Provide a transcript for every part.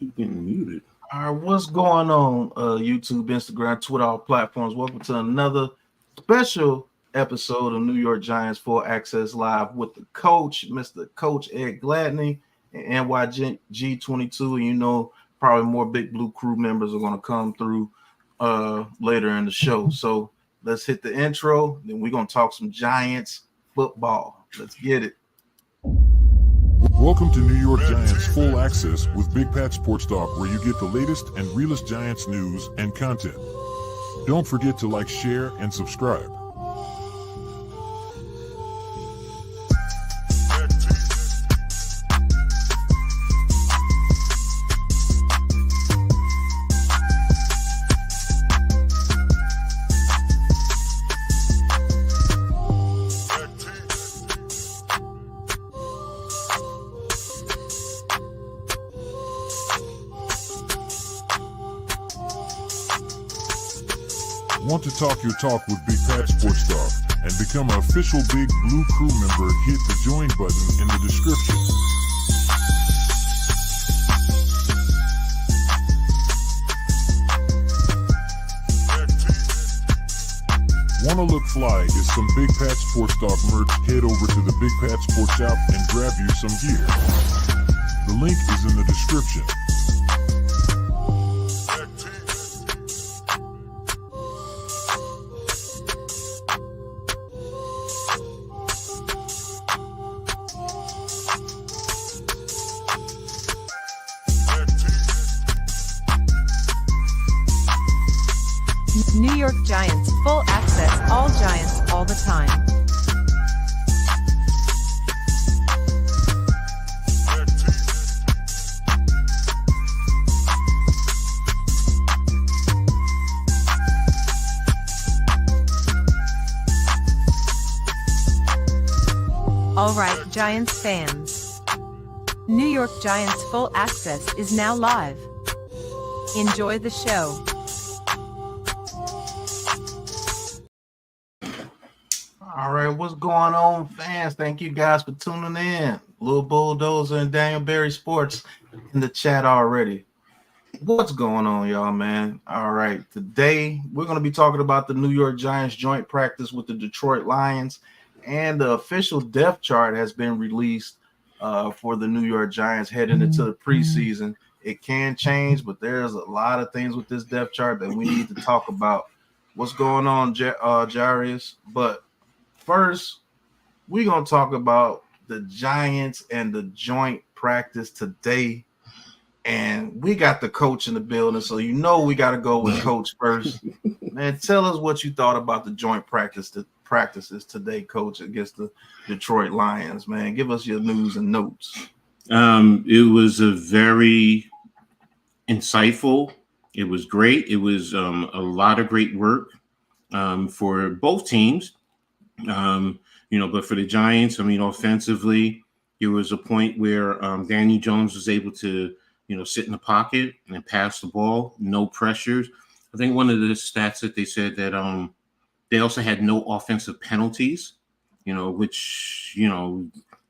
Keep getting muted. All right, what's going on, YouTube, Instagram, Twitter, all platforms? Welcome to another special episode of New York Giants Full Access Live with the coach, Mr. Coach Ed Gladney, and NYG22. And you know, probably more Big Blue crew members are going to come through later in the show. So let's hit the intro, then we're going to talk some Giants football. Let's get it. Welcome to New York Giants Full Access with Big Pat Sports Talk, where you get the latest and realest Giants news and content. Don't forget to like, share, and subscribe. Want to talk your talk with Big Pat Sports Talk and become an official Big Blue crew member? Hit the join button in the description. Wanna look fly? Get some Big Pat Sports Talk merch? Head over to the Big Pat Sports Shop and grab you some gear. The link is in the description. New York Giants, full access, all Giants, all the time. All right, Giants fans. New York Giants Full Access is now live. Enjoy the show. All right, what's going on, fans? Thank you guys for tuning in. Lil Bulldozer and Daniel Berry Sports in the chat already. What's going on, y'all, man? All right, today we're going to be talking about the New York Giants joint practice with the Detroit Lions, and the official depth chart has been released for the New York Giants heading into the preseason. It can change, but there's a lot of things with this depth chart that we need to talk about. What's going on, Jarius? But first, we're going to talk about the Giants and the joint practice today. And we got the coach in the building, so you know we got to go with Coach first. Man, tell us what you thought about the joint practices today, Coach, against the Detroit Lions, man. Give us your news and notes. It was a very insightful. It was great. It was a lot of great work for both teams. But for the Giants, offensively, there was a point where Danny Jones was able to, sit in the pocket and pass the ball, no pressures. I think one of the stats that they said that they also had no offensive penalties, which,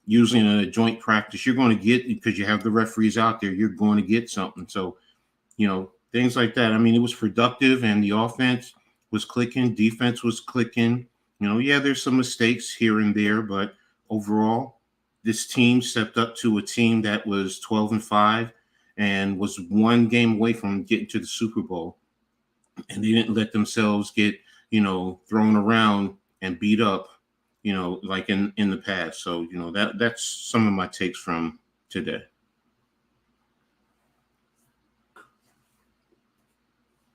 usually in a joint practice, you're going to get, because you have the referees out there, you're going to get something. So, things like that. It was productive, and the offense was clicking, defense was clicking. There's some mistakes here and there, but overall, this team stepped up to a team that was 12-5 and was one game away from getting to the Super Bowl. And they didn't let themselves get, thrown around and beat up, like in the past. So, that's some of my takes from today.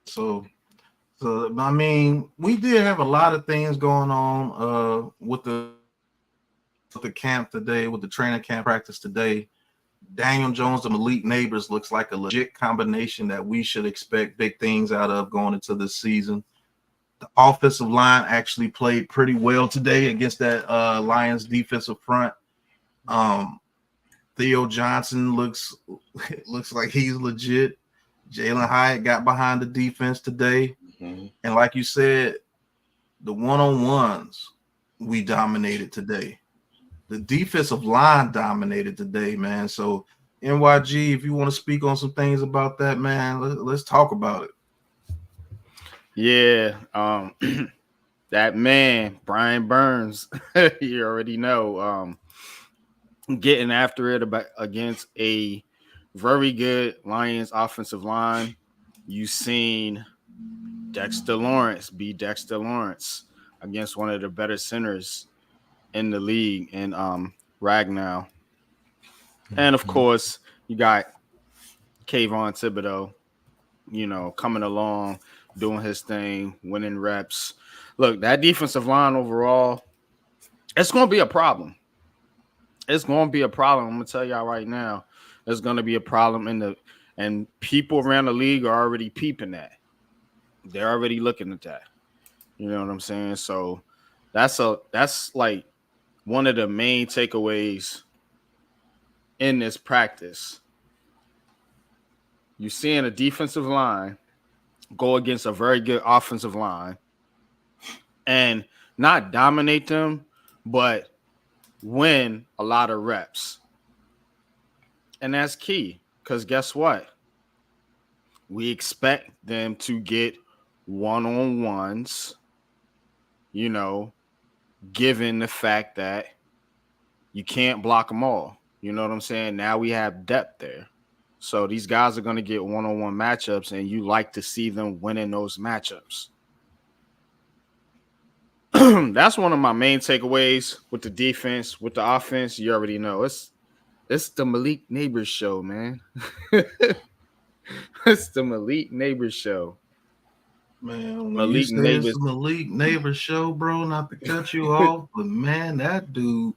So, we did have a lot of things going on with the camp today, with the training camp practice today. Daniel Jones and Malik Neighbors looks like a legit combination that we should expect big things out of going into this season. The offensive line actually played pretty well today against that Lions defensive front. Theo Johnson looks like he's legit. Jalen Hyatt got behind the defense today. Mm-hmm. And like you said, the one-on-ones we dominated today. The defensive line dominated today, man. So NYG, if you want to speak on some things about that, man, let's talk about it. Yeah, that man, Brian Burns, you already know, getting after it against a very good Lions offensive line. You seen Dexter Lawrence be Dexter Lawrence against one of the better centers in the league, and Ragnow. And of course, you got Kayvon Thibodeau, coming along, doing his thing, winning reps. Look, that defensive line overall, it's going to be a problem. It's going to be a problem. I'm going to tell y'all right now, there's going to be a problem and people around the league are already peeping that. They're already looking at that. You know what I'm saying? So that's like one of the main takeaways in this practice. You're seeing a defensive line go against a very good offensive line and not dominate them, but win a lot of reps. And that's key, because guess what? We expect them to get one-on-ones, given the fact that you can't block them all. You know what I'm saying? Now we have depth there. So these guys are going to get one-on-one matchups, and you like to see them winning those matchups. That's one of my main takeaways with the defense. With the offense, you already know. It's the Malik Neighbors show, man. It's the Malik Neighbors show. Man, Malik Neighbors show, bro, not to cut you off, but man, that dude,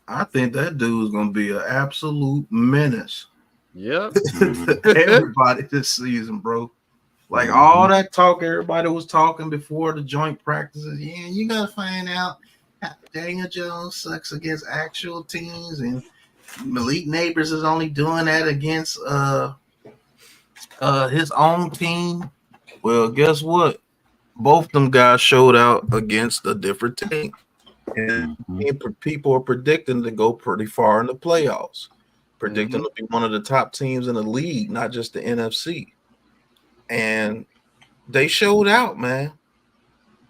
I think that dude is going to be an absolute menace. Yep. Everybody this season, bro. Like all that talk everybody was talking before the joint practices. Yeah, you gotta find out how Daniel Jones sucks against actual teams, and Malik Neighbors is only doing that against his own team. Well, guess what? Both them guys showed out against a different team, and people are predicting to go pretty far in the playoffs. Predicting to be one of the top teams in the league, not just the NFC. And they showed out, man.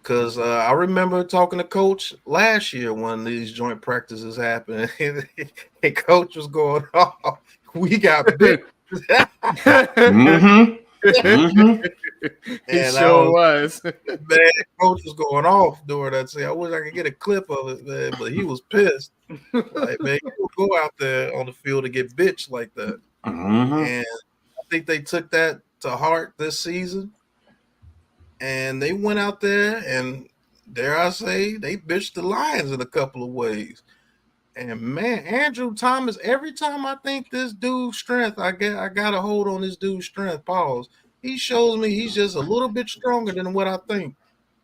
Because I remember talking to Coach last year when these joint practices happened. And Coach was going, "Oh, we got big." It sure was. Man, Coach was going off during that scene. I wish I could get a clip of it, man, but he was pissed. Like, man, you don't go out there on the field to get bitched like that. And I think they took that to heart this season. And they went out there and, dare I say, they bitched the Lions in a couple of ways. And man, Andrew Thomas, every time I think this dude's strength, I got a hold on this dude's strength, pause. He shows me he's just a little bit stronger than what I think.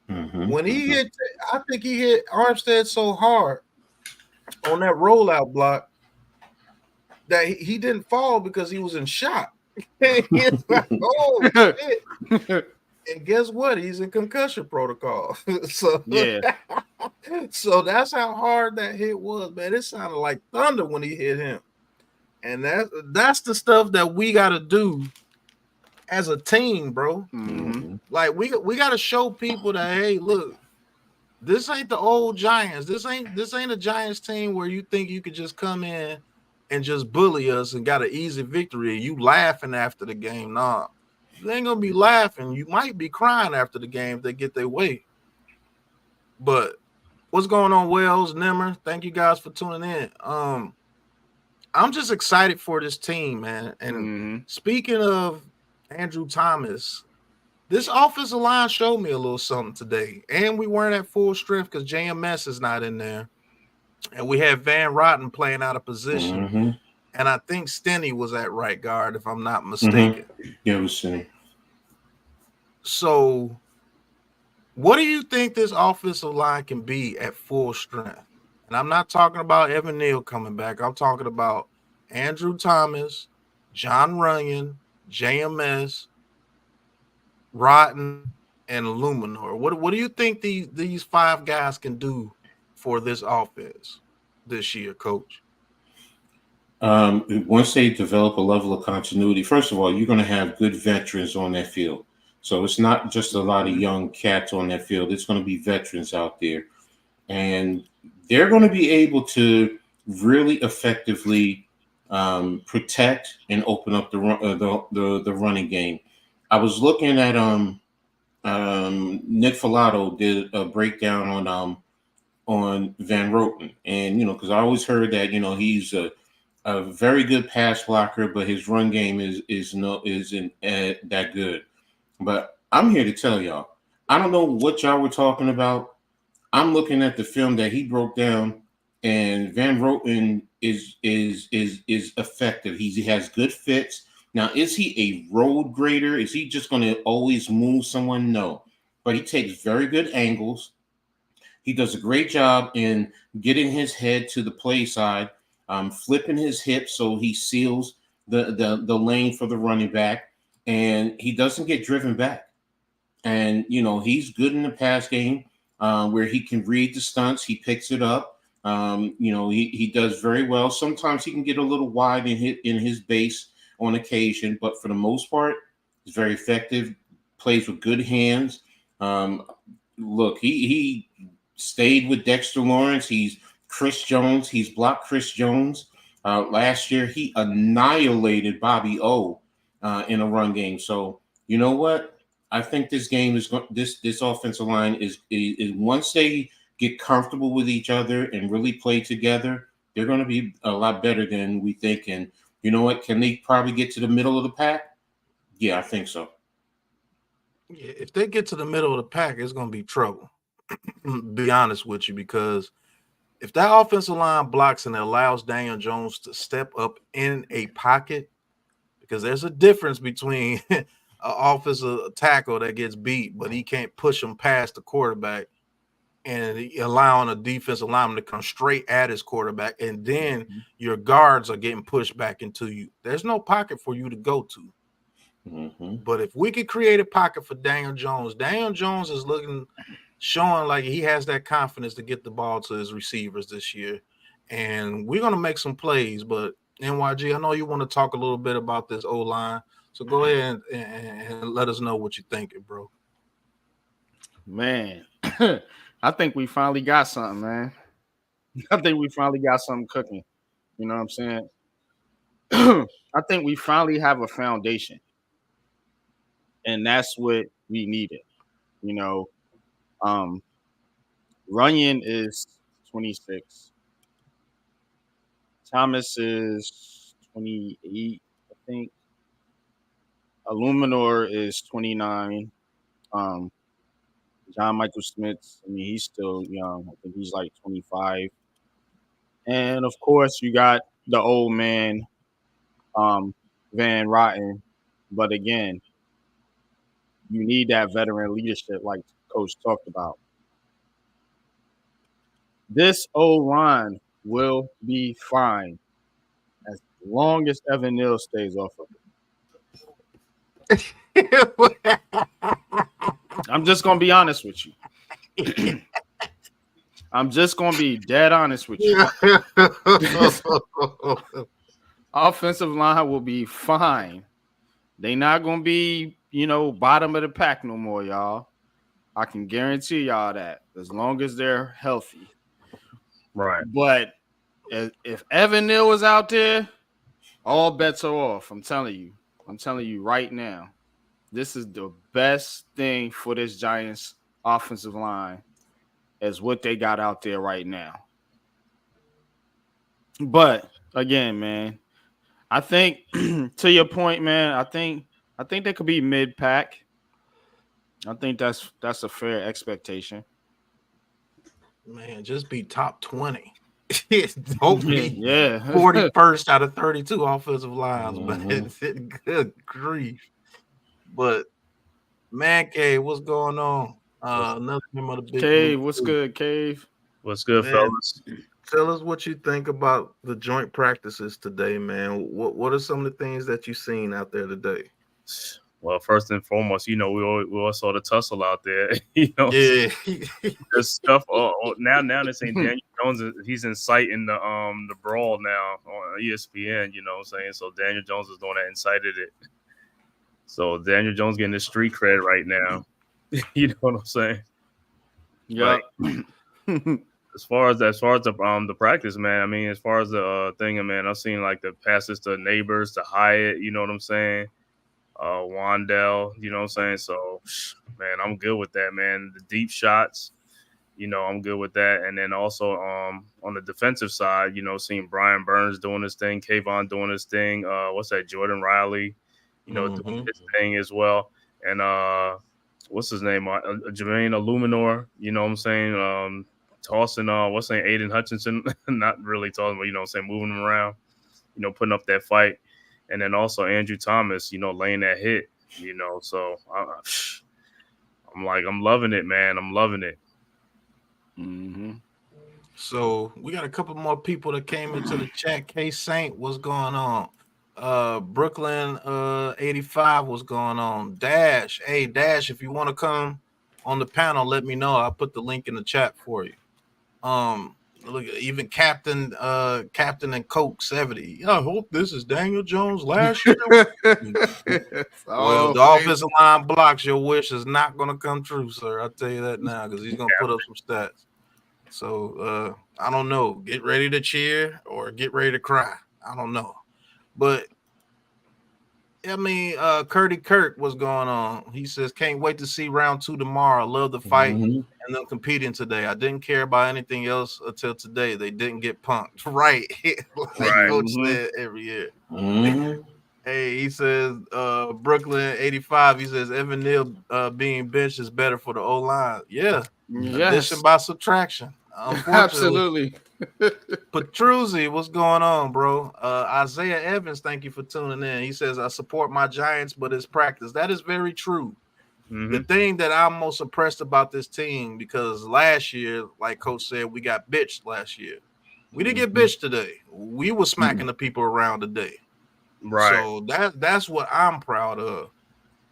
When he hit, I think he hit Armstead so hard on that rollout block that he didn't fall because he was in shock. It's like, oh shit. And guess what? He's in concussion protocol. So yeah. So that's how hard that hit was, man. It sounded like thunder when he hit him. And that's the stuff that we got to do as a team, bro. Like we got to show people that, hey, look, this ain't the old Giants. This ain't a Giants team where you think you could just come in and just bully us and got an easy victory and you laughing after the game. Nah. You ain't gonna be laughing. You might be crying after the game if they get their way. But what's going on, Wells, Nimmer? Thank you guys for tuning in. I'm just excited for this team, man. And speaking of Andrew Thomas, this offensive line showed me a little something today. And we weren't at full strength because JMS is not in there. And we had Van Rotten playing out of position. And I think Steny was at right guard, if I'm not mistaken. Yeah, it was Steny. So, what do you think this offensive line can be at full strength? And I'm not talking about Evan Neal coming back. I'm talking about Andrew Thomas, John Runyon, JMS, Rotten, and Luminor. What do you think these five guys can do for this offense this year, Coach? Once they develop a level of continuity, first of all, you're going to have good veterans on that field. So it's not just a lot of young cats on that field. It's going to be veterans out there, and they're going to be able to really effectively protect and open up the running game. I was looking at Nick Filato did a breakdown on Van Roten, and because I always heard that he's a very good pass blocker, but his run game isn't that good. But I'm here to tell y'all, I don't know what y'all were talking about. I'm looking at the film that he broke down, and Van Roten is effective. He has good fits. Now, is he a road grader? Is he just going to always move someone? No, but he takes very good angles. He does a great job in getting his head to the play side, flipping his hips so he seals the lane for the running back, and he doesn't get driven back. And he's good in the pass game where he can read the stunts. He picks it up. He does very well. Sometimes he can get a little wide and hit in his base on occasion, but for the most part, he's very effective. Plays with good hands. Look, he stayed with Dexter Lawrence. He's Chris Jones. He's blocked Chris Jones. Last year, he annihilated Bobby O in a run game. So you know what? I think this game is this offensive line is once they get comfortable with each other and really play together, they're going to be a lot better than we think. And you know what? Can they probably get to the middle of the pack? Yeah, I think so. Yeah, if they get to the middle of the pack, it's going to be trouble. Be honest with you, because if that offensive line blocks and allows Daniel Jones to step up in a pocket, because there's a difference between an offensive tackle that gets beat, but he can't push him past the quarterback, and allowing a defensive lineman to come straight at his quarterback, and then your guards are getting pushed back into you. There's no pocket for you to go to. Mm-hmm. But if we could create a pocket for Daniel Jones is showing like he has that confidence to get the ball to his receivers this year. And we're going to make some plays. But NYG, I know you want to talk a little bit about this O-line. So go ahead and let us know what you're thinking, bro. Man, I think we finally got something, man. I think we finally got something cooking. You know what I'm saying? I think we finally have a foundation. And that's what we needed. Runyon is 26. Thomas is 28, I think. Illuminor is 29. John Michael Smith, he's still young. I think he's like 25. And of course, you got the old man, Van Roten. But again, you need that veteran leadership like Coach talked about. This O-line will be fine as long as Evan Neal stays off of it. I'm just going to be honest with you. I'm just going to be dead honest with you. Offensive line will be fine. They not going to be, bottom of the pack no more, y'all. I can guarantee y'all that as long as they're healthy. Right. But if Evan Neal was out there, all bets are off. I'm telling you right now. This is the best thing for this Giants offensive line is what they got out there right now. But again, man, I think to your point, man, I think they could be mid-pack. I think that's a fair expectation. Man, just be top 20. Hopefully, yeah. 41st out of 32 offensive lines, Mm-hmm. but good grief. But man, Cave, what's going on? Another member of the big Cave, what's good, Cave? What's good, Man, fellas? Tell us what you think about the joint practices today, man. What are some of the things that you've seen out there today? Well, first and foremost, we all saw the tussle out there. Yeah. There's stuff. Now they're saying Daniel Jones he's inciting the brawl now on ESPN. You know what I'm saying? So Daniel Jones is the one that incited it. So Daniel Jones getting his street cred right now. You know what I'm saying? Yeah. As far as the practice, man. I mean, as far as the thing, man, I've seen like the passes to Neighbors, to Hyatt. You know what I'm saying? Wandell. You know what I'm saying? So, man, I'm good with that, man. The deep shots. I'm good with that. And then also on the defensive side, seeing Brian Burns doing his thing, Kayvon doing his thing. What's that? Jordan Riley, doing his thing as well. And what's his name? Jermaine Illuminor. You know what I'm saying? Tossing what's his name? Aiden Hutchinson. Not really tossing, but moving him around. Putting up that fight. And then also Andrew Thomas, laying that hit. So I'm loving it, man. I'm loving it. Mm-hmm. So we got a couple more people that came into the chat. K Saint, what's going on? Brooklyn 85, what's going on? Dash, hey Dash, if you want to come on the panel, let me know. I'll put the link in the chat for you. Look, even Captain and Coke 70. I hope this is Daniel Jones last year. Well, the offensive line blocks, your wish is not going to come true, sir. I'll tell you that now, because he's going to put up some stats. So I don't know. Get ready to cheer or get ready to cry. I don't know. But I mean, Curdy Kirk, what's going on? He says, can't wait to see round 2 tomorrow. Love the fight and them competing today. I didn't care about anything else until today. They didn't get punked. Right. Like Coach said every year. Hey, he says, Brooklyn 85, he says, Evan Neal being benched is better for the O-line. Yeah. Yes. Addition by subtraction. Absolutely. Petruzzi, what's going on, bro? Isaiah Evans, thank you for tuning in. He says, I support my Giants, but it's practice. That is very true. The thing that I'm most impressed about this team, because last year, like Coach said, we got bitched last year. We didn't get bitched today. We were smacking the people around today. Right. So that's what I'm proud of.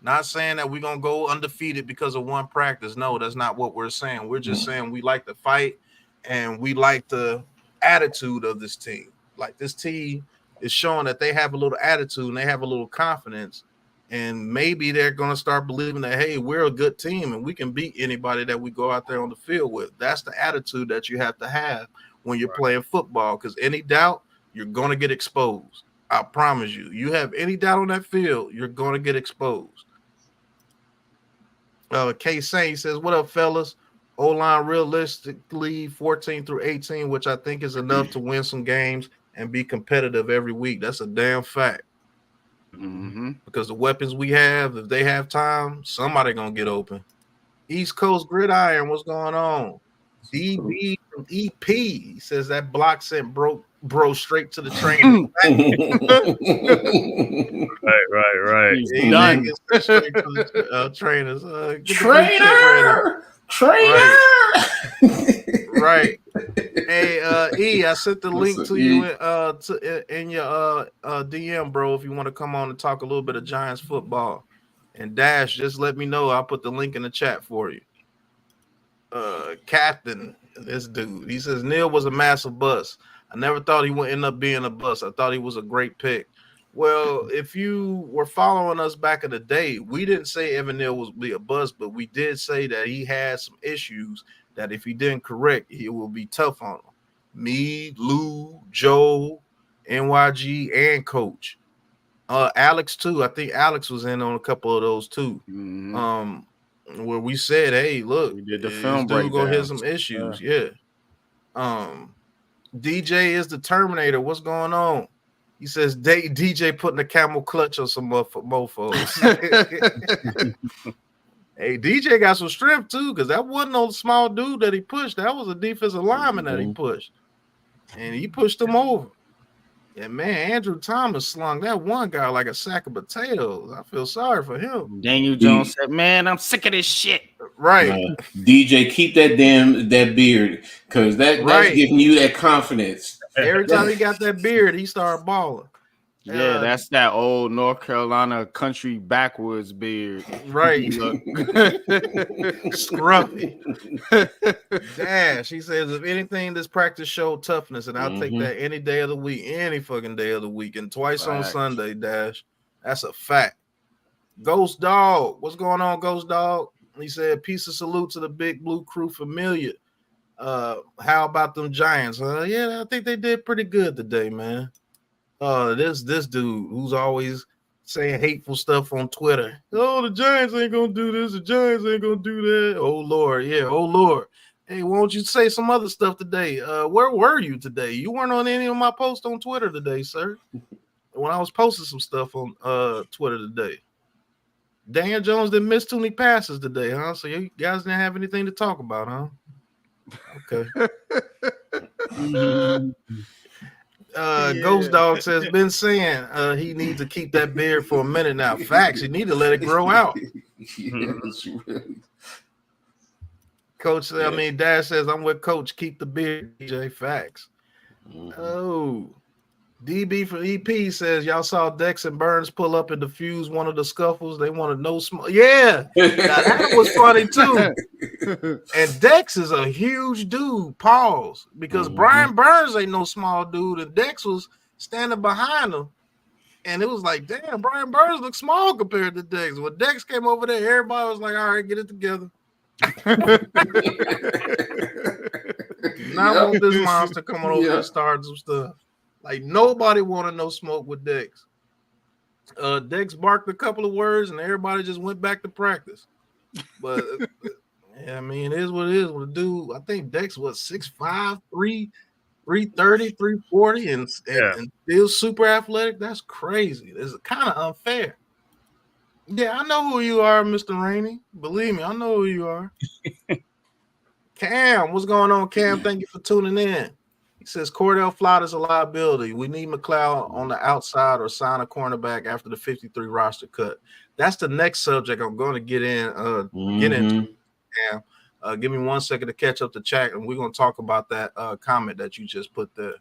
Not saying that we're going to go undefeated because of one practice. No, that's not what we're saying. We're just saying we like to fight and we like the attitude of this team. Like, this team is showing that they have a little attitude and they have a little confidence. And maybe they're going to start believing that, hey, we're a good team and we can beat anybody that we go out there on the field with. That's the attitude that you have to have when you're playing football, because any doubt, you're going to get exposed. I promise you. You have any doubt on that field, you're going to get exposed. K Saint says, what up, fellas? O-line realistically 14 through 18, which I think is enough to win some games and be competitive every week. That's a damn fact. Because the weapons we have, if they have time, somebody going to get open. East Coast Gridiron, what's going on? DB from EP, he says that block sent bro straight to the trainer. Right. He's done. Straight to the trainers. Trainer. Right. Hey, E, I sent the link to you in your DM, bro. If you want to come on and talk a little bit of Giants football, and Dash, just let me know. I'll put the link in the chat for you. Captain, this dude, he says Neal was a massive bust. I never thought he would end up being a bust. I thought he was a great pick. Well, if you were following us back in the day, we didn't say Evan Neal was be a bust, but we did say that he had some issues that if he didn't correct, it will be tough on him. Me, Lou, Joe, NYG, and Coach. Alex too. I think Alex was in on a couple of those too. Where we said, "Hey, look, we did the film dude gonna hit some issues." Yeah. DJ is the Terminator. What's going on? He says DJ putting a camel clutch on some mofos. Hey, DJ got some strength too, because that wasn't no small dude that he pushed. That was a defensive lineman that he pushed, and he pushed him over. And man, Andrew Thomas slung that one guy like a sack of potatoes. I feel sorry for him. Daniel Jones said, "Man, I'm sick of this shit." Right, DJ, keep that beard, because that's giving you that confidence. Every time he got that beard, he started balling. Yeah, that's that old North Carolina country backwoods beard. Right. Look. Scruffy. Dash. He says, if anything, this practice showed toughness, and I'll take that any day of the week, any fucking day of the week, and twice on Sunday, Dash. That's a fact. Ghost Dog. What's going on, Ghost Dog? He said, peace and salute to the Big Blue Crew familiar. How about them Giants? Yeah, I think they did pretty good today, man. This dude who's always saying hateful stuff on Twitter. Oh, the Giants ain't gonna do this. The Giants ain't gonna do that. Oh Lord, yeah. Oh Lord. Hey, why don't you say some other stuff today? Where were you today? You weren't on any of my posts on Twitter today, sir. When I was posting some stuff on Twitter today. Daniel Jones didn't miss too many passes today, huh? So you guys didn't have anything to talk about, huh? Okay. Ghost Dog says, been saying he needs to keep that beard for a minute now. Facts. He need to let it grow out. Coach, Dad says, I'm with Coach. Keep the beard, DJ. Facts. Oh. DB from EP says, y'all saw Dex and Burns pull up and defuse one of the scuffles. They wanted no smoke. Yeah. Now, that was funny, too. And Dex is a huge dude. Pause. Because Brian Burns ain't no small dude. And Dex was standing behind him. And it was like, damn, Brian Burns looks small compared to Dex. When Dex came over there, everybody was like, all right, get it together. Now I want this monster coming over and starting some stuff. Like, nobody wanted no smoke with Dex. Dex barked a couple of words, and everybody just went back to practice. But, yeah, it is what it is. With a dude, I think Dex was 6'5", 330, 340, and still super athletic. That's crazy. It's kind of unfair. Yeah, I know who you are, Mr. Rainey. Believe me, I know who you are. Cam, what's going on, Cam? Thank you for tuning in. He says, Cordell Flott is a liability. We need McLeod on the outside or sign a cornerback after the 53 roster cut. That's the next subject I'm going to get into. Cam. Give me 1 second to catch up the chat, and we're going to talk about that comment that you just put there.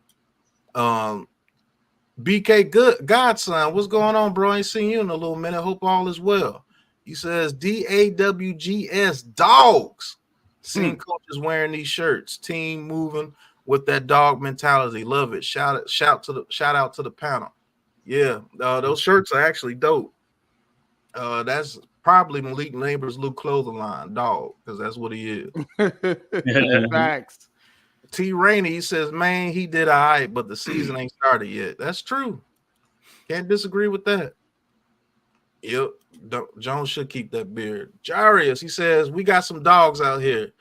BK Godson, what's going on, bro? I ain't seen you in a little minute. Hope all is well. He says, DAWGS dogs. Seen coaches wearing these shirts. Team moving with that dog mentality. Love it. Shout out to the panel. Yeah, those shirts are actually dope. That's probably Malik Neighbors' new clothing line, dog, because that's what he is. Facts. T. Rainey, he says, man, he did all right, but the season ain't started yet. That's true. Can't disagree with that. Yep. Jones should keep that beard. Jarius, he says, we got some dogs out here.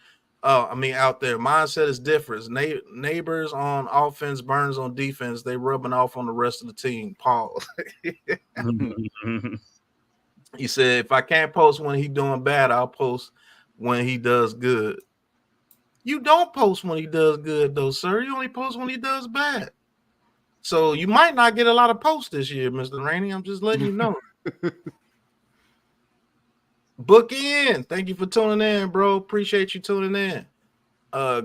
Out there. Mindset is different. Neighbors on offense, Burns on defense. They rubbing off on the rest of the team. Paul. He said, if I can't post when he doing bad, I'll post when he does good. You don't post when he does good, though, sir. You only post when he does bad. So you might not get a lot of posts this year, Mr. Rainey. I'm just letting you know. Book in. Thank you for tuning in, bro. Appreciate you tuning in.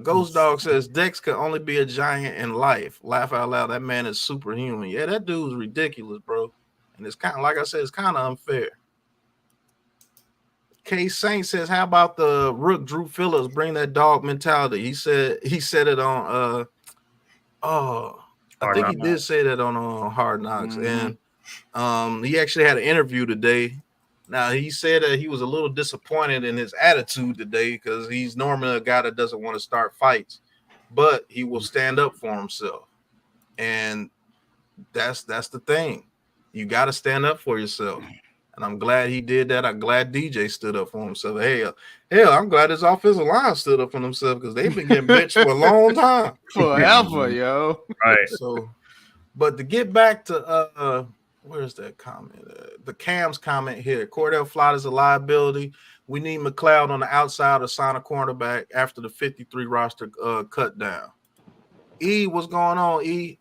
Ghost Dog says Dex could only be a giant in life. Laugh out loud. That man is superhuman. Yeah, that dude's ridiculous, bro. And it's kind of, like I said, it's kind of unfair. K Saint says, how about the Rook Drew Phillips bring that dog mentality? He said it on I think he did say that on Hard Knocks. And he actually had an interview today. Now, he said that he was a little disappointed in his attitude today because he's normally a guy that doesn't want to start fights, but he will stand up for himself. And that's the thing. You got to stand up for yourself. And I'm glad he did that. I'm glad DJ stood up for himself. Hell, I'm glad his offensive line stood up for themselves because they've been getting bitched for a long time. Forever, yo. Right. So, but to get back to where's that comment? The Cam's comment here. Cordell Flott is a liability. We need McLeod on the outside or sign a cornerback after the 53 roster cut down. E, what's going on, E?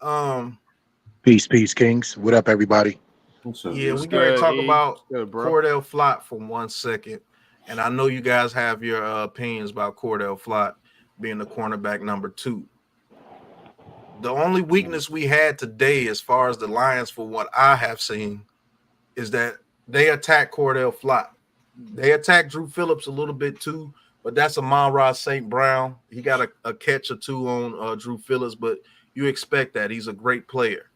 Peace, Kings. What up, everybody? Yeah, we're going to talk about Cordell Flott for 1 second. And I know you guys have your opinions about Cordell Flott being the cornerback number 2. The only weakness we had today, as far as the Lions, for what I have seen, is that they attack Cordell Flott. They attack Drew Phillips a little bit too, but that's Amon-Ra St. Brown. He got a catch or two on Drew Phillips, but you expect that. He's a great player.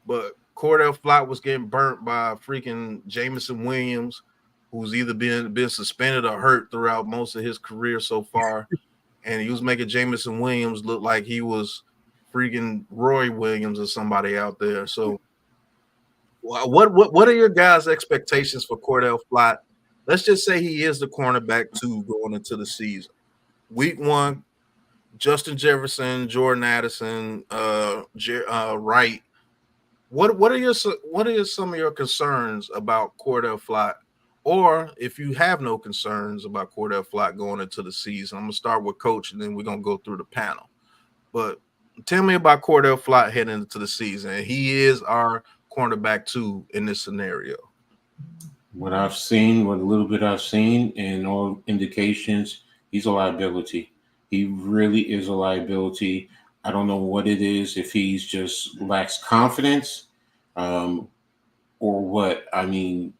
But Cordell Flott was getting burnt by freaking Jameson Williams, who's either been suspended or hurt throughout most of his career so far. And he was making Jameson Williams look like he was freaking Roy Williams or somebody out there. So what are your guys' expectations for Cordell Flott? Let's just say he is the cornerback 2 going into the season. Week 1, Justin Jefferson, Jordan Addison, Wright. What are some of your concerns about Cordell Flott? Or if you have no concerns about Cordell Flott going into the season, I'm gonna start with Coach, and then we're gonna go through the panel. But tell me about Cordell Flott heading into the season. He is our cornerback 2 in this scenario. What I've seen, what little bit I've seen, and all indications, he's a liability. He really is a liability. I don't know what it is, if he's just lacks confidence or what. I mean,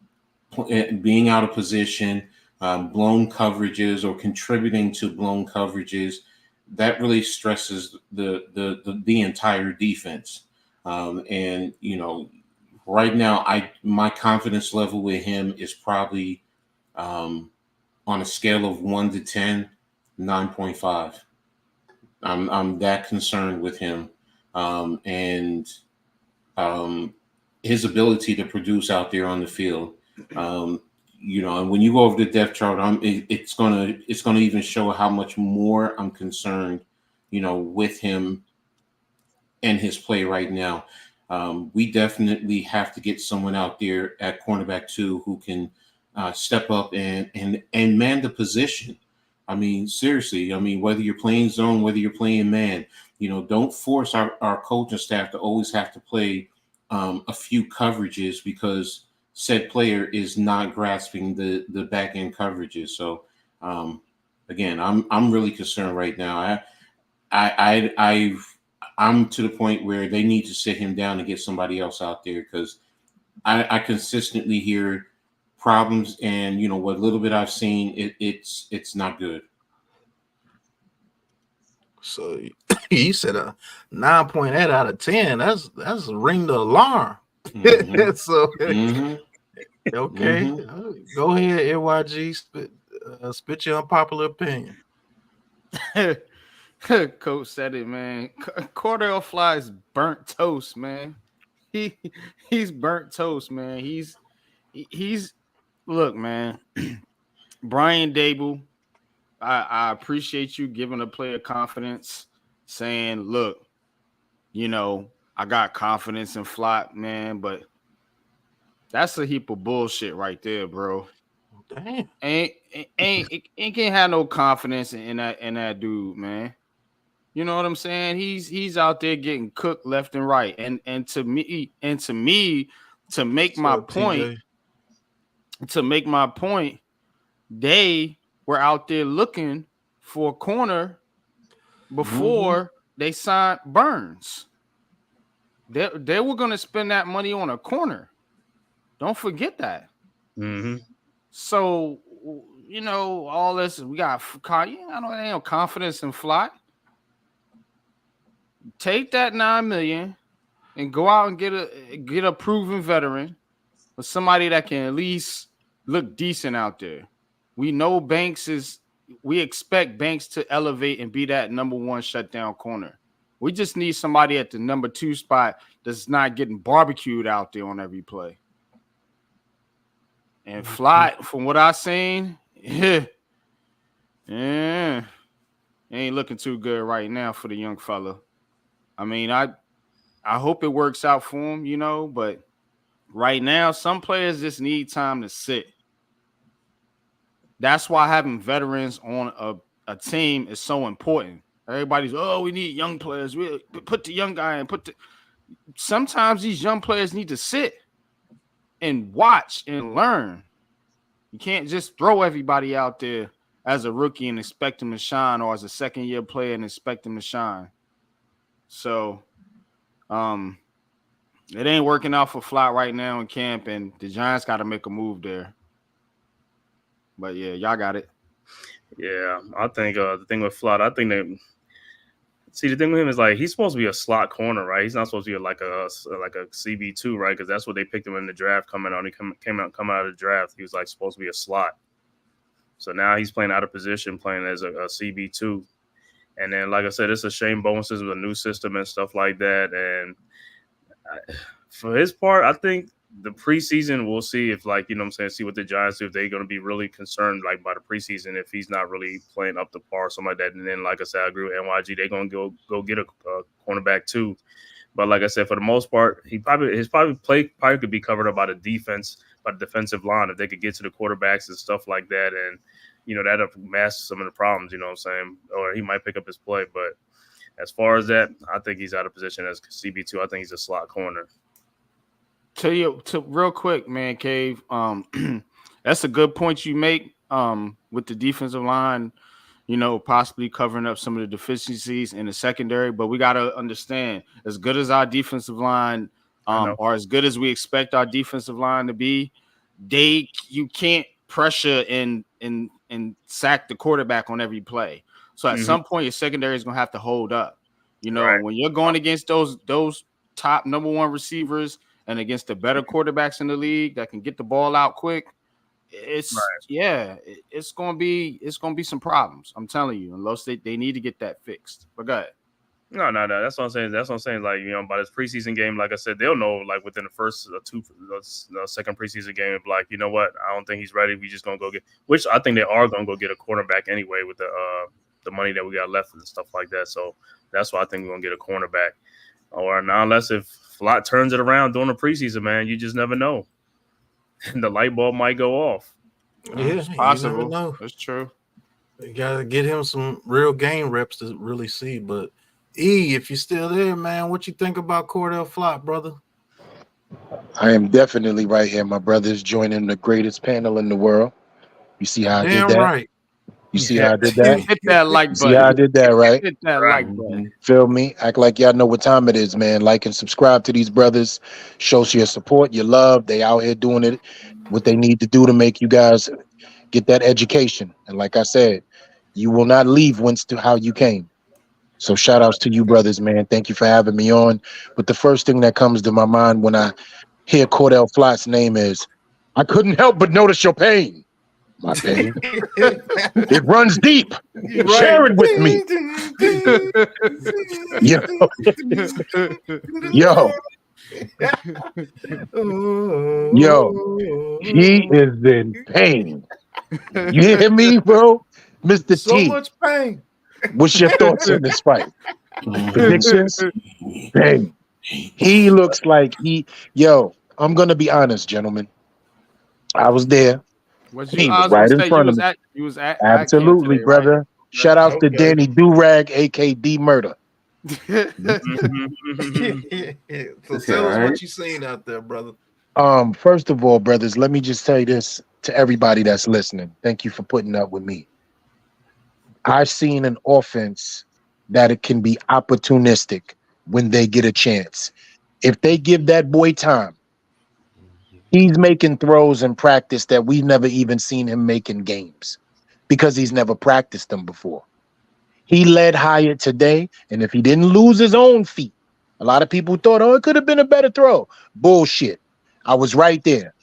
being out of position, blown coverages, or contributing to blown coverages, that really stresses the entire defense. And right now, my confidence level with him is probably on a scale of 1 to 10, 9.5. I'm that concerned with him, and his ability to produce out there on the field. And when you go over the depth chart, it's gonna even show how much more I'm concerned, with him and his play right now. We definitely have to get someone out there at cornerback 2 who can step up and man the position. I mean, seriously. I mean, whether you're playing zone, whether you're playing man, don't force our coaching staff to always have to play a few coverages because said player is not grasping the back end coverages. So again, I'm really concerned right now. I'm to the point where they need to sit him down and get somebody else out there, because I consistently hear problems, and what little bit I've seen, it's not good. So you said a 9.8 out of 10. That's ring the alarm. Mhm. So Mhm. okay, go ahead, NYG, spit your unpopular opinion. Coach said it, man. Cordell Flott is burnt toast, man. He's burnt toast, man. He's look, man. Brian Dable, I appreciate you giving a player confidence, saying, look, I got confidence in Flott, man, but that's a heap of bullshit right there, bro. Damn. Ain't can't have no confidence in that dude, man. You know what I'm saying? He's out there getting cooked left and right. And to me, to make my point, they were out there looking for a corner before they signed Burns. They were going to spend that money on a corner. Don't forget that. Mm-hmm. So, all this, we got, I don't have no confidence in Flott. Take that $9 million and go out and get a proven veteran, or somebody that can at least look decent out there. We know we expect Banks to elevate and be that number 1 shutdown corner. We just need somebody at the number 2 spot that's not getting barbecued out there on every play. And Flott, from what I've seen, ain't looking too good right now for the young fella. I mean, I hope it works out for him, but right now, some players just need time to sit. That's why having veterans on a team is so important. Everybody's, we need young players. We put the young guy in. Sometimes these young players need to sit and watch and learn. You can't just throw everybody out there as a rookie and expect them to shine, or as a second-year player and expect them to shine. So It ain't working out for Flott right now in camp, and the Giants got to make a move there. But yeah, y'all got it. Yeah, I think the thing with Flott, I think that the thing with him is like he's supposed to be a slot corner, right? He's not supposed to be like a CB2, right? Because that's what they picked him in the draft coming out. He came out of the draft. He was like supposed to be a slot. So now he's playing out of position, playing as a CB2. And then, like I said, it's a shame bonuses with a new system and stuff like that. And for his part, I think the preseason, we'll see if, like, you know what I'm saying, see what the Giants do, if they're going to be really concerned, like, by the preseason, if he's not really playing up to par or something like that. And then, like I said, I agree with NYG. They're going to go get a cornerback too. But like I said, for the most part, his play could be covered up by the defense, by the defensive line, if they could get to the quarterbacks and stuff like that. And, you know, that'll mask some of the problems, you know what I'm saying? Or he might pick up his play. But as far as that, I think he's out of position as CB2. I think he's a slot corner. Real quick, man, Cave. That's a good point you make with the defensive line, you know, possibly covering up some of the deficiencies in the secondary. But we got to understand, as good as our defensive line or as good as we expect our defensive line to be, you can't pressure and sack the quarterback on every play. So at some point, your secondary is going to have to hold up. You know, when you're going against those top number one receivers and against the better quarterbacks in the league that can get the ball out quick, it's gonna be some problems. I'm telling you, unless they need to get that fixed. But go ahead. No. That's what I'm saying. Like, you know, by this preseason game, like I said, they'll know like within the first second preseason game, like, you know what, I don't think he's ready. We just gonna go get, which I think they are gonna go get a cornerback anyway with the money that we got left and stuff like that. So that's why I think we're gonna get a cornerback. Or now, unless if Flott turns it around during the preseason, man, you just never know. The light bulb might go off. Yeah, it's possible. You never know. That's true. You gotta get him some real game reps to really see. But if you're still there, man, what you think about Cordell Flott, brother? I am definitely right here. My brother's joining the greatest panel in the world. You see how I did that? Right. You see how I did that? Hit that like button. See how I did that, right? Hit that like button. Feel me? Act like y'all know what time it is, man. Like and subscribe to these brothers. Show your support, your love. They out here doing it, what they need to do to make you guys get that education. And like I said, you will not leave whence to how you came. So shout outs to you brothers, man. Thank you for having me on. But the first thing that comes to my mind when I hear Cordell Flott's name is, I couldn't help but notice your pain. My pain. It runs deep. Right. Share it with me. Yo, he is in pain. You hear me, bro? Mr. So T. much pain. What's your thoughts on this fight? Predictions? Pain. He looks like I'm going to be honest, gentlemen. I was there. He was right in front of me. You was at absolutely, today, brother. Right? Shout out to Danny Durag, aka D Murder. So tell us what you seen out there, brother. First of all, brothers, let me just say this to everybody that's listening. Thank you for putting up with me. I've seen an offense that it can be opportunistic when they get a chance. If they give that boy time, he's making throws in practice that we've never even seen him make in games because he's never practiced them before. He led Hyatt today, and if he didn't lose his own feet, a lot of people thought, it could have been a better throw. Bullshit. I was right there.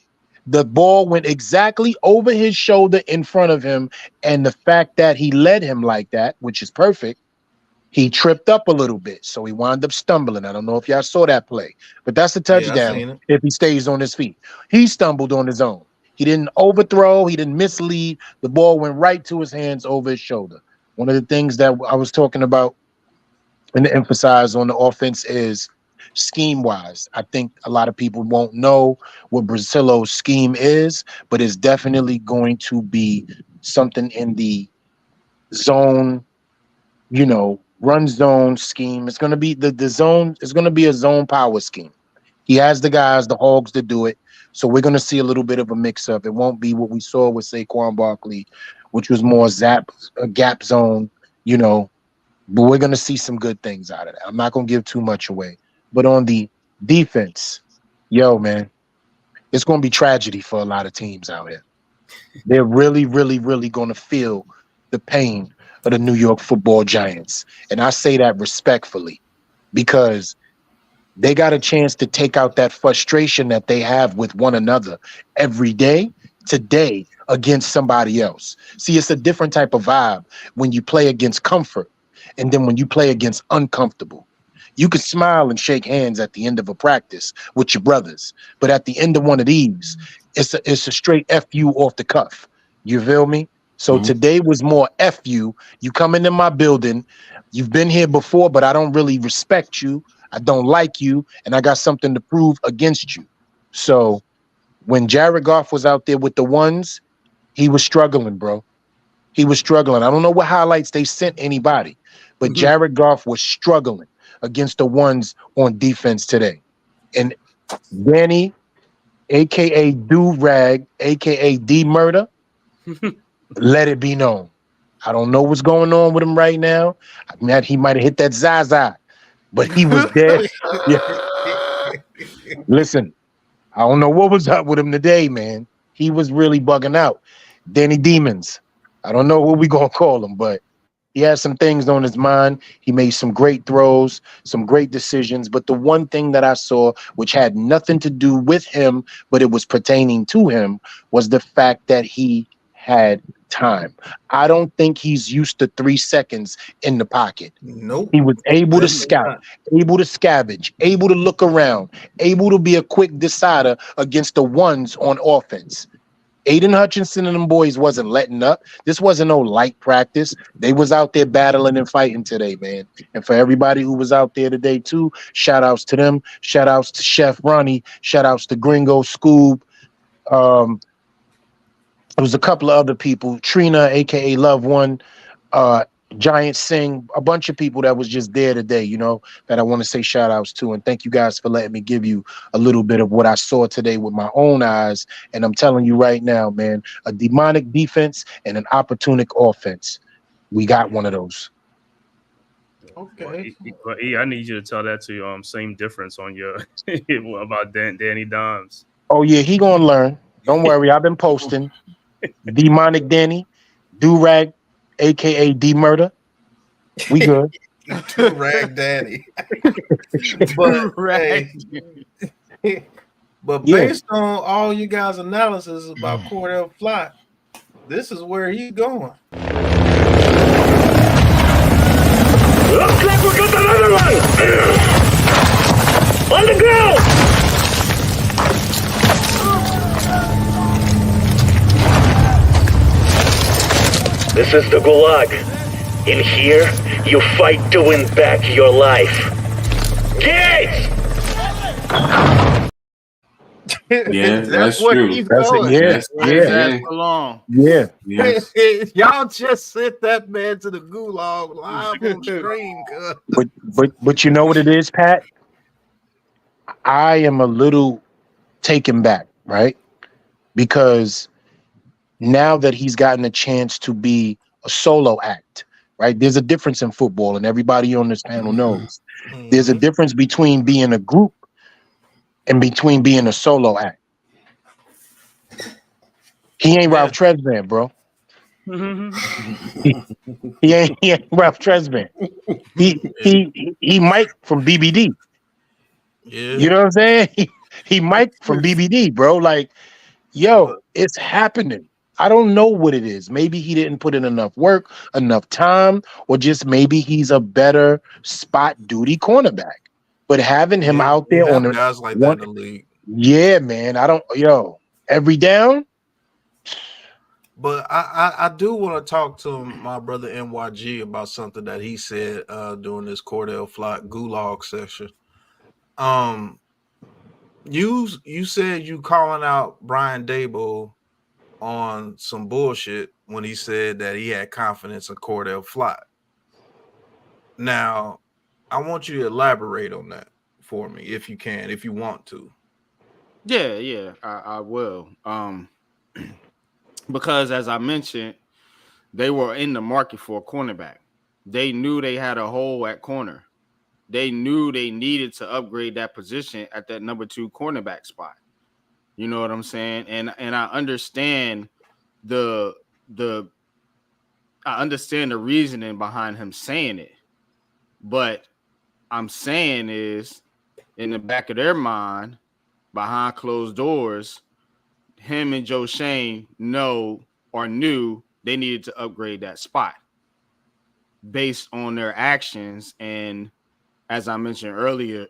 The ball went exactly over his shoulder in front of him, and the fact that he led him like that, which is perfect, he tripped up a little bit, so he wound up stumbling. I don't know if y'all saw that play, but that's a touchdown if he stays on his feet. He stumbled on his own. He didn't overthrow. He didn't mislead. The ball went right to his hands over his shoulder. One of the things that I was talking about and to emphasize on the offense is scheme-wise. I think a lot of people won't know what Brasillo's scheme is, but it's definitely going to be something in the zone, run zone scheme. It's going to be the zone. It's going to be a zone power scheme. He has the guys, the Hogs, to do it. So we're going to see a little bit of a mix-up. It won't be what we saw with Saquon Barkley, which was more gap zone, but we're going to see some good things out of that. I'm not going to give too much away. But on the defense, yo, man, it's going to be tragedy for a lot of teams out here. They're really, really, really going to feel the pain of the New York Football Giants. And I say that respectfully because they got a chance to take out that frustration that they have with one another every day today against somebody else. See, it's a different type of vibe when you play against comfort and then when you play against uncomfortable. You can smile and shake hands at the end of a practice with your brothers, but at the end of one of these, it's a straight FU off the cuff. You feel me? So today was more FU. You come into my building, you've been here before, but I don't really respect you. I don't like you, and I got something to prove against you. So when Jared Goff was out there with the ones, he was struggling, bro. He was struggling. I don't know what highlights they sent anybody, but Jared Goff was struggling against the ones on defense today. And Danny, aka Do Rag, aka D Murder, let it be known. I don't know what's going on with him right now. I mean, he might have hit that Zaza, but he was dead. Yeah. Listen, I don't know what was up with him today, man. He was really bugging out. Danny Demons. I don't know what we gonna call him, but he had some things on his mind. He made some great throws, some great decisions. But the one thing that I saw, which had nothing to do with him, but it was pertaining to him, was the fact that he had time. I don't think he's used to 3 seconds in the pocket. Nope. He was able to scout, able to scavenge, able to look around, able to be a quick decider against the ones on offense. Aiden Hutchinson and them boys wasn't letting up. This wasn't no light practice. They was out there battling and fighting today, man. And for everybody who was out there today too, shout outs to them. Shout outs to Chef Ronnie. Shout outs to Gringo Scoob. There was a couple of other people, Trina, aka Love One, Giant Sing, a bunch of people that was just there today, you know, that I want to say shout outs to. And thank you guys for letting me give you a little bit of what I saw today with my own eyes. And I'm telling you right now, man, a demonic defense and an opportunistic offense. We got one of those. Okay. But I need you to tell that to your same difference on your about Danny Dimes. Oh yeah, he gonna learn. Don't worry, I've been posting. Demonic Danny, Do-Rag, aka D Murder. We good. Rag Daddy. But but based on all you guys' analysis about Cordell Flott, this is where he's going. Looks like we got another one! On the ground! This is the Gulag. In here, you fight to win back your life. Gates! Yeah, that's true. That's it. Yeah. Yes. Y'all just sent that man to the gulag live on stream. But you know what it is, Pat? I am a little taken back, right? Because now that he's gotten a chance to be a solo act, right? There's a difference in football, and everybody on this panel knows. There's a difference between being a group and between being a solo act. He ain't Ralph Tresvant, bro. he ain't Ralph Tresvant. He Mike from BBD. Yeah. You know what I'm saying? He Mike from BBD, bro. Like, yo, it's happening. I don't know what it is. Maybe he didn't put in enough work, enough time, or just maybe he's a better spot duty cornerback. But having him out there on guys like that in the league. Yeah, man. Every down. But I do want to talk to my brother NYG about something that he said during this Cordell Flott gulag session. You said you calling out Brian Daboll on some bullshit when he said that he had confidence in Cordell Flott. Now, I want you to elaborate on that for me, if you can, if you want to. Yeah, I will. Because as I mentioned, they were in the market for a cornerback. They knew they had a hole at corner. they knew they needed to upgrade that position at that number 2 cornerback spot. You know what I'm saying? And I understand the reasoning behind him saying it. But I'm saying is in the back of their mind, behind closed doors, him and Joe Schoen knew they needed to upgrade that spot based on their actions. And as I mentioned earlier,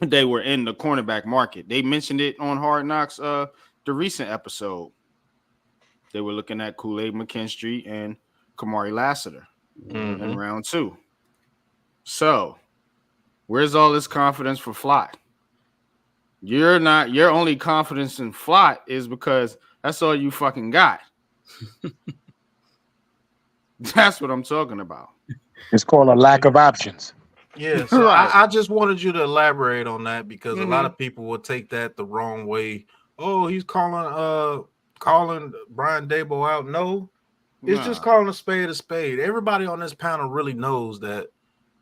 they were in the cornerback market. They mentioned it on Hard Knocks, the recent episode. They were looking at Kool-Aid McKinstry and Kamari Lassiter in round 2. So, where's all this confidence for Flott? Your only confidence in Flott is because that's all you fucking got. That's what I'm talking about. It's called a lack of options. Yeah, so Right. I just wanted you to elaborate on that because a lot of people will take that the wrong way. Oh, he's calling Brian Daboll out. No, it's just calling a spade. Everybody on this panel really knows that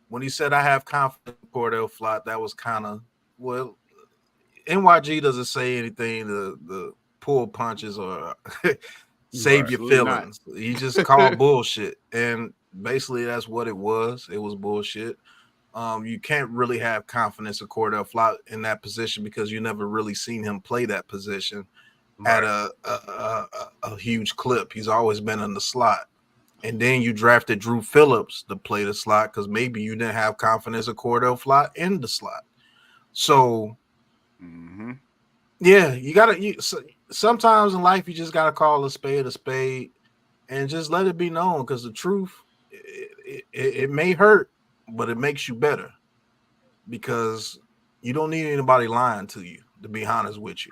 when he said I have confidence in Cordell Flott, that was kind of, well, NYG doesn't say anything the pull punches or save your feelings. He just called bullshit. And basically that's what it was. It was bullshit. You can't really have confidence in Cordell Flott in that position because you never really seen him play that position at a huge clip. He's always been in the slot. And then you drafted Drew Phillips to play the slot because maybe you didn't have confidence in Cordell Flott in the slot. So, yeah, sometimes in life you just got to call a spade and just let it be known because the truth, it may hurt, but it makes you better because you don't need anybody lying to you, to be honest with you.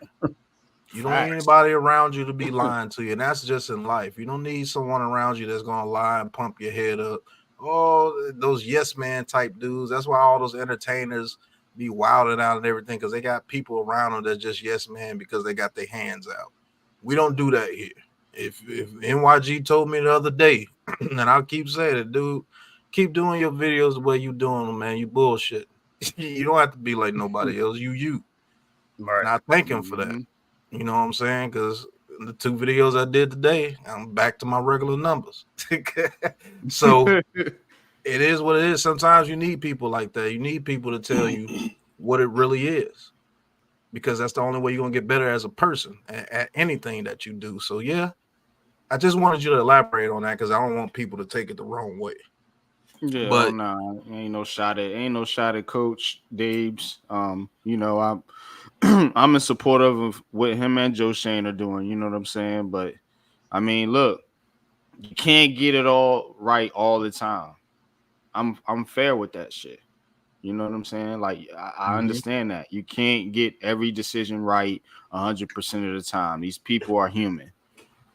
You don't need anybody around you to be lying to you, and that's just in life. You don't need someone around you that's going to lie and pump your head up. Oh, those yes man type dudes. That's why all those entertainers be wilding out and everything because they got people around them that's just yes man because they got their hands out. We don't do that here. If NYG told me the other day, and I'll keep saying it, dude, keep doing your videos the way you doing them, man. You bullshit. You don't have to be like nobody else. You. Right. And I thank him for that. You know what I'm saying? Because the 2 videos I did today, I'm back to my regular numbers. So it is what it is. Sometimes you need people like that. You need people to tell you what it really is. Because that's the only way you're going to get better as a person at anything that you do. So, yeah, I just wanted you to elaborate on that because I don't want people to take it the wrong way. Yeah, but ain't no shot at Coach Dabes. I'm in support of what him and Joe Schoen are doing. You know what I'm saying? But I mean, look, you can't get it all right all the time. I'm fair with that shit. You know what I'm saying? Like I understand that you can't get every decision right 100% of the time. These people are human.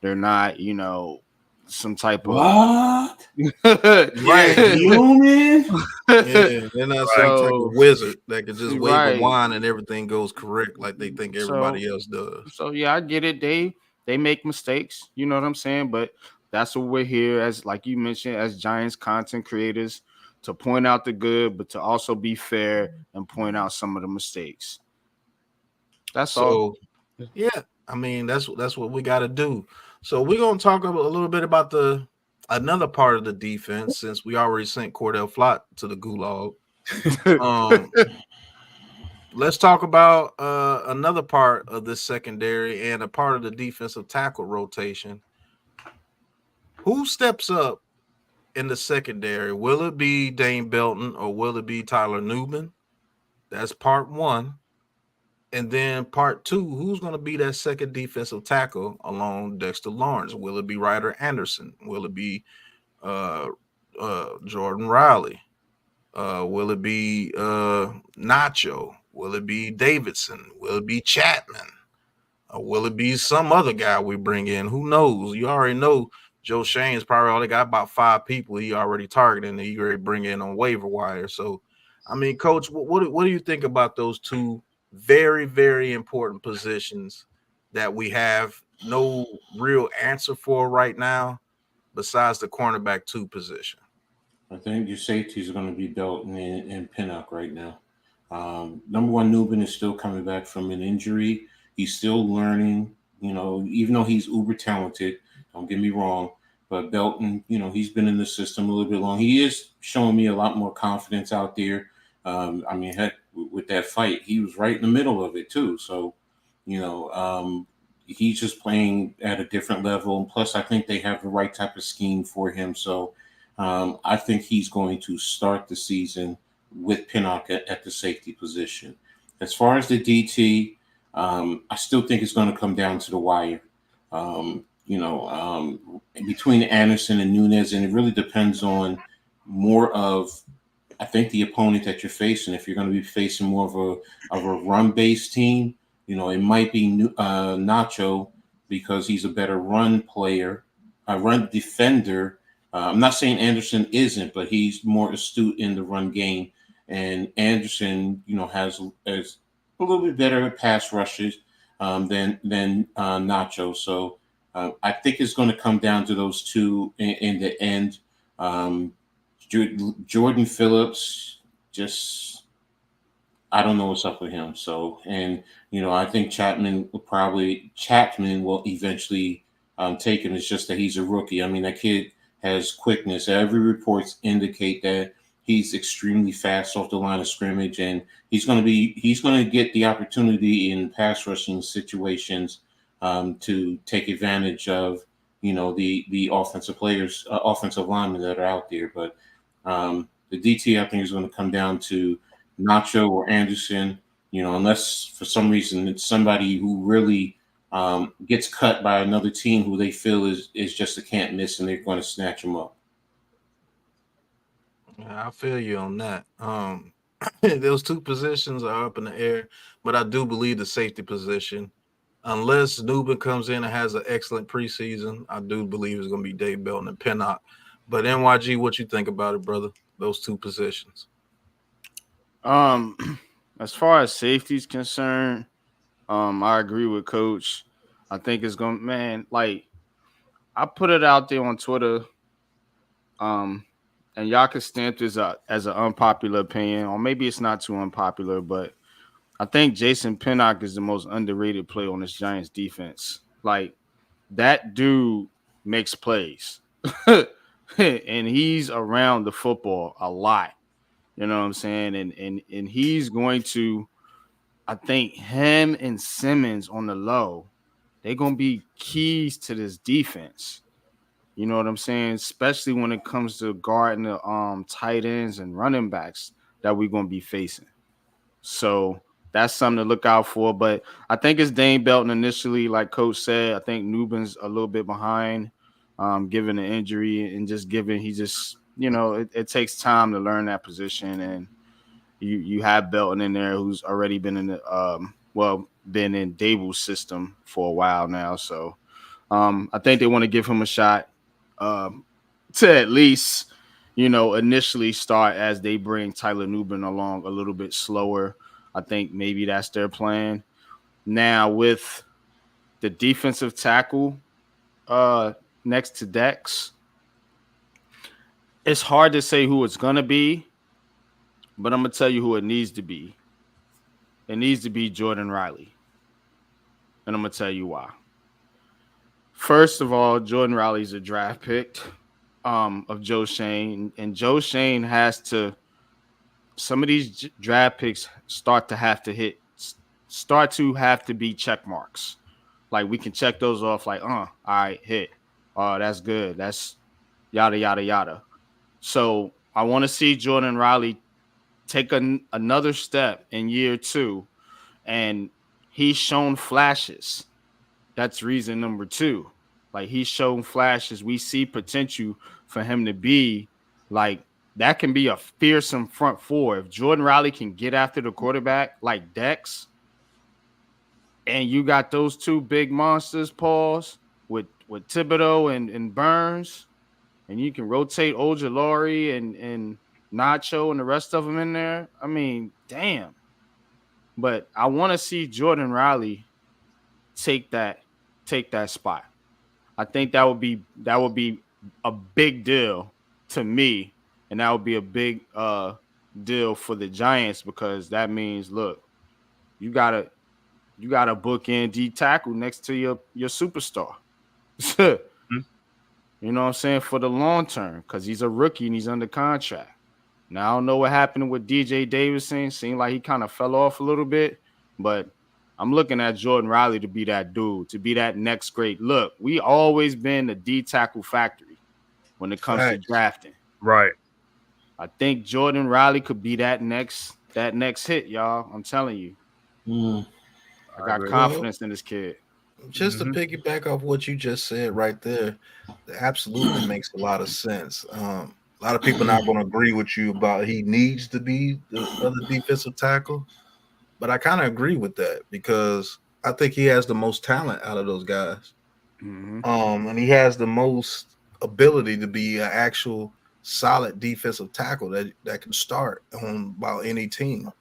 They're not, some type of What? right human. Yeah, they're not some type of wizard that can just wave a Right. wand and everything goes correct like they think everybody else does. So yeah, I get it. They make mistakes, you know what I'm saying? But that's what we're here as, like you mentioned, as Giants content creators, to point out the good, but to also be fair and point out some of the mistakes. That's all. So yeah, I mean that's what we got to do. So we're gonna talk a little bit about another part of the defense since we already sent Cordell Flott to the gulag. Let's talk about another part of this secondary and a part of the defensive tackle rotation. Who steps up in the secondary? Will it be Dane Belton or will it be Tyler Newman? That's part 1. And then part 2, who's going to be that second defensive tackle along Dexter Lawrence? Will it be Ryder Anderson? Will it be Jordan Riley? Will it be Nacho? Will it be Davidson? Will it be Chapman? Or will it be some other guy we bring in? Who knows? You already know Joe Schoen's probably only got about 5 people he already targeting that he already bring in on waiver wire. So, I mean, Coach, what do you think about those 2 very, very important positions that we have no real answer for right now besides the cornerback 2 position? I think your safeties are going to be Belton and Pinnock right now. Number one, Newman is still coming back from an injury. He's still learning, even though he's uber talented, don't get me wrong. But Belton, he's been in the system a little bit long. He is showing me a lot more confidence out there. I mean, heck, with that fight, he was right in the middle of it too. So, he's just playing at a different level. And plus, I think they have the right type of scheme for him. So, I think he's going to start the season with Pinnock at the safety position. As far as the DT, I still think it's going to come down to the wire. Between Anderson and Nunez, and it really depends on more of, I think, the opponent that you're facing. If you're going to be facing more of a run-based team, it might be Nacho because he's a better run player, a run defender. I'm not saying Anderson isn't, but he's more astute in the run game. And Anderson, has a little bit better pass rushes than Nacho. So I think it's going to come down to those two in the end. Jordan Phillips, just I don't know what's up with him. So, and I think Chapman will eventually take him. It's just that he's a rookie. I mean, that kid has quickness. Every reports indicate that he's extremely fast off the line of scrimmage, and he's going to get the opportunity in pass rushing situations to take advantage of the offensive players, offensive linemen that are out there. But the DT, I think, is going to come down to Nacho or Anderson. Unless for some reason it's somebody who really gets cut by another team who they feel is just a can't miss, and they're going to snatch him up. I feel you on that. Those two positions are up in the air, but I do believe the safety position, unless Newman comes in and has an excellent preseason, I do believe it's going to be Dave Belton and Pinnock. But NYG, what you think about it, brother? Those two positions. As far as safety is concerned, I agree with Coach. I think it's going to, man, like I put it out there on Twitter, and y'all can stamp this as an unpopular opinion, or maybe it's not too unpopular, but I think Jason Pinnock is the most underrated player on this Giants defense. Like, that dude makes plays, and he's around the football a lot. You know what I'm saying? And he's going to, I think him and Simmons on the low, they're going to be keys to this defense. You know what I'm saying? Especially when it comes to guarding the tight ends and running backs that we're going to be facing. So that's something to look out for. But I think it's Dane Belton initially, like Coach said. I think Newman's a little bit behind, given the injury and just given it takes time to learn that position. And you have Belton in there who's already been in been in Dable's system for a while now. So I think they want to give him a shot to at least, initially start as they bring Tyler Newman along a little bit slower. I think maybe that's their plan. Now with the defensive tackle next to Dex, it's hard to say who it's going to be, but I'm going to tell you who it needs to be. It needs to be Jordan Riley. And I'm going to tell you why. First of all, Jordan Riley's a draft pick of Joe Schoen. And Joe Schoen has to – some of these draft picks start to have to be check marks. Like, we can check those off like, all right, hit. Oh, that's good. That's yada, yada, yada. So I want to see Jordan Riley take another step in year 2, and he's shown flashes. That's reason number 2. Like, he's shown flashes. We see potential for him to be like that. Can be a fearsome front four if Jordan Riley can get after the quarterback like Dex, and you got those two big monsters, Pauls, with Thibodeau and Burns, and you can rotate Ojulari and Nacho and the rest of them in there. I mean, damn. But I want to see Jordan Riley take that spot. I think that would be a big deal to me and that would be a big deal for the Giants because that means, look, you gotta book in D tackle next to your superstar. You know what I'm saying, for the long term, because he's a rookie and he's under contract. Now I don't know what happened with DJ Davidson. Seemed like he kind of fell off a little bit, but I'm looking at Jordan Riley to be that dude, to be that next great. Look, we always been the D tackle factory when it comes to drafting. Right. I think Jordan Riley could be that next hit, y'all. I'm telling you. I got confidence in this kid. Just to piggyback off what you just said right there, that absolutely makes a lot of sense. A lot of people not going to agree with you about he needs to be the other defensive tackle, but I kind of agree with that because I think he has the most talent out of those guys. And he has the most ability to be an actual solid defensive tackle that can start on about any team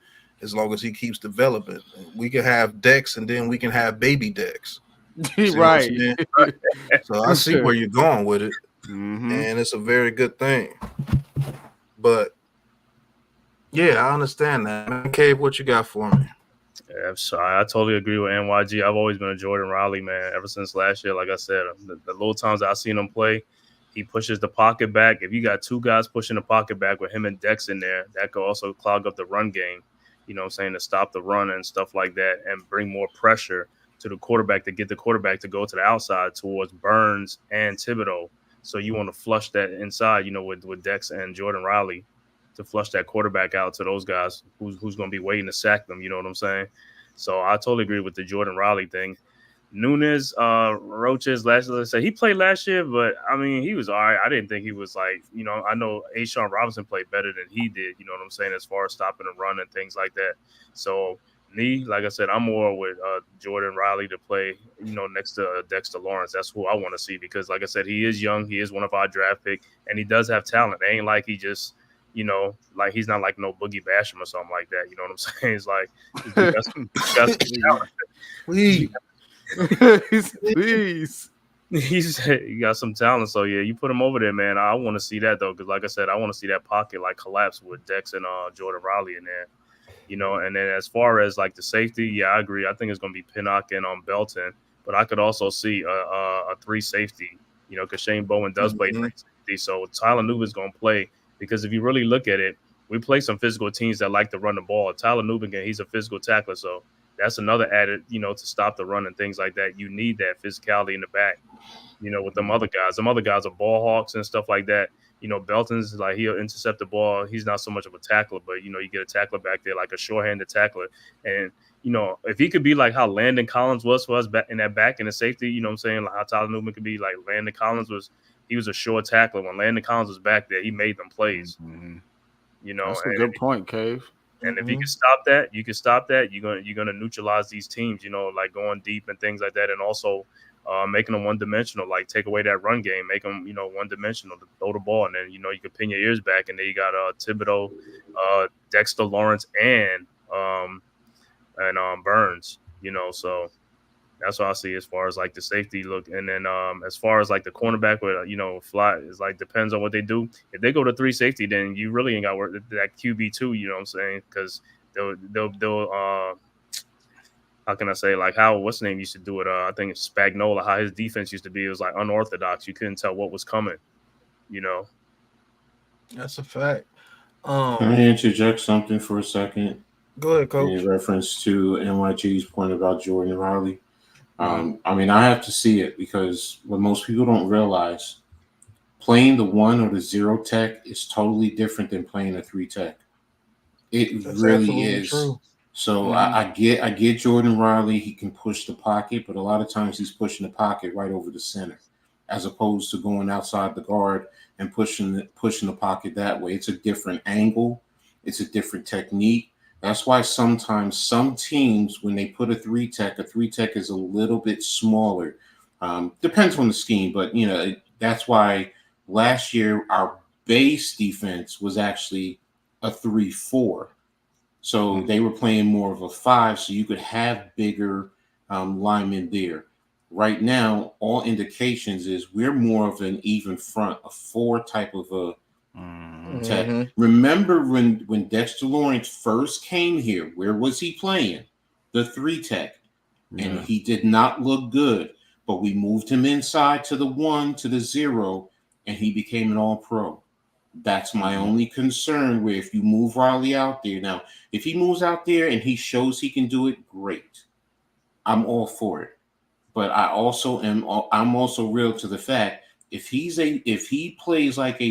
as long as he keeps developing. We can have Dex and then we can have baby Dex. Right. So I see where you're going with it, and it's a very good thing. But yeah, I understand that. Cave, what you got for me? Yeah, so I totally agree with NYG. I've always been a Jordan Riley man ever since last year. Like I said, the little times I've seen him play, he pushes the pocket back. If you got two guys pushing the pocket back with him and Dex in there, that could also clog up the run game. You know what I'm saying, to stop the run and stuff like that and bring more pressure to the quarterback to get the quarterback to go to the outside towards Burns and Thibodeau. So you want to flush that inside, with Dex and Jordan Riley to flush that quarterback out to those guys who's going to be waiting to sack them. You know what I'm saying? So I totally agree with the Jordan Riley thing. Nunes, Roaches, last year, he played last year, but I mean, he was all right. I didn't think he was like, I know Ashawn Robinson played better than he did, you know what I'm saying, as far as stopping the run and things like that. So, like I said, I'm more with Jordan Riley to play, next to Dexter Lawrence. That's who I want to see because, like I said, he is young. He is one of our draft picks, and he does have talent. It ain't like he just, like he's not like no Boogie Basham or something like that. You know what I'm saying? It's like, that's talent. Please. He got some talent. So, yeah, you put him over there, man. I want to see that, though, because, like I said, I want to see that pocket, like, collapse with Dex and Jordan Riley in there. And then as far as like the safety, yeah, I agree. I think it's going to be Pinnock and Belton, but I could also see a three safety, because Shane Bowen does play three safety. So Tyler Nubin's going to play because if you really look at it, we play some physical teams that like to run the ball. Tyler Nubin, he's a physical tackler. So that's another added, to stop the run and things like that. You need that physicality in the back, with them other guys. Them other guys are ball hawks and stuff like that. Belton's like he'll intercept the ball. He's not so much of a tackler, but you get a tackler back there, like a short-handed tackler. And if he could be like how Landon Collins was for us back in that back in the safety, you know what I'm saying, like how Tyler Newman could be like Landon Collins was. He was a short tackler. When Landon Collins was back there, he made them plays. That's a good point, Cave. And if you can stop that, You're gonna neutralize these teams. Like going deep and things like that, and also. Making them one-dimensional, like take away that run game, make them, one-dimensional to throw the ball, and then, you can pin your ears back, and then you got Thibodeau, Dexter Lawrence, and Burns, so that's what I see as far as like the safety look. And then as far as like the cornerback with, fly is like depends on what they do. If they go to three safety, then you really ain't got to work that QB2, you know what I'm saying? Because they'll how can I say, like how what's the name used to do it? I think it's Spagnola. How his defense used to be, it was like unorthodox. You couldn't tell what was coming. That's a fact. Can I interject something for a second? Go ahead, Coach. In reference to NYG's point about Jordan Riley. I mean, I have to see it because what most people don't realize, playing the 1 or the 0 tech is totally different than playing a 3 tech. That's really is. True. So I get Jordan Riley. He can push the pocket, but a lot of times he's pushing the pocket right over the center, as opposed to going outside the guard and pushing the pocket that way. It's a different angle. It's a different technique. That's why sometimes some teams, when they put a 3 tech is a little bit smaller. Depends on the scheme, but that's why last year our base defense was actually a 3-4. So they were playing more of a 5, so you could have bigger linemen there. Right now, all indications is we're more of an even front, a 4 type of a tech. Mhm. Remember when Dexter Lawrence first came here, where was he playing? The 3 tech. And he did not look good. But we moved him inside to the 1, to the 0, and he became an all-pro. That's my only concern, where if you move Riley out there. Now, if he moves out there and he shows he can do it, great. I'm all for it. But I'm also real to the fact, if he plays like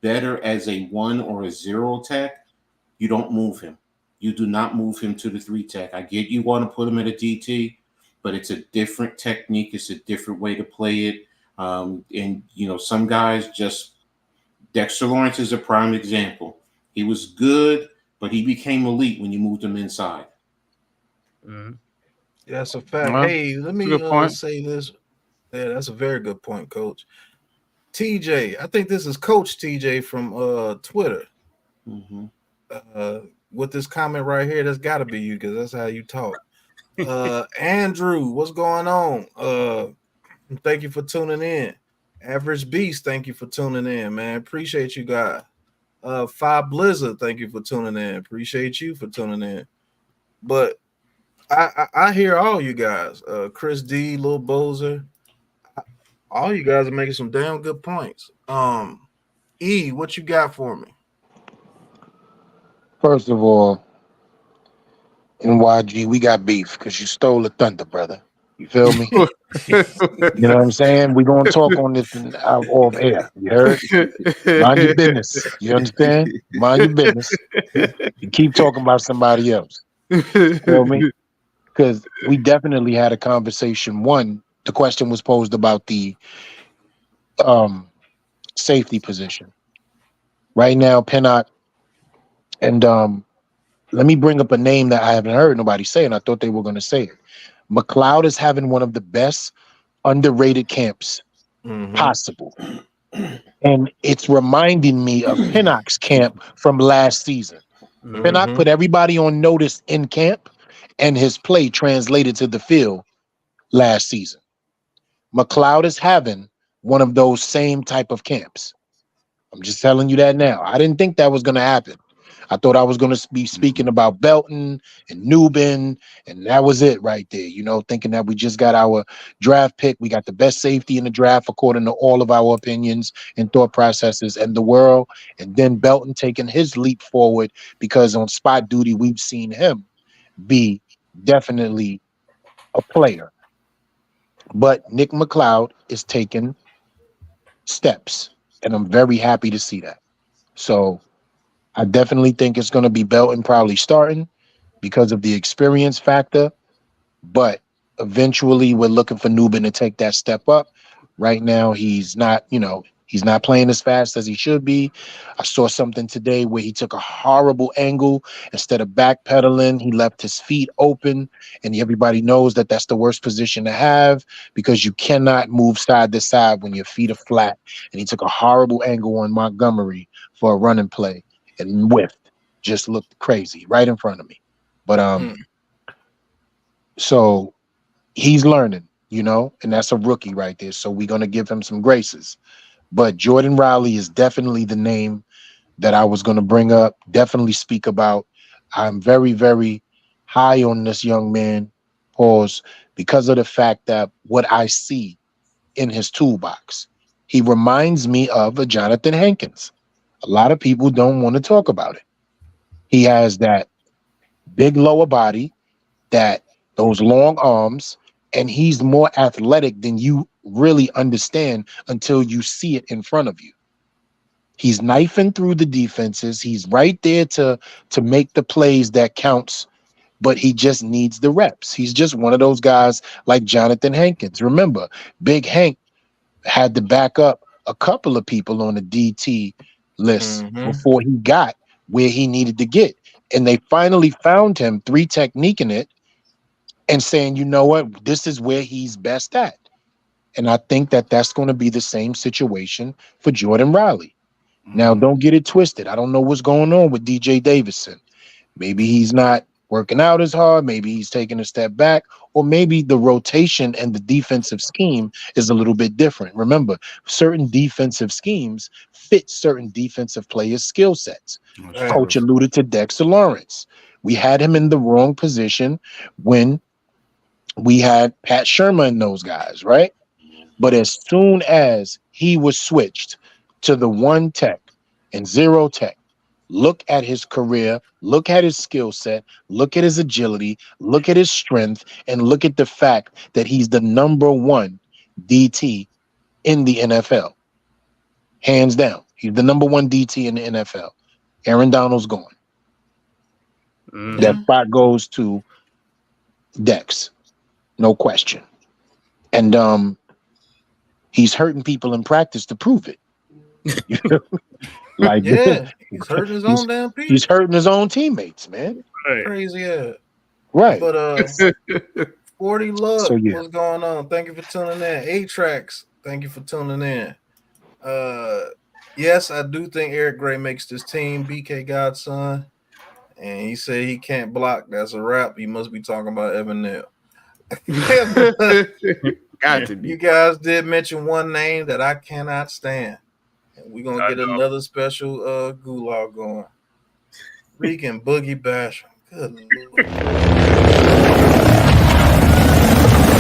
better as a 1 or a 0 tech, you don't move him. You do not move him to the 3 tech. I get you want to put him at a DT, but it's a different technique. It's a different way to play it. And some guys just, Dexter Lawrence is a prime example. He was good, but he became elite when you moved him inside. Mhm. Yeah, that's a fact. Well, Hey, let me good point. say this. Yeah, that's a very good point, Coach. TJ, I think this is Coach TJ from Twitter. Mm-hmm. With this comment right here, that's got to be you because that's how you talk. Andrew, what's going on? Thank you for tuning in. Average Beast, thank you for tuning in, man. Appreciate you guys. Five Blizzard, thank you for tuning in. Appreciate you for tuning in. But I hear all you guys. Chris D, Lil Bozer. All you guys are making some damn good points. E, what you got for me? First of all, NYG, we got beef because you stole the thunder, brother. You feel me? You know what I'm saying? We're going to talk on this off air. You heard? Mind your business. You understand? Mind your business. You keep talking about somebody else. Feel me? Because we definitely had a conversation. One, the question was posed about the safety position. Right now, Pinnock, and let me bring up a name that I haven't heard nobody say, and I thought they were going to say it. McLeod is having one of the best underrated camps possible. And it's reminding me of Pinnock's camp from last season. Pinnock put everybody on notice in camp, and his play translated to the field last season. McLeod is having one of those same type of camps. I'm just telling you that now. I didn't think that was going to happen. I thought I was going to be speaking about Belton and Newbin, and that was it right there. Thinking that we just got our draft pick. We got the best safety in the draft according to all of our opinions and thought processes and the world. And then Belton taking his leap forward because on spot duty, we've seen him be definitely a player. But Nick McLeod is taking steps, and I'm very happy to see that. So I definitely think it's going to be Belton probably starting because of the experience factor, but eventually we're looking for Newbin to take that step up. Right now, he's not playing as fast as he should be. I saw something today where he took a horrible angle. Instead of backpedaling, he left his feet open, and everybody knows that that's the worst position to have because you cannot move side to side when your feet are flat. And he took a horrible angle on Montgomery for a running play and whiffed. Just looked crazy right in front of me. But so he's learning, and that's a rookie right there. So we're going to give him some graces. But Jordan Riley is definitely the name that I was going to bring up, definitely speak about. I'm very, very high on this young man, pause, because of the fact that what I see in his toolbox, he reminds me of a Jonathan Hankins. A lot of people don't want to talk about it. He has that big lower body, those long arms, and he's more athletic than you really understand until you see it in front of you. He's knifing through the defenses. He's right there to make the plays that counts, but he just needs the reps. He's just one of those guys like Jonathan Hankins. Remember, Big Hank had to back up a couple of people on the DT list before he got where he needed to get. And they finally found him 3 techniquing it and saying, you know what, this is where he's best at. And I think that that's going to be the same situation for Jordan Riley. Now, don't get it twisted. I don't know what's going on with DJ Davison. Maybe he's not working out as hard. Maybe he's taking a step back, or maybe the rotation and the defensive scheme is a little bit different. Remember, certain defensive schemes fit certain defensive players' skill sets. Right. Coach alluded to Dexter Lawrence. We had him in the wrong position when we had Pat Shermer and those guys, right? But as soon as he was switched to the 1 tech and 0 tech, look at his career, look at his skill set, look at his agility, look at his strength, and look at the fact that he's the #1 DT in the NFL. Hands down. He's the #1 DT in the NFL. Aaron Donald's gone. That spot goes to Dex. No question. And he's hurting people in practice to prove it. You know? Like, Yeah, he's hurting his own damn people. He's hurting his own teammates, man. Right. Crazy, yeah. Right. But 40 Love, So, yeah. what's going on? Thank you for tuning in. A-Tracks, thank you for tuning in. Yes, I do think Eric Gray makes this team. BK Godson, and he said he can't block. That's a wrap. He must be talking about Evan Neal. Got to be. You guys did mention one name that I cannot stand. And we're gonna I get know. another special gulag going. Freaking Boogie Bash. Good Lord.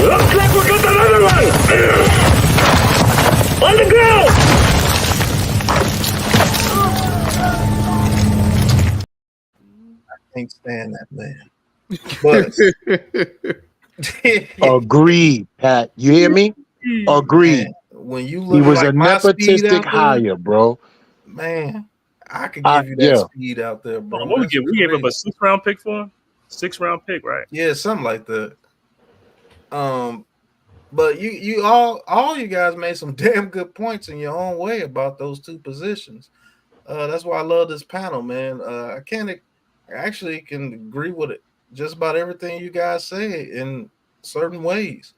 Looks like we got another one! On the ground! Can't stand that man. But Agreed, Pat. You hear me? Agreed. man, when you look He was like a my speed nepotistic out there, hire, bro. man, I could give you that yeah. speed out there, bro. What we That's give? We gave up a crazy. 6th-round pick for him. 6th-round pick, right? Yeah, something like that. But you all you guys made some damn good points in your own way about those two positions. That's why I love this panel, man. I actually can agree with it. Just about everything you guys say in certain ways.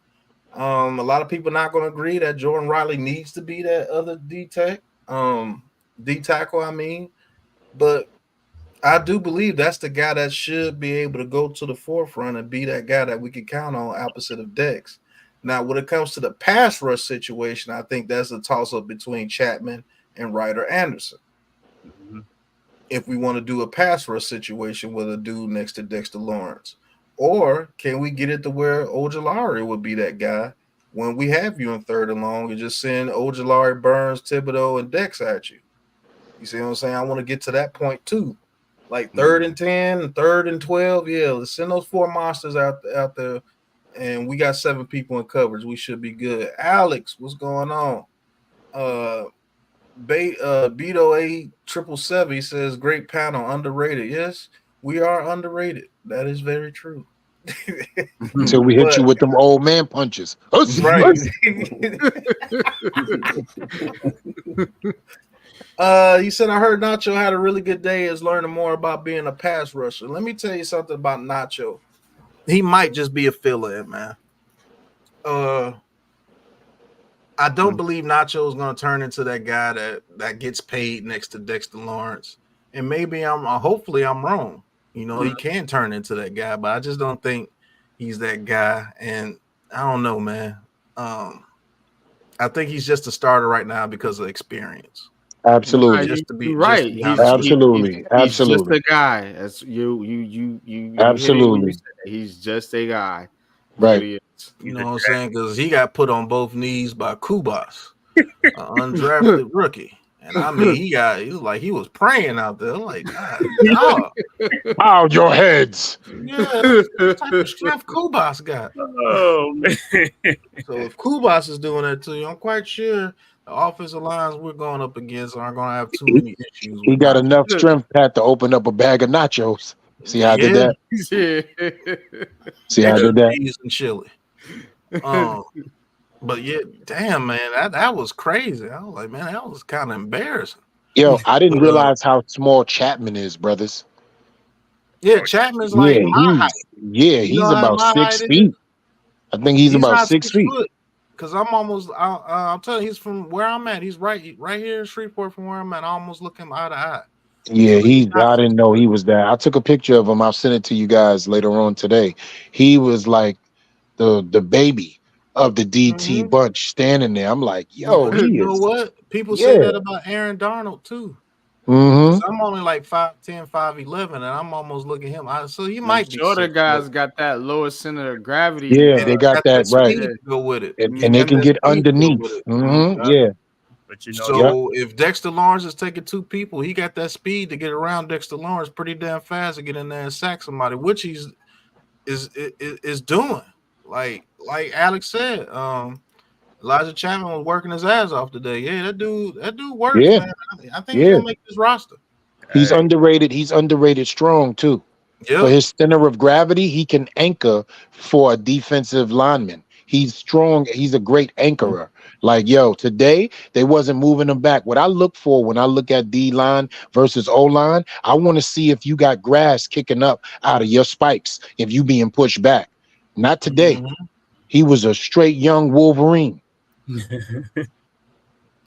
A lot of people not going to agree that Jordan Riley needs to be that other D tackle. I mean, but I do believe that's the guy that should be able to go to the forefront and be that guy that we can count on opposite of Dex. Now, when it comes to the pass rush situation, I think that's a toss-up between Chapman and Ryder Anderson. Mm-hmm. If we want to do a pass rush situation with a dude next to Dexter Lawrence. Or can we get it to where Ojulari would be that guy when we have you in 3rd and long and just send Ojulari, Burns, Thibodeau, and Dex at you? You see what I'm saying? I want to get to that point too. Like 3rd and 10 and 3rd and 12. Yeah, let's send those 4 monsters out there. And we got 7 people in coverage. We should be good. Alex, what's going on? Beto A777, he says, great panel, underrated. Yes, we are underrated. That is very true. Until we hit you with them old man punches. Right. He said, I heard Nacho had a really good day is learning more about being a pass rusher. Let me tell you something about Nacho. He might just be a fill-in, man. I don't believe Nacho is going to turn into that guy that gets paid next to Dexter Lawrence. And maybe hopefully I'm wrong. You know, he can turn into that guy, but I just don't think he's that guy. And I don't know, man. I think he's just a starter right now because of experience. Absolutely. Just to be right. just to be He's, honest with you. Absolutely. He's Absolutely. just a guy. That's you Absolutely. hit it when you said it. He's just a guy. Right. He is. You know what I'm saying? Because he got put on both knees by Kubas, an undrafted rookie. And I mean, he was like he was praying out there. Like, God, Bow your heads. yeah, what type of strength Kubas got. Oh man. So if Kubas is doing that to you, I'm quite sure the offensive lines we're going up against aren't going to have too many issues. He with got Nacho. enough strength, Pat, to open up a bag of nachos. See how I did that? See how I did that? Cheese and chili. But yeah, damn, man, that was crazy. I was like, man, that was kind of embarrassing. Yo, I didn't But, realize how small Chapman is, brothers. Yeah, Chapman's like my height. He's know how about my 6 height feet. I think he's about not 6 feet. Because I'm almost, I'm telling you, he's from where I'm at. He's right here in Shreveport from where I'm at. I almost look him eye to eye. Yeah, I didn't know he was that. I took a picture of him. I'll send it to you guys later on today. He was like the baby of the DT bunch standing there. I'm like, yo, But you he know is, what? People say yeah. that about Aaron Darnold too. Mm-hmm. I'm only like 5'10", 5'11", and I'm almost looking at him. So he The might be shorter 6 guys foot. got that lower center of gravity. Yeah, And they he got got that that right, speed to go with it. and He they got can that get speed to go with underneath. it. Mm-hmm. Yep. Yeah, But you know, So if Dexter Lawrence is taking 2 people, he got that speed to get around Dexter Lawrence pretty damn fast to get in there and sack somebody, which he's is doing. Like Alex said, Elijah Chapman was working his ass off today. Yeah, that dude works, yeah, man. I think he's yeah. gonna make this roster. He's hey, underrated. He's underrated strong too. For Yep. his center of gravity, he can anchor for a defensive lineman. He's strong. He's a great anchorer. Like, yo, today they wasn't moving him back. What I look for when I look at D line versus O line, I want to see if you got grass kicking up out of your spikes, if you being pushed back. Not today. Mhm. He was a straight young Wolverine.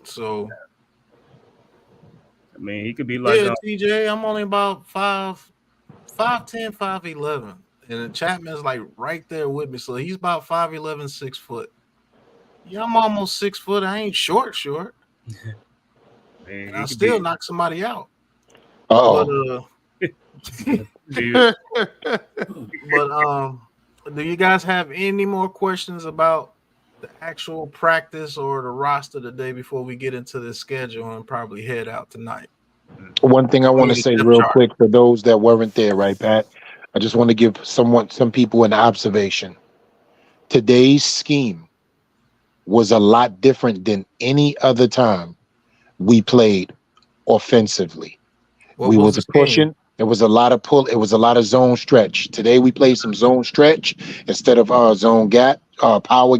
So I mean, he could be like yeah, TJ, I'm only about 5'10", 5'11", and Chapman's like right there with me. So he's about 5'11", 6 foot. Yeah, I'm almost 6 foot. I ain't short, man, and he I could still be. knock somebody out. But Oh, Do you, do you guys have any more questions about the actual practice or the roster today before we get into the schedule and probably head out tonight? one thing I I want to mean, the say depth real chart. quick for those that weren't there, right, Pat? I just want to give some people an observation. Today's scheme was a lot different than any other time we played offensively. What We was was the scheme? pushing. There was a lot of pull. It was a lot of zone stretch. Today we played some zone stretch instead of zone gap power.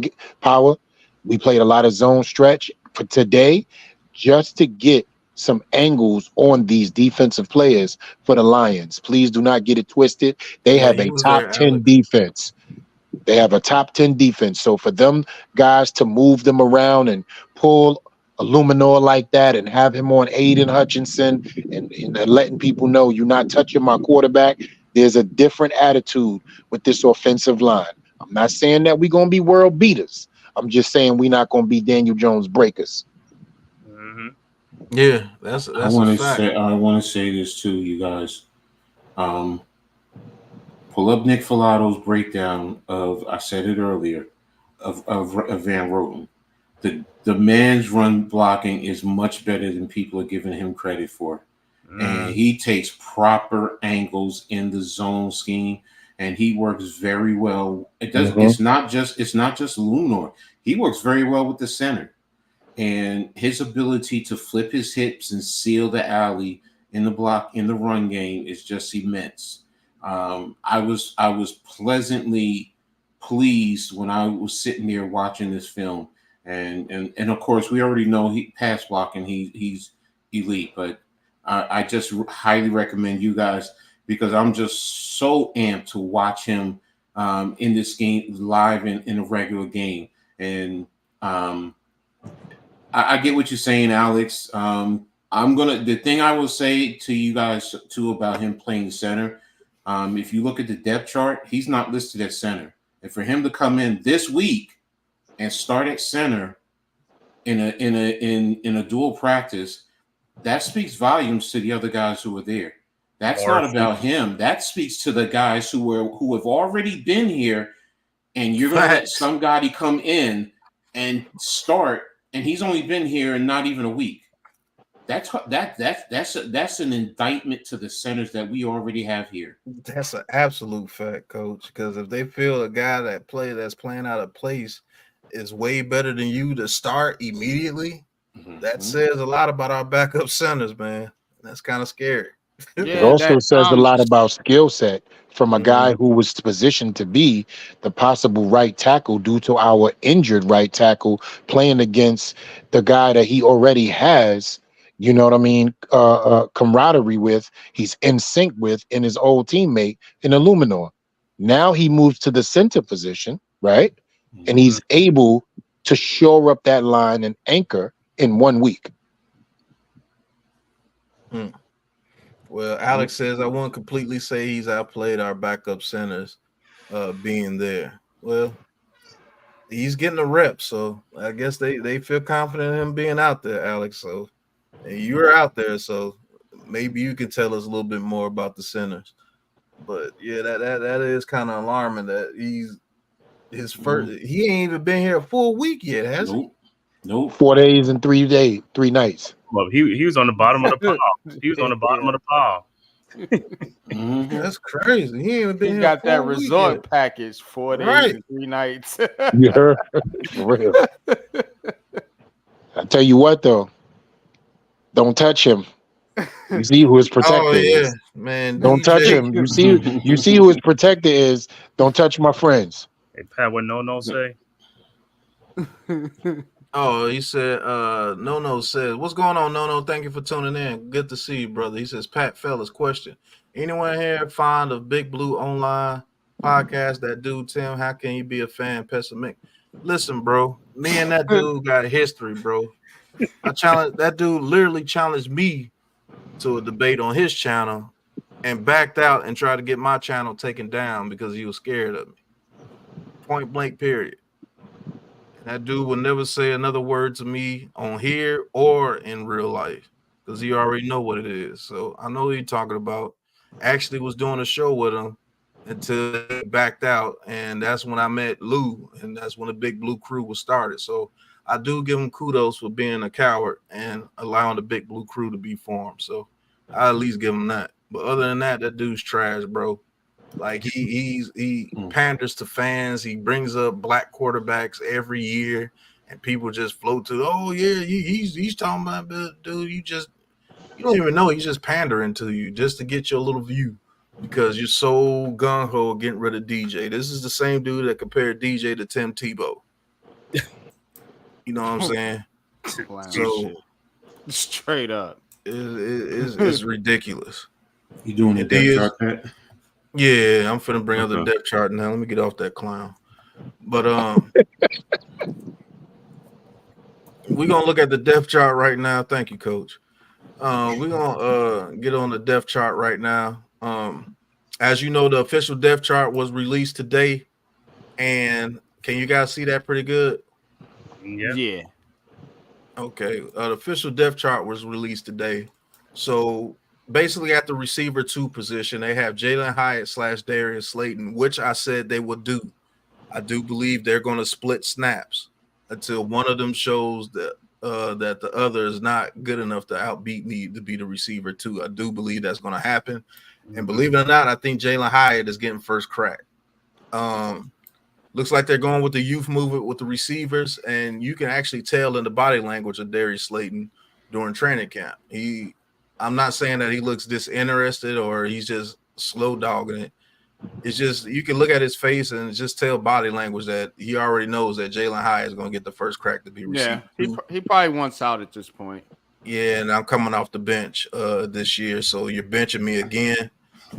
We played a lot of zone stretch for today, just to get some angles on these defensive players for the Lions. Please do not get it twisted. They Yeah, have he a was top there, 10 Alex. defense. They have a top 10 defense. So for them guys to move them around and pull Illuminor like that and have him on Aiden Hutchinson and letting people know you're not touching my quarterback, there's a different attitude with this offensive line. I'm not saying that we're going to be world beaters. I'm just saying we're not going to be Daniel Jones breakers. Mhm. Yeah, that's a fact. I want to say this too, you guys. Um, pull up Nick Filato's breakdown of, I said it earlier, of Van Roten. The man's run blocking is much better than people are giving him credit for, and he takes proper angles in the zone scheme, and he works very well. It does. Mhm. It's not just Lunor. He works very well with the center, and his ability to flip his hips and seal the alley in the block in the run game is just immense. I was pleasantly pleased when I was sitting there watching this film, and of course we already know he pass blocking he's elite, but I just highly recommend you guys, because I'm just so amped to watch him in this game live in a regular game. And I get what you're saying, Alex. The thing I will say to you guys too about him playing center. If you look at the depth chart, he's not listed at center, and for him to come in this week and start at center in a dual practice, that speaks volumes to the other guys who are there. That's More not about him. That speaks to the guys who have already been here, and you're gonna let Facts. somebody come in and start, and he's only been here in not even a week. That's an indictment to the centers that we already have here. That's an absolute fact, coach. Because if they feel a guy that's playing out of place is way better than you to start immediately, that says a lot about our backup centers, man. That's kind of scary. It Yeah, also that says a lot about skill set from a guy who was positioned to be the possible right tackle due to our injured right tackle playing against the guy that he already has, you know what I mean, camaraderie with, he's in sync with, in his old teammate in Illuminor. Now he moves to the center position, right? And he's able to shore up that line and anchor in 1 week. Well, Alex says I won't completely say he's outplayed our backup centers being there. Well, he's getting a rep, so I guess they feel confident in him being out there, Alex. So and you're out there, so maybe you can tell us a little bit more about the centers. But yeah, that is kind of alarming that he's his first. He ain't even been here a full week yet, has he? Nope. 4 days and 3 nights. Well, he was on the bottom of the pile. He was on the bottom of the pile. That's crazy. He ain't even been He here got a that full week resort yet. package, 4 days Right. and 3 nights. You heard? For real. I tell you what, though, don't touch him. You see who his protector Oh yeah, is. man. Don't touch him. You see who his protector is. Don't touch my friends. Hey, Pat, what no say? Oh, he said, No says, what's going on, No? Thank you for tuning in. Good to see you, brother. He says, Pat Fellas, question. Anyone here fond of Big Blue Online podcast? That dude, Tim, how can you be a fan pessimistic? Listen, bro, me and that dude got a history, bro. That dude literally challenged me to a debate on his channel and backed out and tried to get my channel taken down because he was scared of me. Point blank, period. That dude will never say another word to me on here or in real life because he already know what it is. So I know who you're talking about. Actually was doing a show with him until he backed out. And that's when I met Lou. And that's when the Big Blue Crew was started. So I do give him kudos for being a coward and allowing the Big Blue Crew to be formed. So I at least give him that. But other than that, that dude's trash, bro. Like he panders to fans. He brings up black quarterbacks every year, and people just float to, oh yeah, he's talking about, dude. You don't even know he's just pandering to you just to get your little view because you're so gung ho getting rid of DJ. This is the same dude that compared DJ to Tim Tebow. You know what I'm saying? Wow. So straight up, it's ridiculous. You doing a depth chart, Pat? Yeah, I'm finna bring up the depth chart now. Let me get off that clown. But we're gonna look at the depth chart right now. Thank you, Coach. We're gonna get on the depth chart right now. As you know, the official depth chart was released today, and can you guys see that pretty good? Yeah. Okay. The official depth chart was released today. So basically, at the receiver 2 position, they have Jalen Hyatt / Darius Slayton, which I said they would do. I do believe they're going to split snaps until one of them shows that the other is not good enough to outbeat me to be the receiver 2. I do believe that's going to happen. And believe it or not, I think Jalen Hyatt is getting first crack. Looks like they're going with the youth movement with the receivers, and you can actually tell in the body language of Darius Slayton during training camp. I'm not saying that he looks disinterested or he's just slow dogging it. It's just you can look at his face and just tell body language that he already knows that Jalen Hyatt is going to get the first crack to be received. Yeah, he probably wants out at this point. Yeah, and I'm coming off the bench this year, so you're benching me again.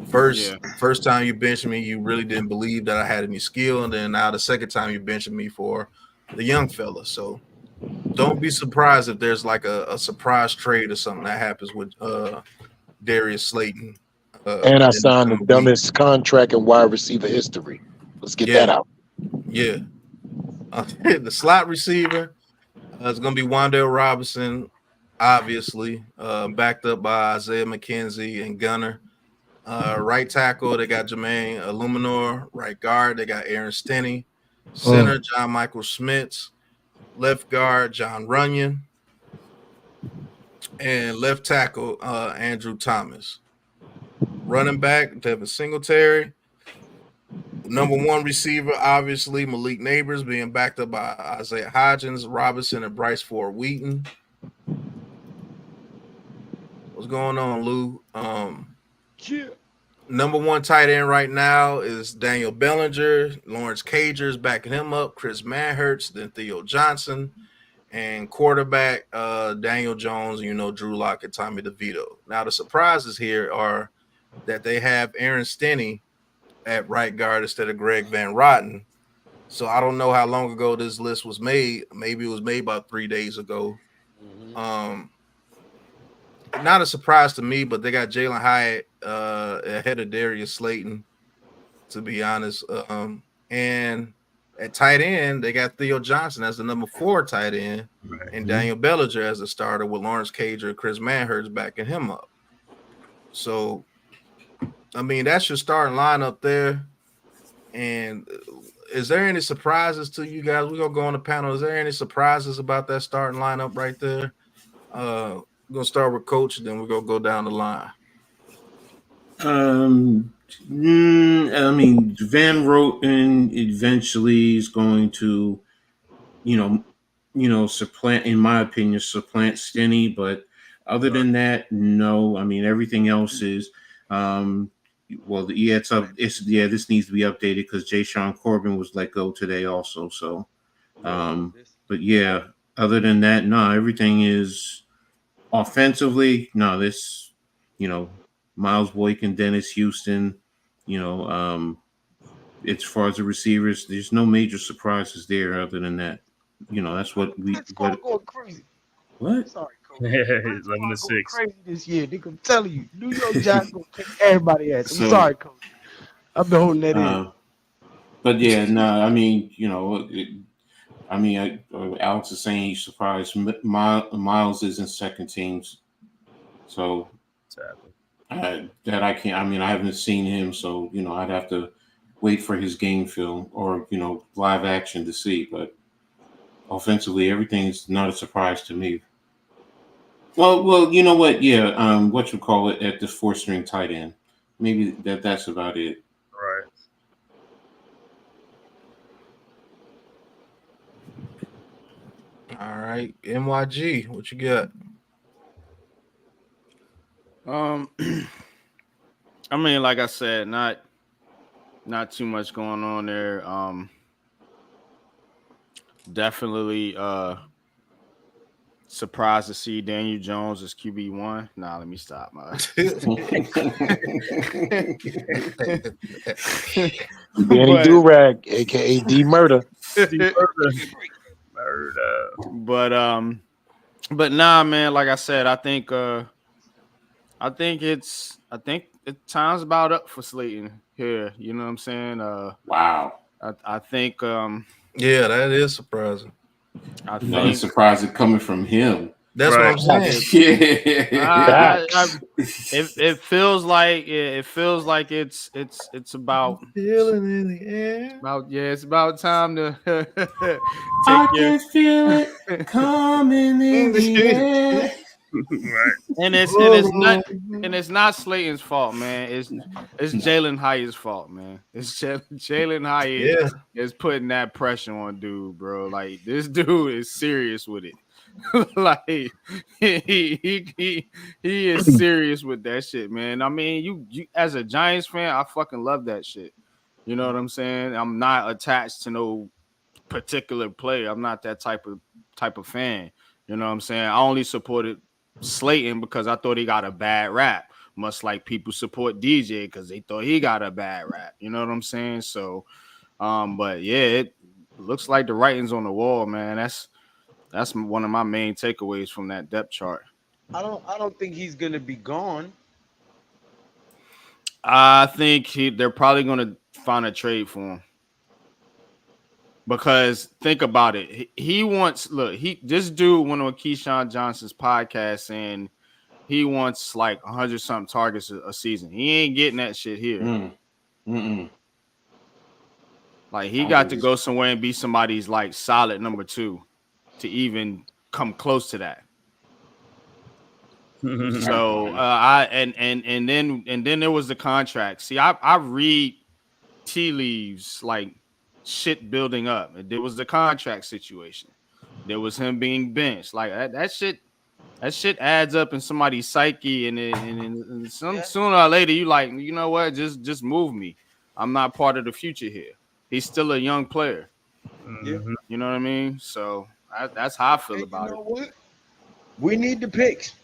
First time you benched me, you really didn't believe that I had any skill, and then now the second time you benching me for the young fella. So don't be surprised if there's like a surprise trade or something that happens with Darius Slayton. And I signed the dumbest contract in wide receiver history. Let's get that out. Yeah. The slot receiver is going to be Wan'Dale Robinson, obviously, backed up by Isaiah McKenzie and Gunner. Right tackle, they got Jermaine Illuminor. Right guard, they got Aaron Stinney. Center, John Michael Schmitz. Left guard, John Runyon. And left tackle, Andrew Thomas. Running back, Devin Singletary. Number 1 receiver, obviously, Malik Neighbors being backed up by Isaiah Hodgins, Robinson, and Bryce Ford Wheaton. What's going on, Lou? Number 1 tight end right now is Daniel Bellinger. Lawrence Cager's backing him up. Chris Manhertz, then Theo Johnson. And quarterback, Daniel Jones, Drew Lock and Tommy DeVito. Now, the surprises here are that they have Aaron Stinney at right guard instead of Greg Van Rotten. So I don't know how long ago this list was made. Maybe it was made about 3 days ago. Not a surprise to me, but they got Jalen Hyatt ahead of Darius Slayton, to be honest. And At tight end, they got Theo Johnson as the number 4 tight end, and Daniel Bellinger as a starter with Lawrence Cage or Chris Manhurst backing him up. So, I mean, that's your starting lineup there. And is there any surprises to you guys? We're gonna go on the panel. Is there any surprises about that starting lineup right there? We're gonna start with Coach, then we're gonna go down the line. I mean, Van Roten eventually is going to, supplant, in my opinion, supplant Stinney. But other than that, no. I mean, everything else is, it's up. This needs to be updated because Jay Sean Corbin was let go today also. So, but yeah, other than that, no, everything is offensively. No, this, Miles Boykin, Dennis Houston, as far as the receivers, there's no major surprises there other than that. That's what we. It's going crazy. What? Sorry, Coach. Yeah, It's 11-6. crazy this year. Nigga, I'm telling you, New York Giants gonna kick everybody ass. I'm So, sorry, Coach. I've been holding that in. But yeah, no, I mean, Alex is saying he's surprised. Miles is in second teams, so that I can't. I mean, I haven't seen him, so I'd have to wait for his game film or live action to see. But offensively, everything's not a surprise to me. Well, you know what? Yeah, what you call it at the 4-string tight end. Maybe that's about it. Right. All right, NYG, what you got? I mean, like I said, not too much going on there. Definitely surprised to see Daniel Jones as QB1. Nah, let me stop. Danny Durag, aka D Murder. But nah, man, like I said, I think time's about up for Slayton here. You know what I'm saying? Wow. I think yeah, that is surprising. I think I'm surprised it coming from him. That's what I'm saying. Yeah. It feels like it's about feeling in the air. It's about time to I can feel it coming in the air. Right. And it's not Slayton's fault, man. It's Jalen Hyatt's fault, man. It's Jalen Hyatt is putting that pressure on dude, bro. Like this dude is serious with it. Like he is serious with that shit, man. I mean, you as a Giants fan, I fucking love that shit. You know what I'm saying? I'm not attached to no particular player. I'm not that type of fan. You know what I'm saying? I only supported Slayton because I thought he got a bad rap, much like people support DJ because they thought he got a bad rap. You know what I'm saying? So, but yeah, it looks like the writing's on the wall, man. That's one of my main takeaways from that depth chart. I don't think he's gonna be gone. I think they're probably gonna find a trade for him. Because think about it. This dude went on Keyshawn Johnson's podcast and he wants like 100-something targets a season. He ain't getting that shit here. Like he got to go somewhere and be somebody's like solid number 2 to even come close to that. So and then there was the contract. See, I read tea leaves like shit building up. There was the contract situation. There was him being benched. Like that shit adds up in somebody's psyche, and sooner or later you like, you know what? Just move me. I'm not part of the future here. He's still a young player. Mm-hmm. You know what I mean? So that's how I feel about it. What? We need the picks.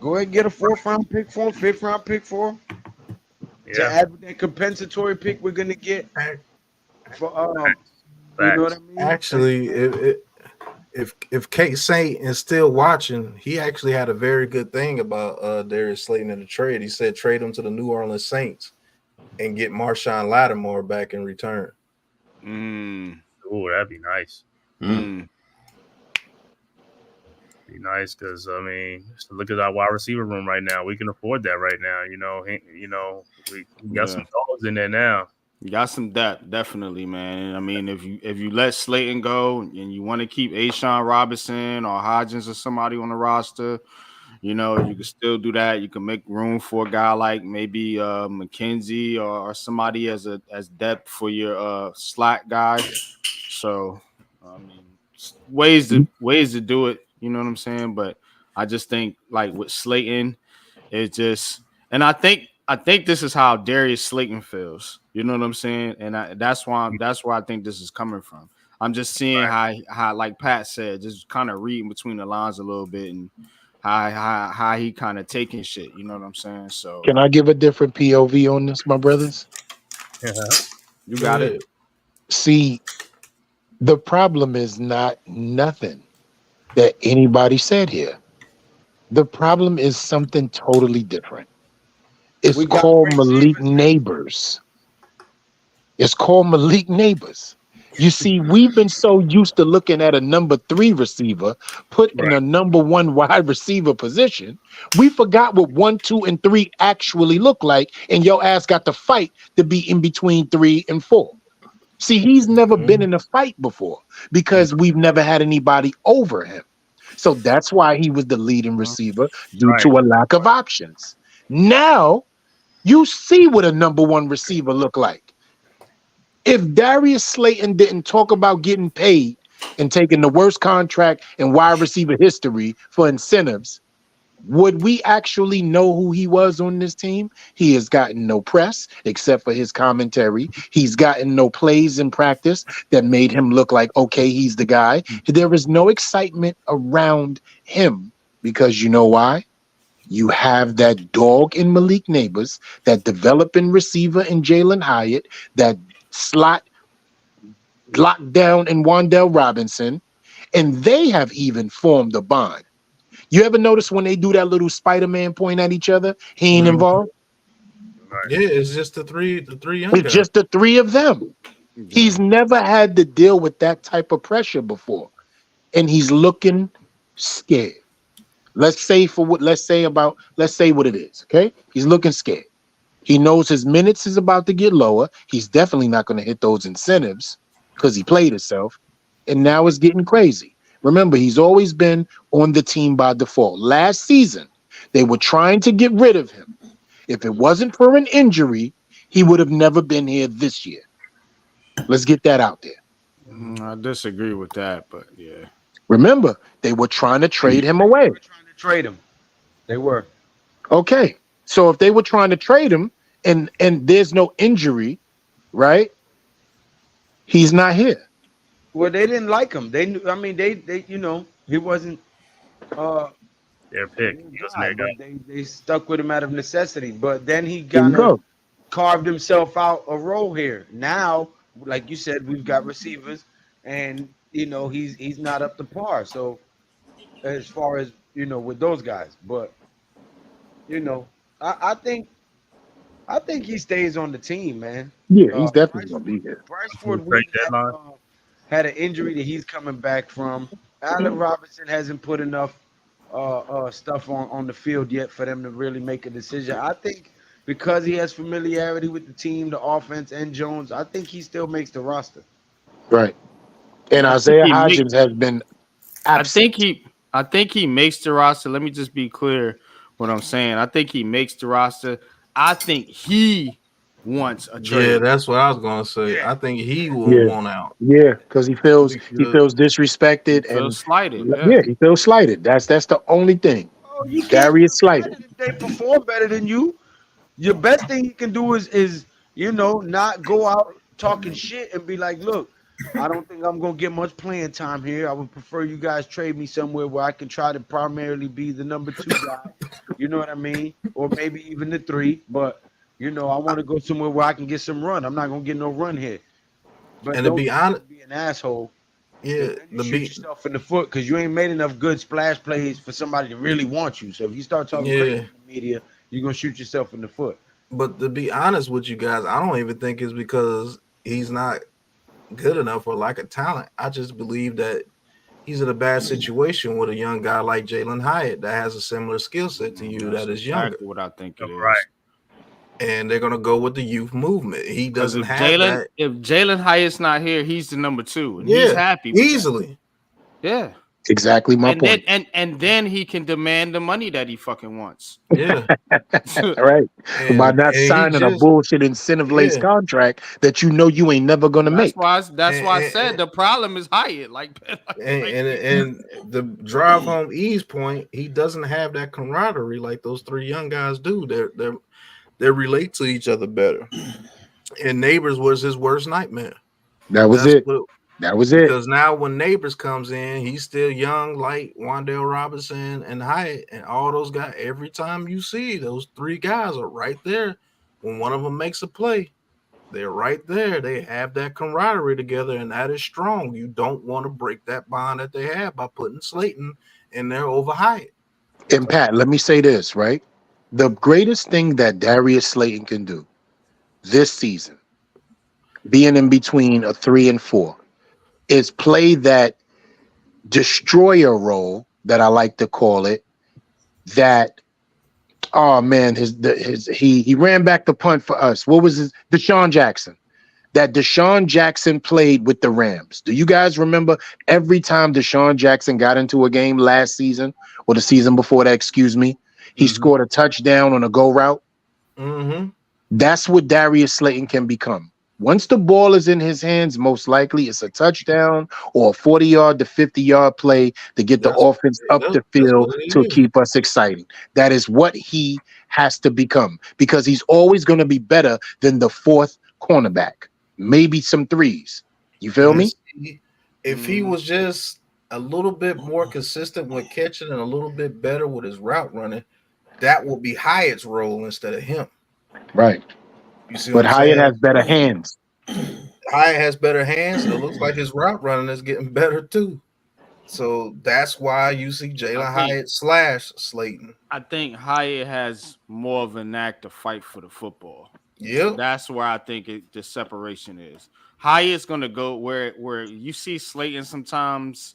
Go ahead and get a 4th-round pick for him, 5th-round pick for him. Yeah. To add that compensatory pick we're gonna get for you know what I mean? Actually, if Kate Saint is still watching, he actually had a very good thing about Darius Slayton in the trade. He said trade him to the New Orleans Saints and get Marshawn Lattimore back in return. Ooh, that'd be nice. Mm. Be nice because I mean, just look at our wide receiver room right now. We can afford that right now. We got some dogs in there now. You got some depth, definitely, man. And I mean, if you let Slayton go and you want to keep Ashawn Robinson or Hodgins or somebody on the roster, you can still do that. You can make room for a guy like maybe McKenzie or somebody as depth for your slot guy. So, I mean, ways to do it. You know what I'm saying? But I just think like with Slayton, it's just, and I think this is how Darius Slayton feels. You know what I'm saying? And that's where I think this is coming from. I'm just seeing how like Pat said, just kind of reading between the lines a little bit and how he kind of taking shit. You know what I'm saying? So Can I give a different POV on this, my brothers? You got it. See, the problem is not nothing that anybody said here. The problem is something totally different. It's called Malik Neighbors. It's called Malik Neighbors. You see, we've been so used to looking at a number 3 receiver put in a number 1 wide receiver position, we forgot what 1, 2, and 3 actually look like, and your ass got to fight to be in between 3 and 4. See, he's never been in a fight before because we've never had anybody over him. So that's why he was the leading receiver due to a lack of options. Now, you see what a number 1 receiver look like. If Darius Slayton didn't talk about getting paid and taking the worst contract in wide receiver history for incentives, would we actually know who he was on this team? He has gotten no press except for his commentary. He's gotten no plays in practice that made him look like, okay, he's the guy. There is no excitement around him because you know why? You have that dog in Malik Neighbors, that developing receiver in Jalen Hyatt, that slot lockdown in Wan'Dale Robinson, and they have even formed a bond. You ever notice when they do that little Spider-Man point at each other, he ain't involved? Yeah, it's just the three young guys. It's just the 3 of them. He's never had to deal with that type of pressure before, and he's looking scared. Let's say what it is, okay? He's looking scared. He knows his minutes is about to get lower. He's definitely not going to hit those incentives because he played himself, and now it's getting crazy. Remember, he's always been on the team by default. Last season, they were trying to get rid of him. If it wasn't for an injury, he would have never been here this year. Let's get that out there. I disagree with that, but yeah. Remember, they were trying to trade him away. They were. Okay. So if they were trying to trade him and there's no injury, right? He's not here. Well, they didn't like him. They knew. I mean, they he wasn't. Their pick. He was their guy. They stuck with him out of necessity. But then he carved himself out a role here. Now, like you said, we've got receivers, and he's not up to par. So as far as with those guys, but I think he stays on the team, man. Yeah, he's definitely gonna be here. Bryce Ford had an injury that he's coming back from. Allen Robinson hasn't put enough stuff on the field yet for them to really make a decision. I think because he has familiarity with the team, the offense, and Jones, I think he still makes the roster. Right. And Isaiah Hodgins has been absent. I think he makes the roster. Let me just be clear what I'm saying. I think he makes the roster. I think he wants a trade. Yeah, that's what I was gonna say. I think he will want out. Yeah, because he feels disrespected and slighted. Yeah, he feels slighted. That's the only thing. Darius slighted. If they perform better than you, your best thing you can do is not go out talking shit and be like, look, I don't think I'm gonna get much playing time here. I would prefer you guys trade me somewhere where I can try to primarily be the number 2 guy. You know what I mean? Or maybe even the 3. But I want to go somewhere where I can get some run. I'm not gonna get no run here. But and to be honest, be an asshole. Yeah, you shoot yourself in the foot because you ain't made enough good splash plays for somebody to really want you. So if you start talking crazy in the media, you're gonna shoot yourself in the foot. But to be honest with you guys, I don't even think it's because he's not good enough or lack of talent. I just believe that he's in a bad situation with a young guy like Jalen Hyatt that has a similar skill set to you That's that is younger. exactly what I think it is. Right. And they're gonna go with the youth movement. He Because doesn't if have that. Jalen Hyatt's not here, he's the number 2, and Yeah, he's happy with easily. that. Yeah. Exactly my And point. then then he can demand the money that he fucking wants. Yeah. All right. By not he signing a just bullshit incentive-laced contract that you know you ain't never gonna make. That's why I said the problem is Hyatt. And the drive home ease point, he doesn't have that camaraderie like those 3 young guys do. They relate to each other better. And Neighbors was his worst nightmare. That was it. Because now when Neighbors comes in, he's still young, like Wan'Dale Robinson and Hyatt and all those guys. Every time you see those 3 guys are right there. When one of them makes a play, they're right there. They have that camaraderie together, and that is strong. You don't want to break that bond that they have by putting Slayton in there over Hyatt. And Pat, let me say this, right? The greatest thing that Darius Slayton can do this season, being in between a 3 and 4, is play that destroyer role that I like to call it. That, oh man, he ran back the punt for us. What was his? Deshaun Jackson. That Deshaun Jackson played with the Rams. Do you guys remember every time Deshaun Jackson got into a game last season or the season before that, excuse me, he scored a touchdown on a go route? Mm-hmm. That's what Darius Slayton can become. Once the ball is in his hands, most likely it's a touchdown or a 40-yard to 50-yard play to get the offense up the field to keep us excited. That is what he has to become, because he's always going to be better than the 4th cornerback. Maybe some 3s. You feel me? If he was just a little bit more consistent with catching and a little bit better with his route running, that will be Hyatt's role instead of him. Right. You see but what I'm Hyatt saying? has better hands. Hyatt has better hands, and it looks like his route running is getting better too. So that's why you see Jalen Hyatt / Slayton. I think Hyatt has more of a knack to fight for the football. Yep. That's where I think the separation is. Hyatt's gonna go where you see Slayton sometimes.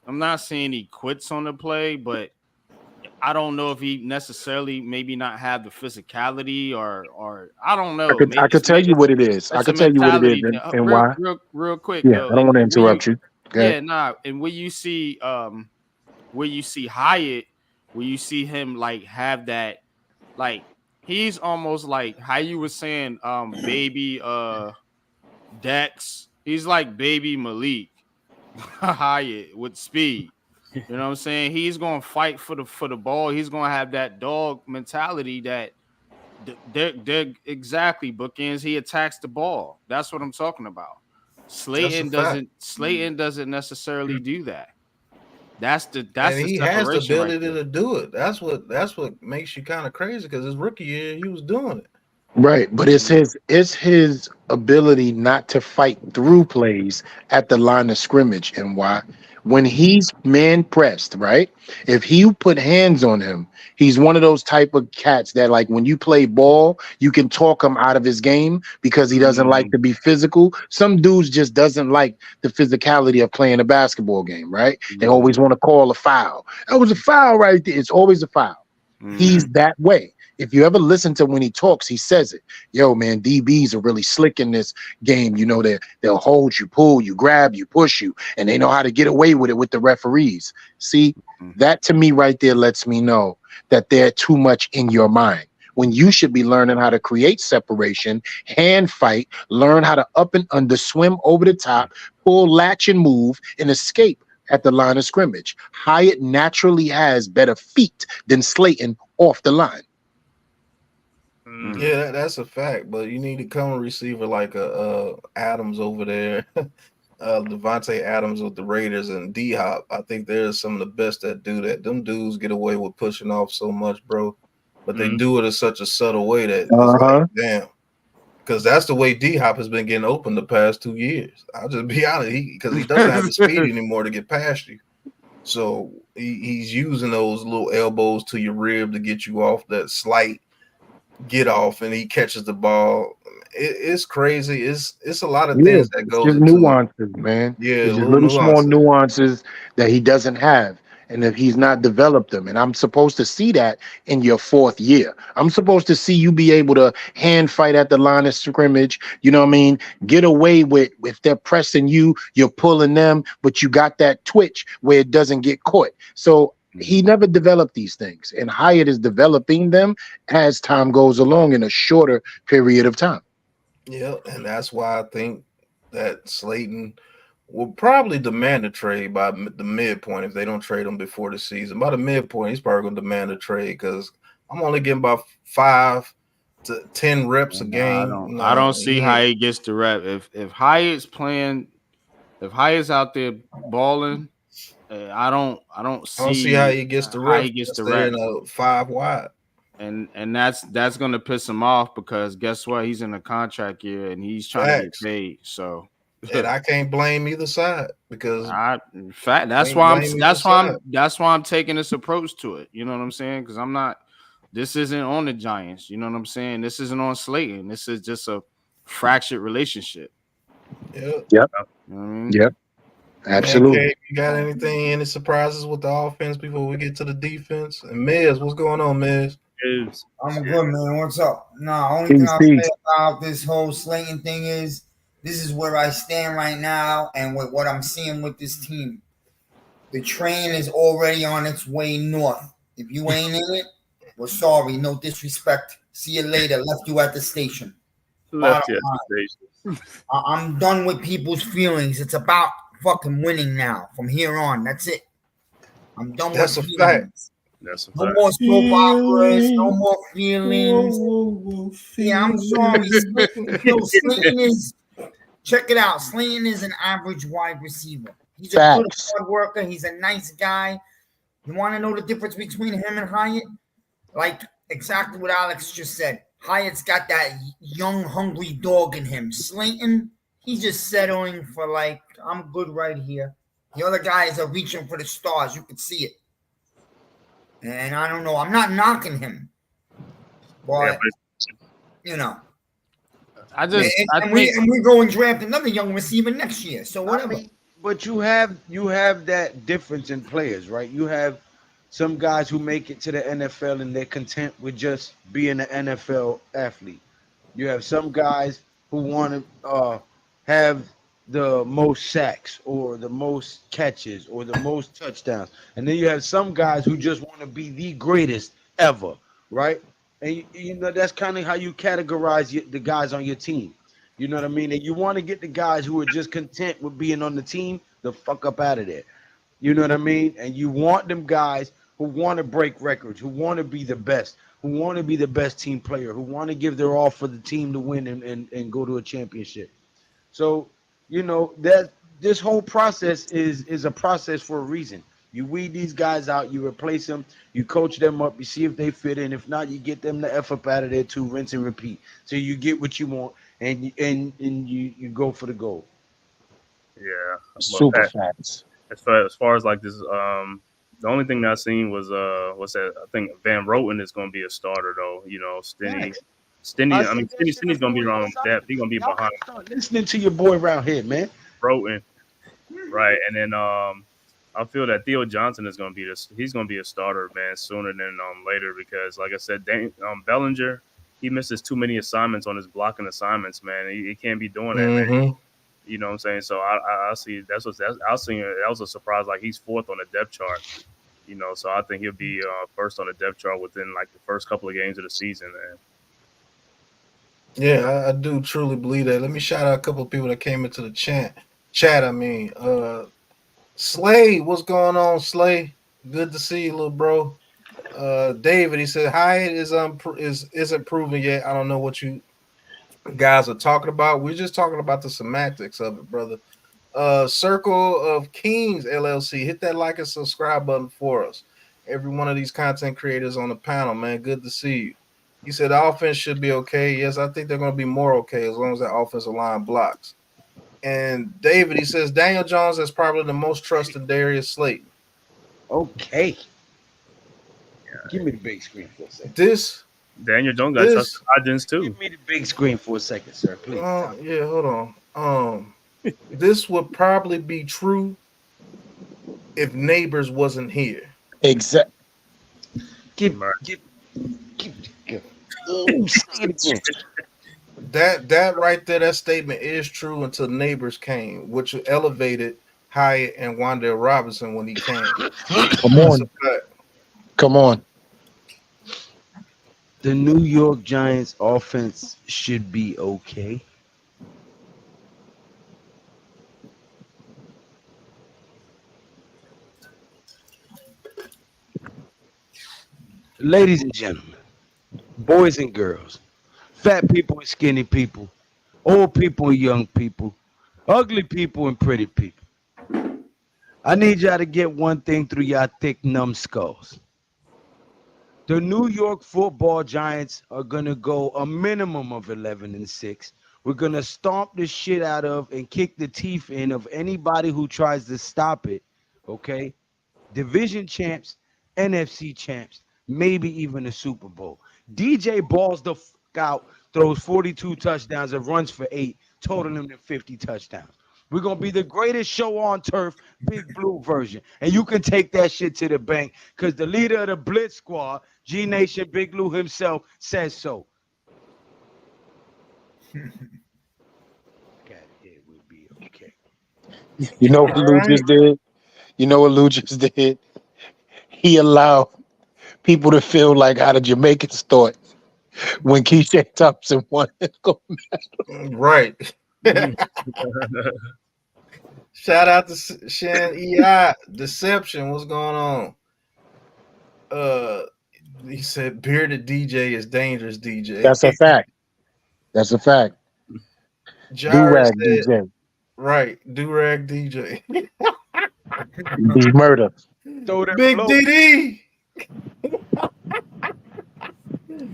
I'm not saying he quits on the play, but I don't know if he necessarily maybe not have the physicality or I don't know. I could tell you what it is. I could tell you what it is and why. Real quick. Yeah, though, I don't want to interrupt you. Yeah, nah. And where you see Hyatt, where you see him like have that, like he's almost like how you were saying, baby Dex. He's like baby Malik Hyatt with speed. You know what I'm saying? He's gonna fight for the ball. He's gonna have that dog mentality that they're exactly bookends. He attacks the ball. That's what I'm talking about. Slayton doesn't necessarily do that. That's and the he has the ability right to do it. That's what makes you kind of crazy, because his rookie year he was doing it. Right, but it's his ability not to fight through plays at the line of scrimmage. And why? When he's man pressed, right? If he put hands on him, he's one of those type of cats that, like, when you play ball, you can talk him out of his game because he doesn't like to be physical. Some dudes just doesn't like the physicality of playing a basketball game, right? They always want to call a foul. That was a foul right there. It's always a foul. He's that way. If you ever listen to when he talks, he says it. Yo, man, DBs are really slick in this game. You know, they'll hold you, pull you, grab you, push you, and they know how to get away with it with the referees. See, that to me right there lets me know that they're too much in your mind, when you should be learning how to create separation, hand fight, learn how to up and under, swim over the top, pull, latch, and move, and escape at the line of scrimmage. Hyatt naturally has better feet than Slayton off the line. Yeah, that's a fact. But you need to come a receiver like Adams over there, Devontae Adams with the Raiders, and D-Hop. I think they're some of the best that do that. Them dudes get away with pushing off so much, bro. But they do it in such a subtle way that it's like, damn. Because that's the way D-Hop has been getting open the past 2 years. I'll just be honest, because he doesn't have the speed anymore to get past you. So he's using those little elbows to your rib to get you off that slight get off, and he catches the ball. it's crazy. It's a lot of Yeah, things that it's goes just into it. nuances, man. Yeah, It's just little little small nuances. nuances that he doesn't have. And if he's not developed them, and I'm supposed to see that in your fourth year, I'm supposed to see you be able to hand fight at the line of scrimmage. You know what I mean? Get away with if they're pressing you, you're pulling them, but you got that twitch where it doesn't get caught. So he never developed these things, and Hyatt is developing them as time goes along in a shorter period of time. Yeah, and that's why I think that Slayton will probably demand a trade by the midpoint if they don't trade him before the season. By the midpoint, he's probably going to demand a trade because I'm only getting about 5 to 10 reps a game. I don't No, see how he gets the rep. If Hyatt's playing, if Hyatt's out there balling, I don't I don't see how see he gets the how reps. he gets the Stay in reps. a 5 wide. And that's gonna piss him off because guess what? He's in a contract year and he's trying to get Facts. paid. So And I can't blame either side because in fact, that's can't why blame either side. that's why I'm taking this approach to it. You know what I'm saying? Because I'm not. This isn't on the Giants. You know what I'm saying? This isn't on Slayton. This is just a fractured relationship. Yeah. Yep. You know what I mean? Yep. Man, Absolutely. Kate, you got anything, any surprises with the offense before we get to the defense? And Miz, what's going on, Miz? I'm good, man. What's up? No, only thing I'll say about this whole Slayton thing is this is where I stand right now and with what I'm seeing with this team. The train is already on its way north. If you ain't in it, we're sorry. No disrespect. See you later. Left you at the station. Left you at the station. I'm done with people's feelings. It's about fucking winning now. From here on, that's it. I'm done with feelings. Fact. That's a no fact. more soap operas. No more feelings. Yeah, I'm sorry. Slayton is. Check it out. Slayton is an average wide receiver. He's a good hard worker. He's a nice guy. You want to know the difference between him and Hyatt? Like exactly what Alex just said. Hyatt's got that young, hungry dog in him. Slayton, he's just settling for like, I'm good right here. The other guys are reaching for the stars. You can see it. And I don't know. I'm not knocking him. But, you know. We go and draft another young receiver next year. So whatever. But you have that difference in players, right? You have some guys who make it to the NFL and they're content with just being an NFL athlete. You have some guys who want to have the most sacks or the most catches or the most touchdowns. And then you have some guys who just want to be the greatest ever, right? And you know that's kind of how you categorize the guys on your team. You know what I mean? And you want to get the guys who are just content with being on the team the fuck up out of there. You know what I mean? And you want them guys who want to break records, who want to be the best, who want to be the best team player, who want to give their all for the team to win and go to a championship. So, you know, that this whole process is a process for a reason. You weed these guys out, you replace them, you coach them up, you see if they fit in. If not, you get them the F up out of there too, rinse and repeat. So you get what you want and you go for the goal. Yeah. Super facts. As far as like this, the only thing I seen was what's that? I think Van Roten is going to be a starter though. You know, Stinny's going to be around that. He's going to be behind. Start listening to your boy around here, man. Roten, right? And then I feel that Theo Johnson is going to be he's going to be a starter, man, sooner than later because, like I said, Bellinger, he misses too many assignments on his blocking assignments, man. He can't be doing that, man. You know what I'm saying? So I see that was a surprise. Like he's fourth on the depth chart, you know. So I think he'll be first on the depth chart within like the first couple of games of the season, man. Yeah, I do truly believe that. Let me shout out a couple of people that came into the chat. I mean, Slay, what's going on, Slay? Good to see you, little bro. David, he said Hyatt isn't proven yet. I don't know what you guys are talking about. We're just talking about the semantics of it, brother. Circle of Kings LLC, hit that like and subscribe button for us. Every one of these content creators on the panel, man, good to see you. He said the offense should be okay. Yes, I think they're going to be more okay as long as that offensive line blocks. And David, he says Daniel Jones is probably the most trusted Darius Slayton. Okay. Give me the big screen for a second. Daniel Jones got This, trusted audience too. Give me the big screen for a second, sir, please. yeah, hold on. This would probably be true if Neighbors wasn't here. Exactly. Give. Ooh, say it again. That right there, that statement is true until Neighbors came, which elevated Hyatt and Wandale Robinson when he came. Come on. Come on. The New York Giants offense should be okay. Ladies and gentlemen, boys and girls, fat people and skinny people, old people and young people, ugly people and pretty people. I need y'all to get one thing through y'all thick numbskulls. The New York Football Giants are gonna go a minimum of 11-6. We're gonna stomp the shit out of and kick the teeth in of anybody who tries to stop it. Okay, division champs, NFC champs, maybe even a Super Bowl. DJ balls the fuck out, throws 42 touchdowns and runs for 8, totaling to 50 touchdowns. We're going to be the greatest show on turf, Big Blue version. And you can take that shit to the bank because the leader of the Blitz Squad, G Nation Big Blue himself, says so. Okay, it will be okay. You know what Lou just did? You know what Lou just did? He allowed people to feel like how the Jamaicans thought when Keisha Thompson won the gold medal. Right. Shout out to Shan EI. Deception. What's going on? He said bearded DJ is dangerous DJ. That's a fact. That's a fact. Jared Do-rag said, DJ. right. Do-rag DJ. Be murder. Big DD.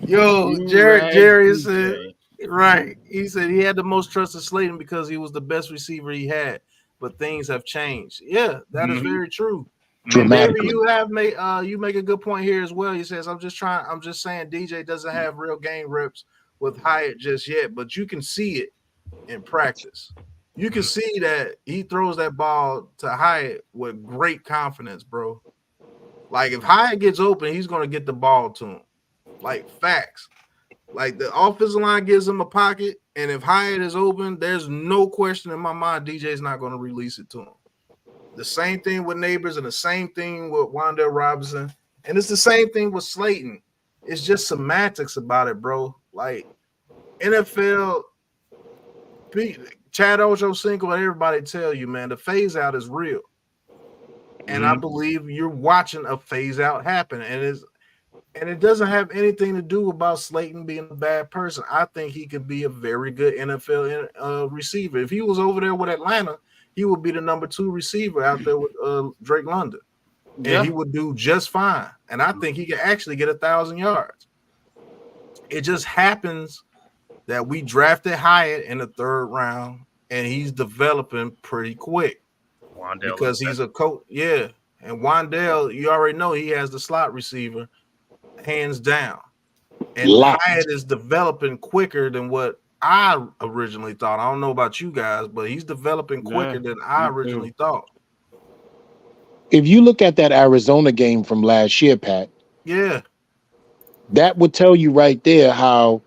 Yo, Jerry said, right. He said he had the most trust in Slayton because he was the best receiver he had, but things have changed. Yeah, that is very true. And Barry, you make a good point here as well. He says, I'm just saying DJ doesn't have real game reps with Hyatt just yet, but you can see it in practice. You can see that he throws that ball to Hyatt with great confidence, bro. Like if Hyatt gets open, he's going to get the ball to him. Like facts. Like the offensive line gives him a pocket, and if Hyatt is open, there's no question in my mind DJ's not going to release it to him. The same thing with Neighbors and the same thing with Wandale Robinson. And it's the same thing with Slayton. It's just semantics about it, bro. Like NFL, Chad Ochocinco and everybody tell you, man, the phase out is real. And I believe you're watching a phase out happen. And it doesn't have anything to do about Slayton being a bad person. I think he could be a very good NFL receiver. If he was over there with Atlanta, he would be the number 2 receiver out there with Drake London. And he would do just fine. And I think he could actually get 1,000 yards. It just happens that we drafted Hyatt in the 3rd round, and he's developing pretty quick. Wandale because he's a coach. Yeah. And Wandale, you already know he has the slot receiver, hands down. And Hyatt is developing quicker than what I originally thought. I don't know about you guys, but he's developing quicker than I originally thought. If you look at that Arizona game from last year, Pat, that would tell you right there how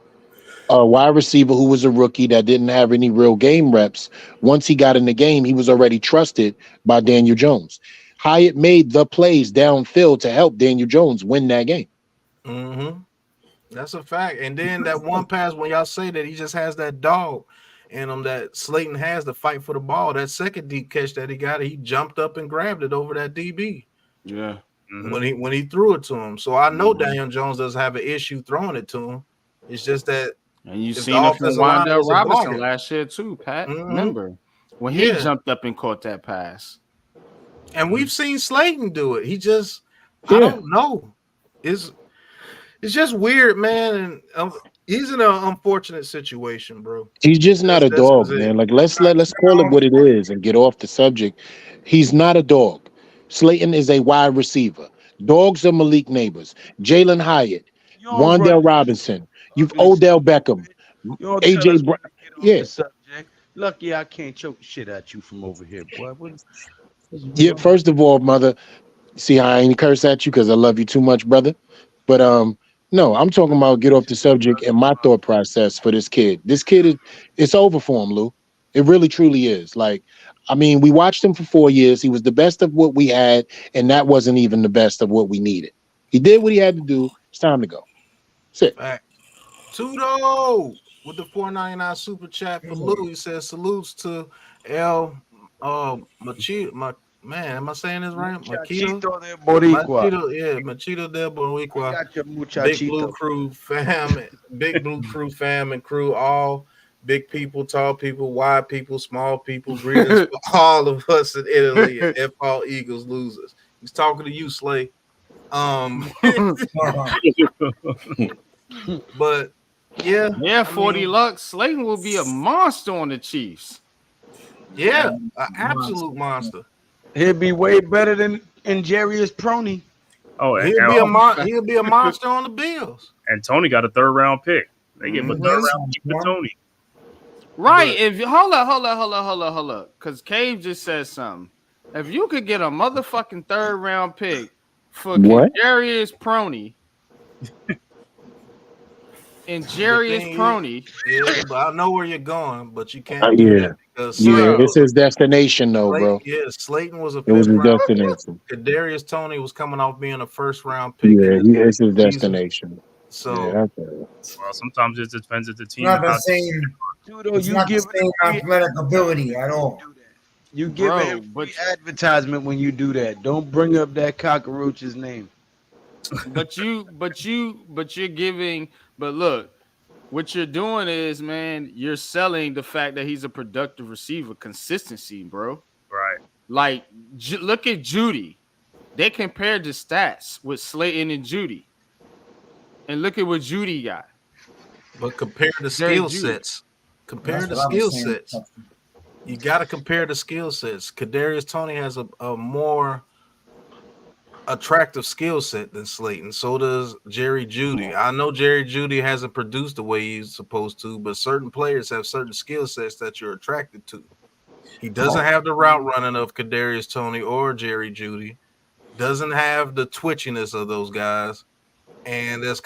a wide receiver who was a rookie that didn't have any real game reps, once he got in the game, he was already trusted by Daniel Jones. Hyatt made the plays downfield to help Daniel Jones win that game. Mm-hmm. That's a fact. And then that one pass, when y'all say that he just has that dog in him that Slayton has to fight for the ball, that second deep catch that he got, he jumped up and grabbed it over that DB. Yeah. Mm-hmm. When he threw it to him. So I know Daniel Jones doesn't have an issue throwing it to him. It's just that and you seen it from Wandale Robinson last year too, Pat. Remember when he jumped up and caught that pass. And we've seen Slayton do it. He just I don't know. It's just weird, man. And he's in an unfortunate situation, bro. He's just not a dog, man. Like let's call it what it is and get off the subject. He's not a dog. Slayton is a wide receiver. Dogs are Malik Neighbors. Jalen Hyatt. don't run Wandale Robinson. You've Robinson. Odell Beckham. You don't tell AJ us Brown. when to get off Yeah. the subject. Lucky I can't choke shit at you from over here, boy. What's Yeah. wrong? First of all, mother, see how I ain't curse at you because I love you too much, brother. But no, I'm talking about get off the subject and my thought process for this kid. This kid is it's over for him, Lou. It really truly is. Like, I mean, we watched him for 4 years. He was the best of what we had, and that wasn't even the best of what we needed. He did what he had to do. It's time to go. Sit. Fact. Tudo with the $4.99 super chat for Lou. He says salutes to El man, am I saying this right? Machito de Boricua. Machito de Boricua. Got your Big Blue muchachito. Crew fam, Big Blue Crew fam and crew, all big people, tall people, wide people, small people, greetings for all of us in Italy and F all Eagles losers. He's talking to you, Slay. But yeah, 40 Lux. Slayton will be a monster on the Chiefs. Yeah, an absolute monster. He'll be way better than Jarius Proney. Oh, he'll be a monster on the Bills. And Tony got a 3rd round pick. They give him a 3rd round pick for Tony. Right. If hold up. Because Cave just said something. If you could get a motherfucking 3rd round pick for Darius Proney and Jarius Proney. Yeah, but I know where you're going, but you can't. It's his destination, though, bro. Yeah, Slayton was a 5th It was his round destination. pick. Kadarius Toney was coming off being a 1st round pick. Yeah, it's his destination. So, well, sometimes it depends if the team. Not the same. It's not the same athletic ability at all. You give him free advertisement when you do that. Don't bring up that cockroach's name. But you're giving. But look, what you're doing is, man, you're selling the fact that he's a productive receiver, consistency, bro. Right. Like, look at Judy. They compared the stats with Slayton and Judy, and look at what Judy got. But compare the skill sets. Compare the skill sets. You got to compare the skill sets. Kadarius Toney has a more attractive skill set than Slayton. So does Jerry Jeudy. I know Jerry Jeudy hasn't produced the way he's supposed to, but certain players have certain skill sets that you're attracted to. He doesn't have the route running of Kadarius Toney or Jerry Jeudy. Doesn't have the twitchiness of those guys. And there's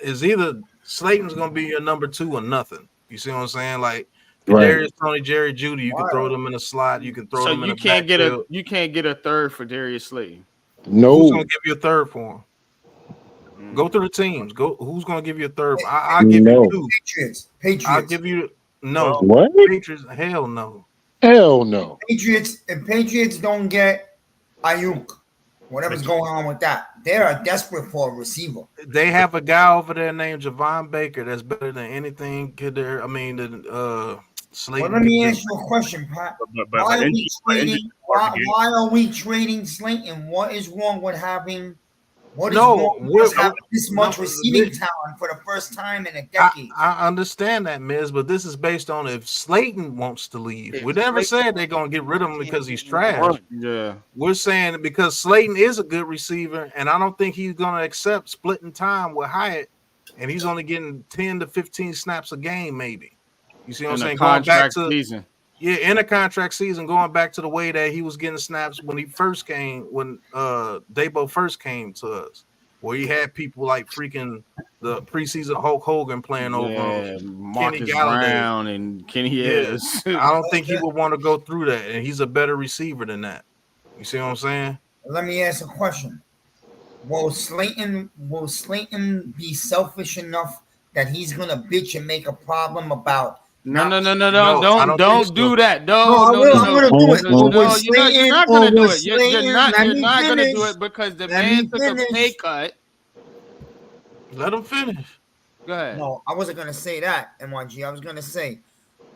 is either Slayton's going to be your number 2 or nothing. You see what I'm saying? Like, Kadarius Toney, Jerry Jeudy, you can throw them in a slot. You can throw them in a backfield. You can't get a 3rd for Darius Slayton. No. Who's going to give you a 3rd for him? Go through the teams. Who's going to give you a 3rd? I'll give you 2. Patriots. I'll give you no. What? Patriots? Hell no. Hell no. If Patriots don't get Ayuk, whatever's going on with that, they are desperate for a receiver. They have a guy over there named Javon Baker that's better than anything. Slayton. Well, let me ask you a question, Pat. Why are we trading Slayton? What is wrong with having? Having this much receiving talent for the first time in a decade? I understand that, Miz, but this is based on if Slayton wants to leave. We never said they're going to get rid of him because he's trash. Yeah. We're saying because Slayton is a good receiver, and I don't think he's going to accept splitting time with Hyatt, and he's only getting 10 to 15 snaps a game, maybe. You see what I'm saying? Going back to season. Yeah, in a contract season, going back to the way that he was getting snaps when he first came, when Dabo first came to us, where he had people like freaking the preseason Hulk Hogan playing over him, Marcus Brown and Kenny Ayers. I don't think he would want to go through that, and he's a better receiver than that. You see what I'm saying? Let me ask a question. Will Slayton be selfish enough that he's gonna bitch and make a problem about? No! Don't do that. No, I'm gonna do it. You're not gonna do it. You're not gonna do it because the man took a pay cut. Let him finish. Go ahead. No, I wasn't gonna say that, NYG. I was gonna say,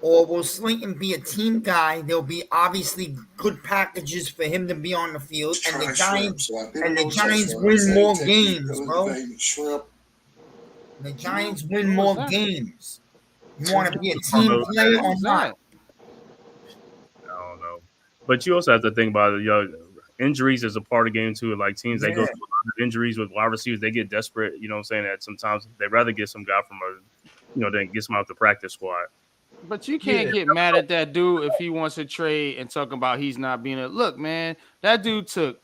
or will Slayton be a team guy? There'll be obviously good packages for him to be on the field, and the Giants win more games, bro. The Giants win more games. You want to be a team player or not? I don't know. But you also have to think about it. injuries is a part of the game too. Like teams that go Yeah. through a lot of injuries with wide receivers, they get desperate. You know what I'm saying? That sometimes they'd rather get some guy from than get some out the practice squad. But you can't get mad at that dude if he wants to trade and talking about he's not being a look, man. That dude took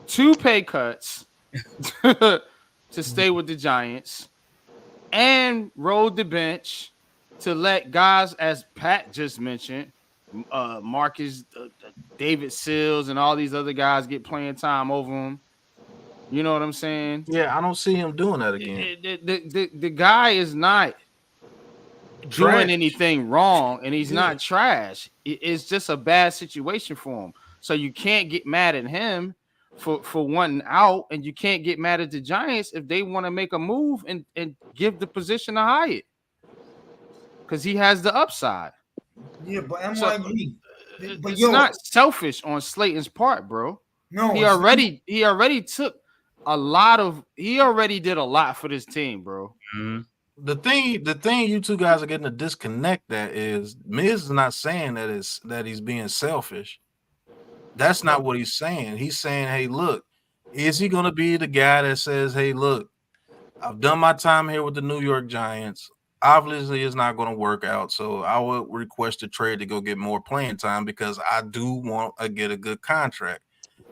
2 pay cuts to stay with the Giants and rode the bench to let guys, as Pat just mentioned, Marcus, David Sills, and all these other guys get playing time over him. You know what I'm saying? Yeah, I don't see him doing that again. The guy is not doing Trash. anything wrong, and he's not trash. It's just a bad situation for him. So you can't get mad at him for wanting out, and you can't get mad at the Giants if they want to make a move and give the position to Hyatt because he has the upside. Yeah, but So, MYG. But it's not selfish on Slayton's part, bro. No, he already took a lot of. He already did a lot for this team, bro. Mm-hmm. The thing you two guys are getting to disconnect that is Miz is not saying that he's being selfish. That's not what he's saying. He's saying, hey, look, is he gonna be the guy that says, hey, look, I've done my time here with the New York Giants. Obviously, it's not going to work out. So I would request a trade to go get more playing time because I do want to get a good contract.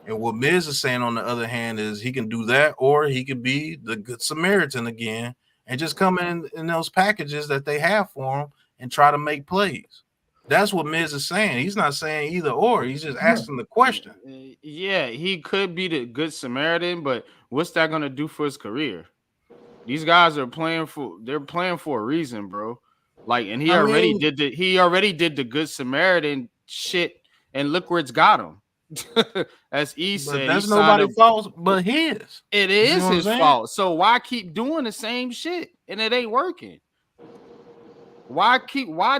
And what Miz is saying, on the other hand, is he can do that, or he could be the good Samaritan again and just come in those packages that they have for him and try to make plays. That's what Miz is saying. He's not saying either or. He's just asking the question. Yeah, he could be the good Samaritan, but what's that going to do for his career? These guys are playing for a reason, bro. Like, and he already did the good Samaritan shit, and look where it's got him. As E said, that's nobody's fault but his. It is his fault. So why keep doing the same shit and it ain't working? Why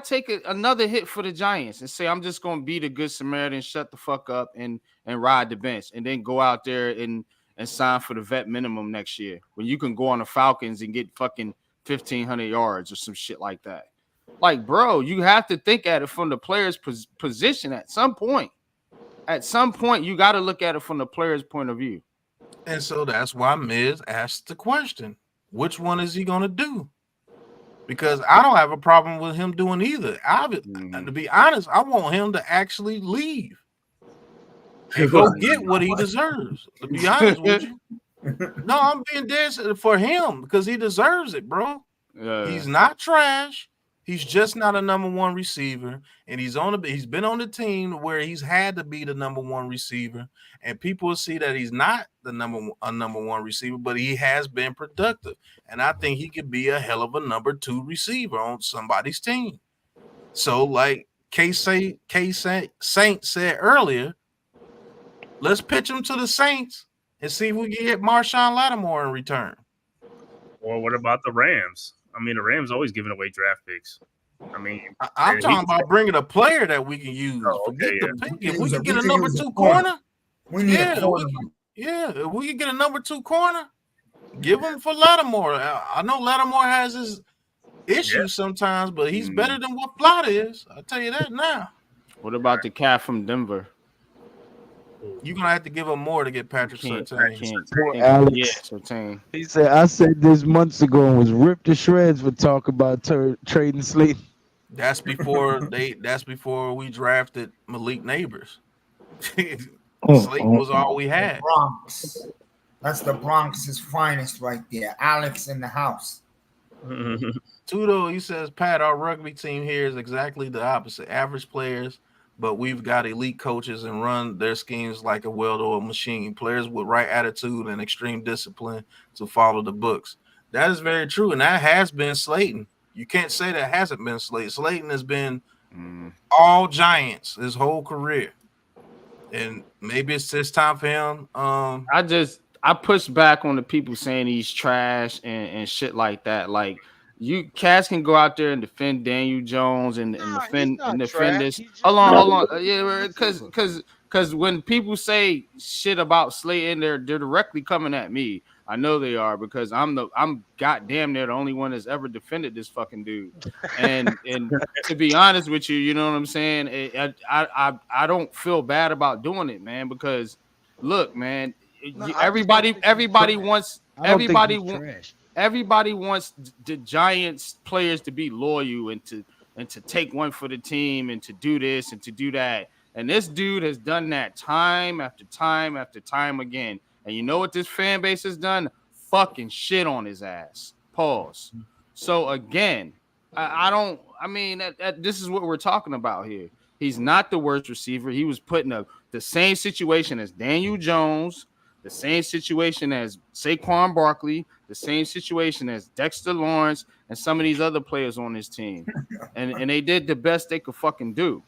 take another hit for the Giants and say I'm just gonna be the good Samaritan, shut the fuck up and ride the bench, and then go out there and sign for the vet minimum next year when you can go on the Falcons and get fucking 1,500 yards or some shit like that? Like, bro, you have to think at it from the player's position at some point. At some point, you got to look at it from the player's point of view. And so that's why Miz asked the question, which one is he going to do? Because I don't have a problem with him doing either. To be honest, I want him to actually leave and go get what he deserves. To be honest with you. No, I'm being dead for him because he deserves it, bro. He's not trash. He's just not a number one receiver, and he's been on the team where he's had to be the number one receiver, and people will see that he's not a number one receiver, but he has been productive, and I think he could be a hell of a number 2 receiver on somebody's team. So, like Saint said earlier, let's pitch him to the Saints and see if we can get Marshawn Lattimore in return. Or what about the Rams? I mean, the Rams always giving away draft picks. I mean, I'm talking about bringing a player that we can use. Forget the pick. If we can get a number 2 corner, we need a corner. If we can get a number 2 corner, give him for Lattimore. I know Lattimore has his issues sometimes, but he's better than what Plot is. I'll tell you that now. What about the cat from Denver? You're gonna have to give him more to get Patrick Surtain. Poor Alex. Yeah, Surtain. He said, I said this months ago and was ripped to shreds for talk about trading Slayton. That's before we drafted Malik Neighbors. Slayton was all we had. Bronx. That's the Bronx's finest right there. Alex in the house. Tudo, he says, Pat, our rugby team here is exactly the opposite. Average players, but we've got elite coaches and run their schemes like a well-oiled machine. Players with right attitude and extreme discipline to follow the books. That is very true, and that has been Slayton. You can't say that hasn't been Slayton. Slayton has been all Giants his whole career, and maybe it's this time for him. I push back on the people saying he's trash and shit like that. Like, you cats can go out there and defend Daniel Jones and defend this. Hold on. Yeah, because when people say shit about Slayton, they're directly coming at me. I know they are, because I'm goddamn near the only one that's ever defended this fucking dude. And to be honest with you, you know what I'm saying? I don't feel bad about doing it, man, because look, man. No, I just Everybody don't think he's trash. wants I don't think everybody he's trash. everybody wants the Giants players to be loyal and to take one for the team and to do this and to do that. And this dude has done that time after time after time again. And you know what this fan base has done? Fucking shit on his ass. Pause. So again, this is what we're talking about here. He's not the worst receiver. He was put in the same situation as Daniel Jones, the same situation as Saquon Barkley, the same situation as Dexter Lawrence, and some of these other players on this team. And they did the best they could fucking do,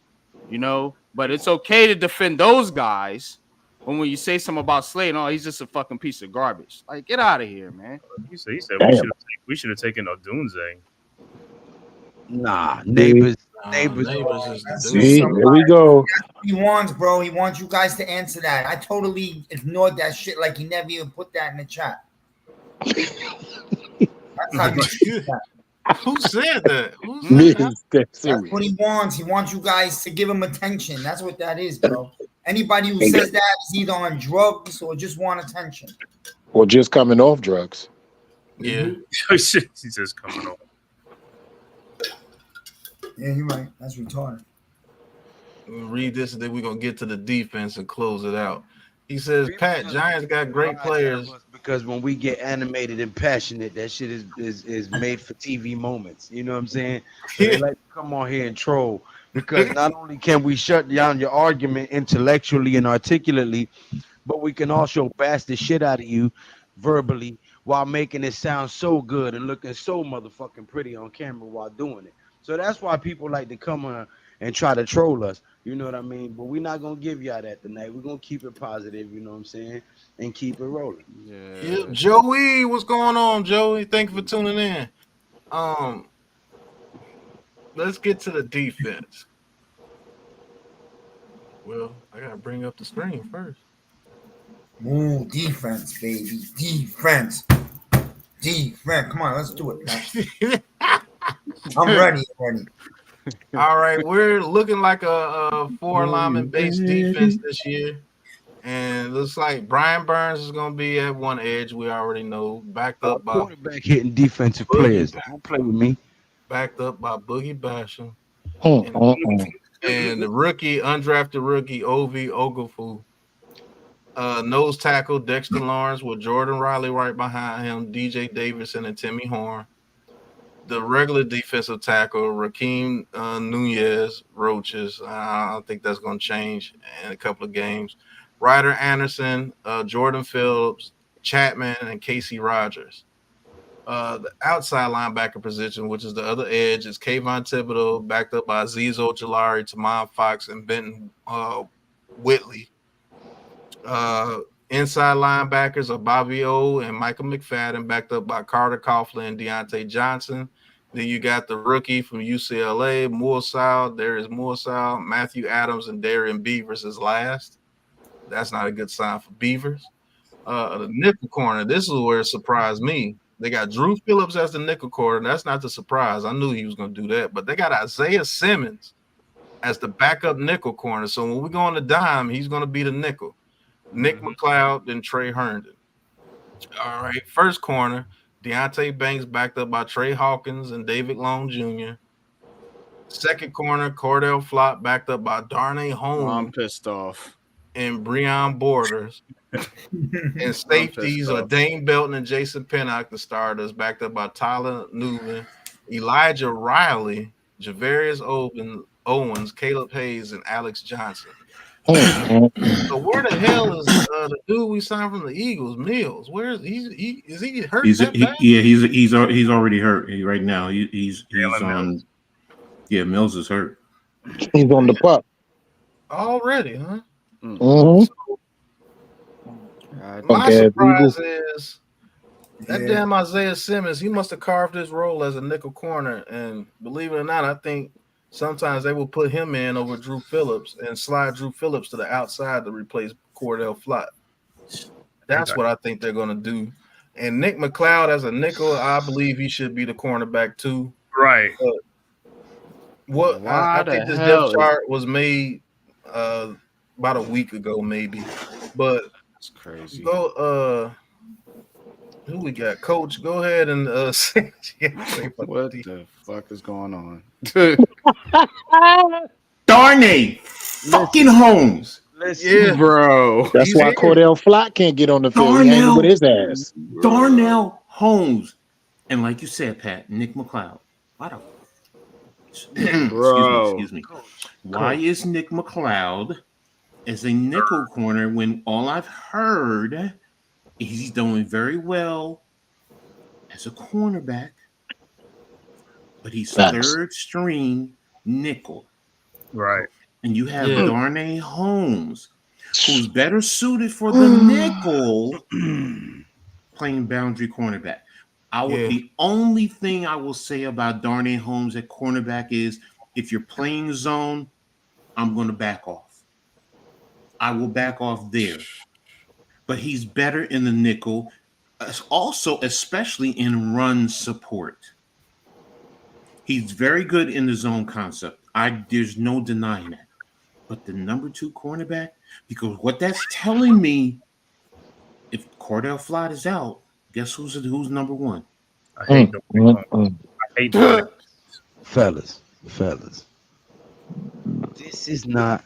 you know. But it's okay to defend those guys when you say something about Slade, oh, he's just a fucking piece of garbage. Like, get out of here, man. He said Damn. we should have taken Odunze. Nah, neighbors. Neighbors is the That's dude. See, here we go. He wants, bro. He wants you guys to answer that. I totally ignored that shit like he never even put that in the chat. That's how you see that. Who said that? Who said Me, that? that's That's what he wants. He wants you guys to give him attention. That's what that is, bro. Anybody who says that is either on drugs or just want attention. Or just coming off drugs. Yeah. He says coming on. Yeah, you're right. That's retarded. We'll read this and then we're gonna get to the defense and close it out. He says, Pat, Giants got great players. Because when we get animated and passionate, that shit is made for TV moments. You know what I'm saying? So they like to come on here and troll. Because not only can we shut down your argument intellectually and articulately, but we can also bash the shit out of you verbally while making it sound so good and looking so motherfucking pretty on camera while doing it. So that's why people like to come on and try to troll us. You know what I mean? But we're not going to give y'all that tonight. We're going to keep it positive, you know what I'm saying? And keep it rolling. Yeah. Joey, what's going on, Joey? Thank you for tuning in. Let's get to the defense. Well, I got to bring up the screen first. Ooh, defense, baby. Defense. Come on, let's do it. I'm ready. All right, we're looking like a four lineman based defense this year. And it looks like Brian Burns is going to be at one edge. We already know. Backed up by quarterback hitting defensive players. Don't play with me. Backed up by Boogie Basham. And And the rookie, undrafted rookie, Ovi Oghoufo. Nose tackle, Dexter Lawrence with Jordan Riley right behind him, DJ Davidson and Timmy Horn. The regular defensive tackle, Rakeem Nunez Roaches. I don't think that's going to change in a couple of games. Ryder Anderson, Jordan Phillips, Chapman, and Casey Rogers. The outside linebacker position, which is the other edge, is Kayvon Thibodeau, backed up by Azeez Ojulari, Tamon Fox, and Benton Whitley. Inside linebackers are Bobby O and Michael McFadden, backed up by Carter Coughlin and Deontay Johnson. Then you got the rookie from UCLA, Darius Moorsal, Matthew Adams, and Darian Beavers is last. That's not a good sign for Beavers. The nickel corner, this is where it surprised me. They got Drew Phillips as the nickel corner. That's not the surprise. I knew he was going to do that. But they got Isaiah Simmons as the backup nickel corner. So when we go on the dime, he's going to be the nickel. Nick McLeod and Trey Herndon. All right, first corner, Deontay Banks backed up by Trey Hawkins and David Long Jr. Second corner, Cordell Flott backed up by Darnay Holmes. I'm pissed off. And Breon Borders. And safeties are Dane Belton and Jason Pinnock, the starters, backed up by Tyler Newman, Elijah Riley, Javarius Owens, Caleb Hayes, and Alex Johnson. So where the hell is the dude we signed from the Eagles, Mills? Where is he? Is he hurt? He's already hurt right now. He's on. Yeah, Mills is hurt. He's on the pup already, huh? Mm-hmm. My surprise is that damn Isaiah Simmons. He must have carved his role as a nickel corner, and believe it or not, I think sometimes they will put him in over Drew Phillips and slide Drew Phillips to the outside to replace Cordell Flott. That's what I think they're going to do. And Nick McLeod as a nickel, I believe he should be the cornerback too. Right. I think this depth chart was made about a week ago, maybe. But It's crazy. Go. Who we got? Coach, go ahead and say What the fuck is going on? Darnay fucking Holmes. Yeah, Bro. That's He's why here. Cordell Flott can't get on the field. He hanging with his ass. Darnell Holmes. And like you said, Pat, Nick McLeod. Why the Bro. excuse me. Why is Nick McLeod as a nickel corner when all I've heard is he's doing very well as a cornerback, but he's Facts. third string nickel. Right. And you have Yeah. Darnay Holmes, who's better suited for the nickel, playing boundary cornerback. Yeah. The only thing I will say about Darnay Holmes at cornerback is if you're playing zone, I'm going to back off. I will back off there. But he's better in the nickel, also especially in run support. He's very good in the zone concept. There's no denying that. But the number 2 cornerback, because what that's telling me, if Cordell Flott is out, guess who's number 1? I hate I hate the Fellas. This is not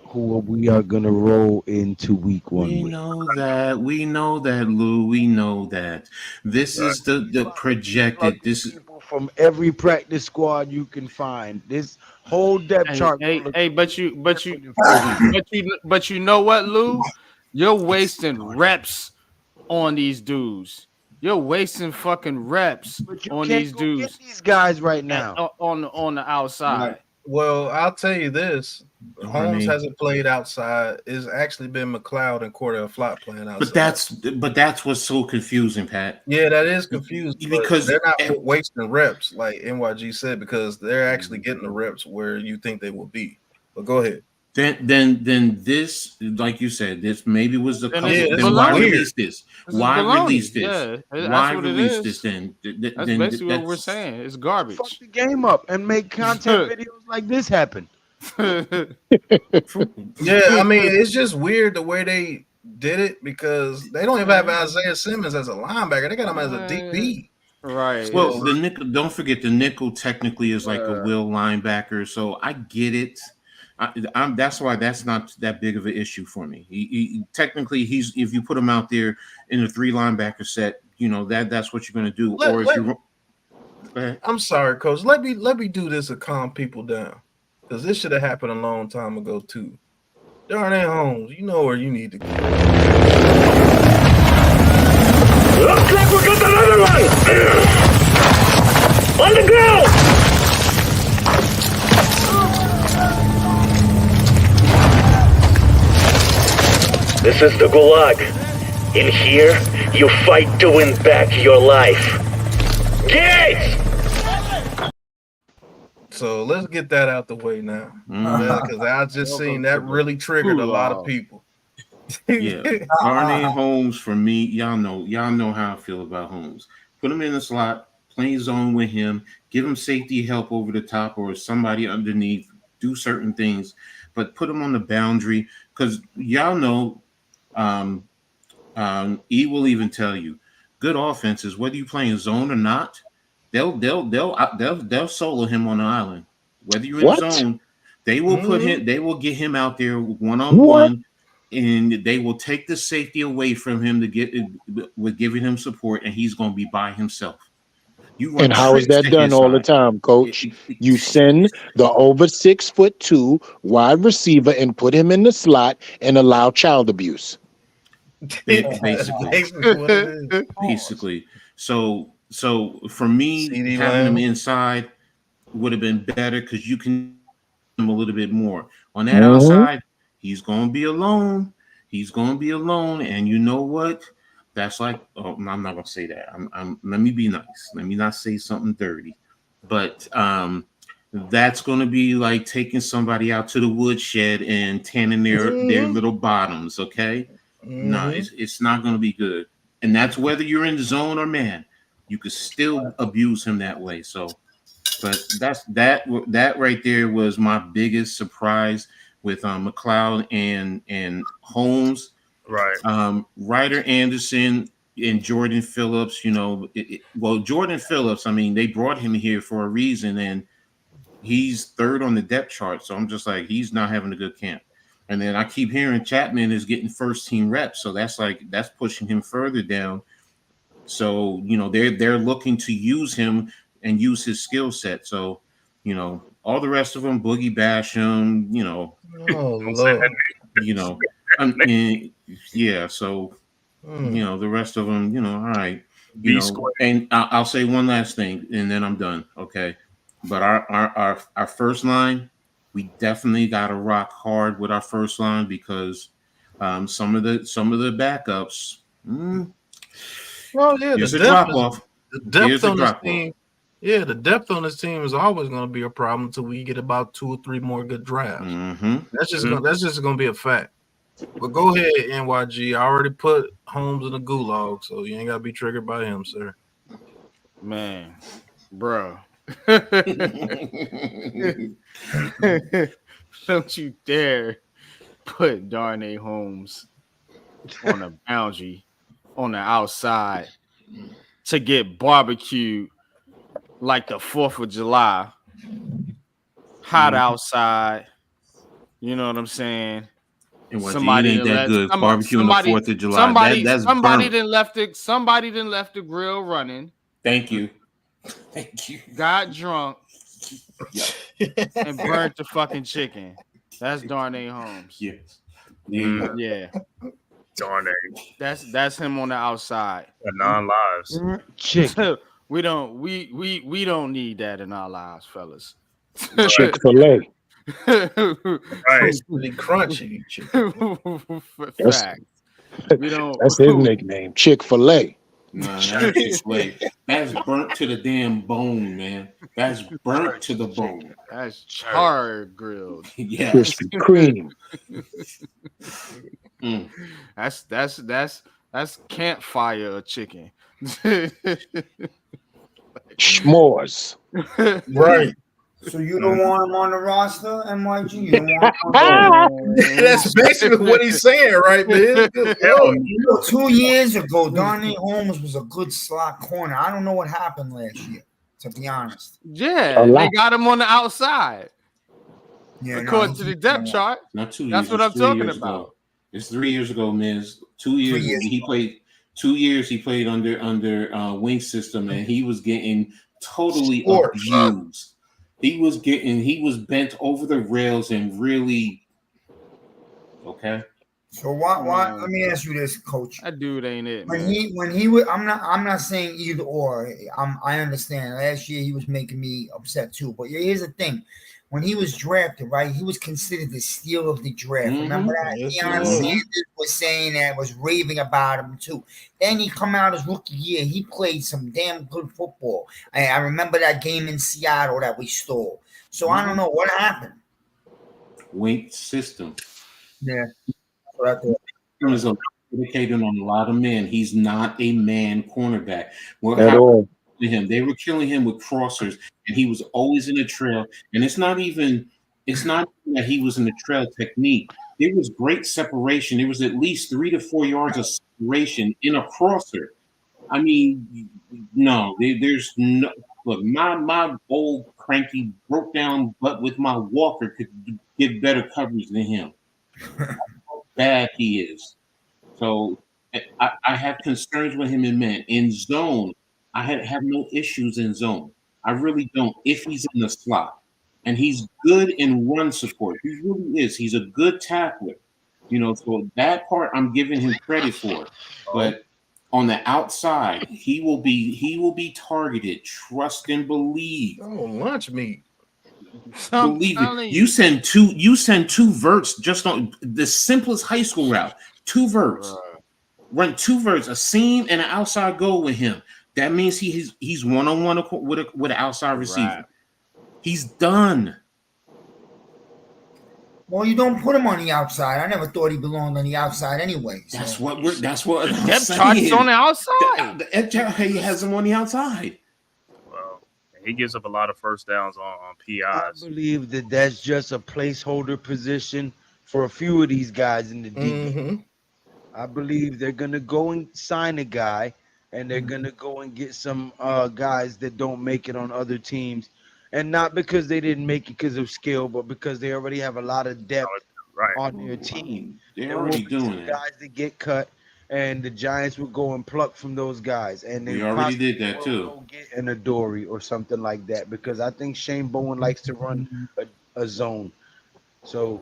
who we are gonna roll into week 1 We with. know that, Lou. We know that. This is the projected. This is People from every practice squad you can find. This whole depth chart. But you know what, Lou? You're wasting reps on these dudes. You're wasting fucking reps on these dudes. These guys right now on the outside. Well, I'll tell you this: Holmes hasn't played outside. It's actually been McLeod and Cordell Flott playing outside. But that's what's so confusing, Pat. Yeah, that is confusing because they're not wasting reps, like NYG said, because they're actually getting the reps where you think they will be. But go ahead. Then this, like you said, this maybe was the couple. Yeah, then why release this? Why release this? Yeah, why release this? Then that's basically what we're saying. It's garbage. Fuck the game up and make content videos like this happen. Yeah, I mean, it's just weird the way they did it because they don't even have Isaiah Simmons as a linebacker. They got him as a DB. Right. Well, the nickel. Don't forget the nickel technically is like a will linebacker, so I get it. That's why that's not that big of an issue for me. Technically, if you put him out there in a 3 linebacker set, you know that's what you're going to do. I'm sorry, Coach. Let me do this to calm people down because this should have happened a long time ago too. Darnay Holmes, you know where you need to go. Looks like we got another one! On the ground! This is the Gulag. In here, you fight to win back your life. Gates! So let's get that out the way now, because I just seen that really triggered a lot of people. Yeah, Darnay Holmes for me, y'all know how I feel about Holmes. Put him in the slot, play zone with him, give him safety help over the top or somebody underneath, do certain things, but put him on the boundary because y'all know. E will even tell you, good offenses, whether you playing zone or not, they'll solo him on the island. Whether you're in zone, they will put him. They will get him out there 1-on-1, and they will take the safety away from him to get with giving him support, and he's going to be by himself. And how is that done all the time, Coach? You send the over 6'2" wide receiver and put him in the slot and allow child abuse. Basically. So for me, having him inside would have been better because you can him a little bit more. On that outside, he's going to be alone. And you know what? That's like, I'm not going to say that. Let me be nice. Let me not say something dirty. But that's going to be like taking somebody out to the woodshed and tanning their little bottoms, okay? No, it's not going to be good. And that's whether you're in the zone or man. You could still abuse him that way. So, but that right there was my biggest surprise with McLeod and Holmes. Right. Ryder Anderson and Jordan Phillips, well, Jordan Phillips, I mean, they brought him here for a reason, and he's third on the depth chart. So I'm just like, he's not having a good camp. And then I keep hearing Chapman is getting first team reps. So that's pushing him further down. So, they're looking to use him and use his skill set. So, all the rest of them, Boogie Basham, Oh Lord. I mean, yeah. So, the rest of them, all right, and I'll say one last thing, and then I'm done. Okay, but our first line, we definitely got to rock hard with our first line because some of the backups. Well, yeah, Here's a drop off. The depth on this team. Yeah, the depth on this team is always going to be a problem until we get about 2 or 3 more good drafts. Mm-hmm. That's just going to be a fact. But go ahead, NYG. I already put Holmes in the gulag, so you ain't got to be triggered by him, sir. Man, bro. Don't you dare put Darnay Holmes on a boundary on the outside to get barbecued like the 4th of July. Hot outside. You know what I'm saying? Somebody ain't that good. Barbecue on the 4th of July. Somebody didn't left the grill running. Thank you. Got drunk and burnt the fucking chicken. That's Darnay Holmes. Yes. Yeah. Darnay. That's him on the outside. Non-lives. Chicken. We don't need that in our lives, fellas. Chick-fil-A. Right. Really crunchy. Fact. We don't. That's his nickname, Chick-fil-A. No, that's Chick-fil-A. That's burnt to the damn bone, man. That's burnt to the bone. That's charred grilled. Yeah. Krispy Kreme. That's campfire chicken. S'mores. Right. So you don't want him on the roster, MYG? You don't want him That's basically what he's saying, right, man? 2 years ago, Darnay Holmes was a good slot corner. I don't know what happened last year, to be honest. Yeah, they got him on the outside. Yeah, according to the depth chart. Not 2 years. That's what I'm talking about. It's 3 years ago, Miz. 2 years. He played 2 years. He played under wing system, and he was getting totally abused. He was bent over the rails and really okay. So why? Let me ask you this, Coach. That dude ain't it. When he was, I'm not saying either or. I understand. Last year he was making me upset too. But here's the thing: when he was drafted, right, he was considered the steal of the draft. Mm-hmm. Remember that? Deion Sanders was saying that, was raving about him too. Then he come out his rookie year. He played some damn good football. I remember that game in Seattle that we stole. So I don't know what happened. Wink system. Yeah. He was dedicated on a lot of men. He's not a man cornerback. At all. Him. They were killing him with crossers, and he was always in the trail. And it's not even that he was in the trail technique. There was great separation. There was at least 3 to 4 yards of separation in a crosser. I mean, no, there's no look. My old cranky broke down butt with my walker could get better coverage than him. How bad he is. So I have concerns with him in man. In zone, I have no issues in zone. I really don't. If he's in the slot, and he's good in run support, he really is. He's a good tackler, So that part I'm giving him credit for. But on the outside, he will be targeted. Trust and believe. Oh, lunch meat. Believe it. You send two verts just on the simplest high school route. 2 verts. Run 2 verts, a seam and an outside goal with him. That means he's one-on-one with an outside receiver. Right. He's done. Well, you don't put him on the outside. I never thought he belonged on the outside anyway. So. That's what I'm depth chart's on the outside. He has him on the outside. Well, he gives up a lot of first downs on PIs. I believe that's just a placeholder position for a few of these guys in the deep. Mm-hmm. I believe they're gonna go and sign a guy, and they're gonna go and get some guys that don't make it on other teams, and not because they didn't make it because of skill, but because they already have a lot of depth Right. on their team. They're There will already be some doing that. guys that get cut, and the Giants will go and pluck from those guys, and they We already possibly did that will too. go get an Adoree or something like that, because I think Shane Bowen likes to run a zone. So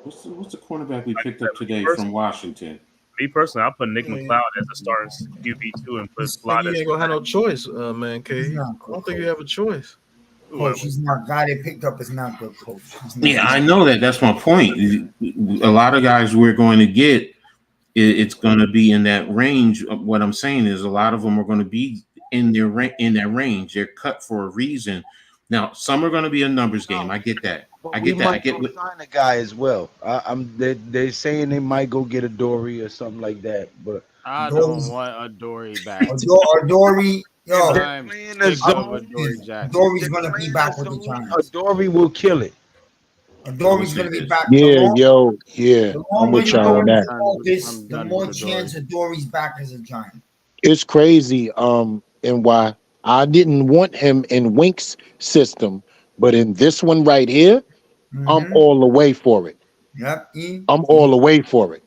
What's the cornerback we picked said, up today first- from Washington? Me personally, I put Nick McLeod as a starting QB2 and put I think Slot you as ain't gonna have no choice, man, K. He's I not good don't think you coach. have a choice. Coach, he's not guy they picked up is not good coach. He's not. Yeah, I know that. That's my point. A lot of guys we're going to get, it's going to be in that range. What I'm saying is, a lot of them are going to be in that range. They're cut for a reason. Now, some are going to be a numbers game. I get that. but I we get that. I might get go what. sign a guy as well. They're saying they might go get a Dory or something like that, but I Dory's- don't want Adoree back. Adoree, yo, they're I'm playing sick a of zone. Adoree Jackson. Adoree's They're gonna be playing back a with the zone. Giants. Adoree will kill it. Adoree's gonna be back. Yeah, yeah. The I'm longer with y'all on that. focus, I'm the done more with chance Adoree's back as a Giant. It's crazy. And why I didn't want him in Wink's system, but in this one right here, I'm all the way for it. Yep. I'm all the way for it.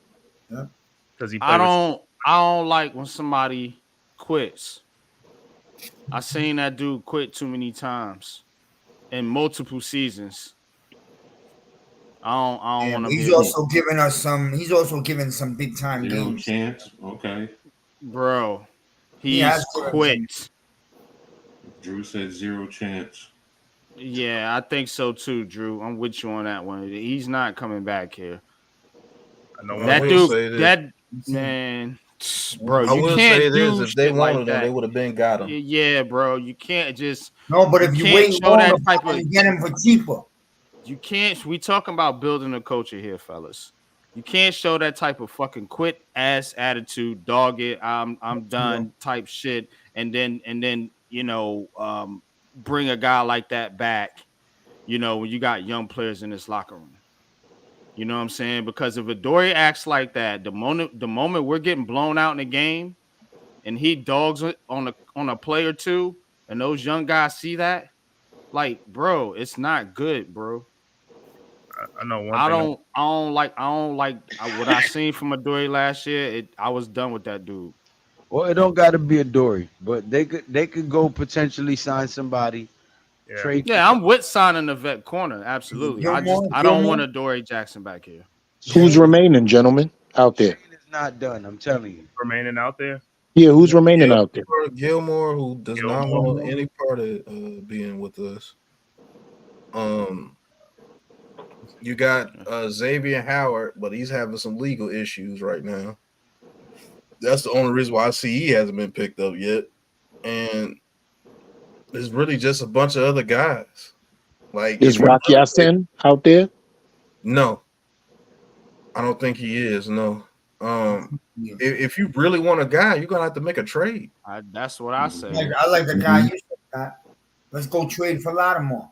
Yep. Because he I played don't like when somebody quits. I seen that dude quit too many times in multiple seasons. I don't want to be. He's also giving us some. He's also giving some big time Zero games. chance. Okay. Bro, He has he's given quit. Drew said zero chance. Yeah, I think so too, Drew. I'm with you on that one. He's not coming back here. I know That I will dude, say this. that man, bro, I you will can't say this: do if they shit wanted like him, they that. would have been got him. Yeah, bro, you can't just. No, but if you can't wait show longer, that type of, you get him for cheaper. you can't. We talking about building a culture here, fellas. You can't show that type of fucking quit ass attitude, dog it, I'm done type shit, and then bring a guy like that back. When you got young players in this locker room. You know what I'm saying? Because if Adoree acts like that, the moment we're getting blown out in the game, and he dogs it on a play or two, and those young guys see that, like, bro, it's not good, bro. I know one I thing. don't like what I seen from Adoree last year. I was done with that dude. Well, it don't got to be a Dory, but they could go potentially sign somebody. Yeah. Trade. Yeah, I'm with signing the vet corner. Absolutely. I don't want Adoree Jackson back here. Who's remaining, gentlemen, out there? It's not done. I'm telling you. Remaining out there. Yeah, who's remaining out there? Gilmore, who does not Gilmore. want any part of being with us. You got Xavier Howard, but he's having some legal issues right now. That's the only reason why I see he hasn't been picked up yet. And it's really just a bunch of other guys. Like, Is Rock Yasin out there? No, I don't think he is. No. If you really want a guy, you're gonna have to make a trade. That's what I say. I like the guy you said. Let's go trade for Lattimore.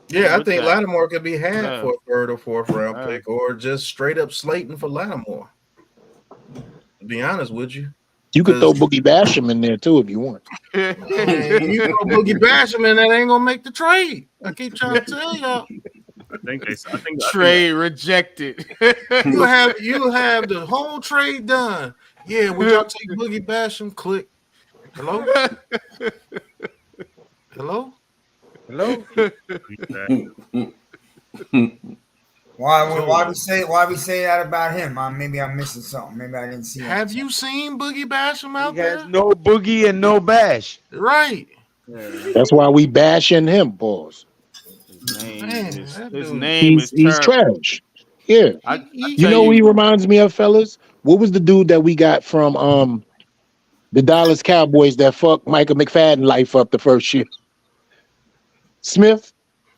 Yeah, I With think that. Lattimore could be had Yeah. for a third or fourth round Yeah. pick, or just straight up slating for Lattimore. To be honest with you, You could throw Boogie Basham in there too if you want. man, you throw Boogie Basham in, that ain't gonna make the trade. I keep trying to tell y'all. I think Trade rejected. You have the whole trade done. Yeah, would y'all take Boogie Basham? Click. Hello? Hello? Why we say that about him? Maybe I'm missing something. Maybe I didn't see it. Have you seen Boogie Basham out He has there? no Boogie and no Bash. Right. That's why we bashing him, boss. His name is He's terrible. trash. Yeah. You know who he reminds me of, fellas? What was the dude that we got from the Dallas Cowboys that fucked Michael McFadden life up the first year? Smith?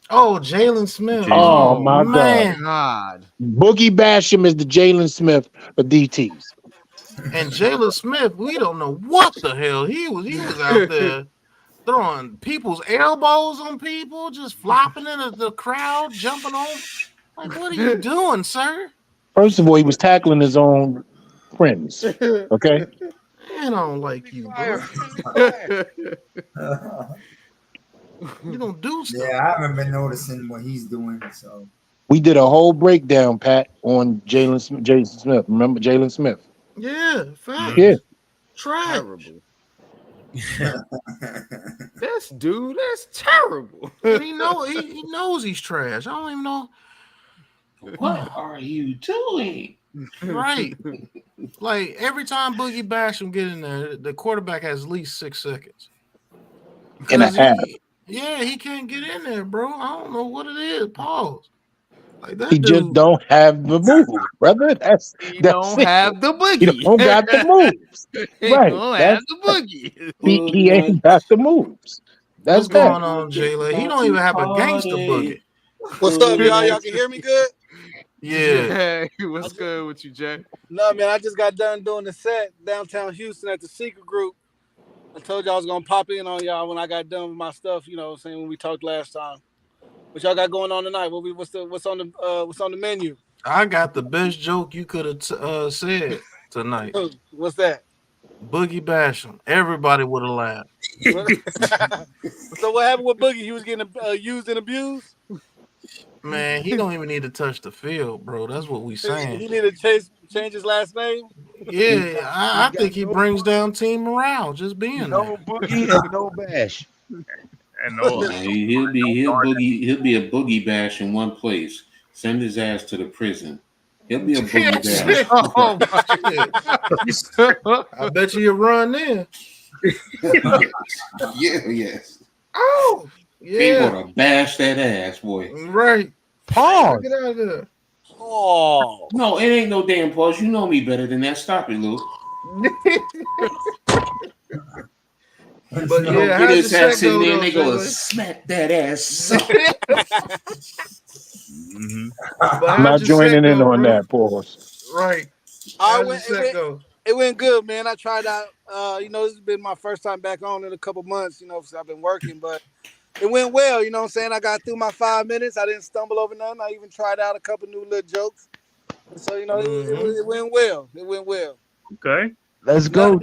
Oh, Jalen Smith. Oh, my God. Boogie Basham is the Jalen Smith of DTs. And Jalen Smith, we don't know what the hell he was. He was out there throwing people's elbows on people, just flopping into the crowd, jumping on. Like, what are you doing, sir? First of all, he was tackling his own friends. Okay. I don't like you, bro. You don't do stuff. Yeah, I haven't been noticing what he's doing. So We did a whole breakdown, Pat, on Jason Smith. Remember Jalen Smith? Yeah, facts. Yeah. Trash. Terrible. This dude, that's terrible. And he knows he's trash. I don't even know. What are you doing? Right. Like every time Boogie Basham get in there, the quarterback has at least 6 seconds. And a half. Yeah, he can't get in there, bro. I don't know what it is. Pause. Like that He dude, just don't have the move, brother. He That's don't it. have the boogie. He don't got the moves. He Right. don't have the boogie. He ain't got the moves. That's what's going on, Jayla? He don't even have a gangster boogie. What's up, y'all? Y'all can hear me good? Yeah. What's good with you, Jay? No, man, I just got done doing the set downtown Houston at the Secret Group. I told y'all I was gonna pop in on y'all when I got done with my stuff. You know, what I'm saying when we talked last time. What y'all got going on tonight? What's on the menu? I got the best joke you could have said tonight. What's that? Boogie Basham. Everybody would have laughed. So what happened with Boogie? He was getting used and abused. Man, he don't even need to touch the field, bro. That's what we saying. He needed to change his last name. Yeah, I think he brings down team morale just being No there. boogie and no bash. And no, He'll be a boogie bash in one place. Send his ass to the prison. He'll be a boogie bash. Oh my I bet you run there. Yes. Oh, They yeah. gonna bash that ass, boy. Right. Pause. Get out of there. Oh No, it ain't no damn pause. You know me better than that. Stop it, Lou. But You yeah, get how's his your ass set in go, there though, and they go Jayla? smack that ass. But I'm not how'd your set joining in go, on bro? that. Pause. Right. It went good, man. I tried out. This has been my first time back on in a couple months. Because I've been working, but it went well. You know what I'm saying? I got through my 5 minutes. I didn't stumble over nothing. I even tried out a couple new little jokes. And so it went well. It went well. okay. Let's go.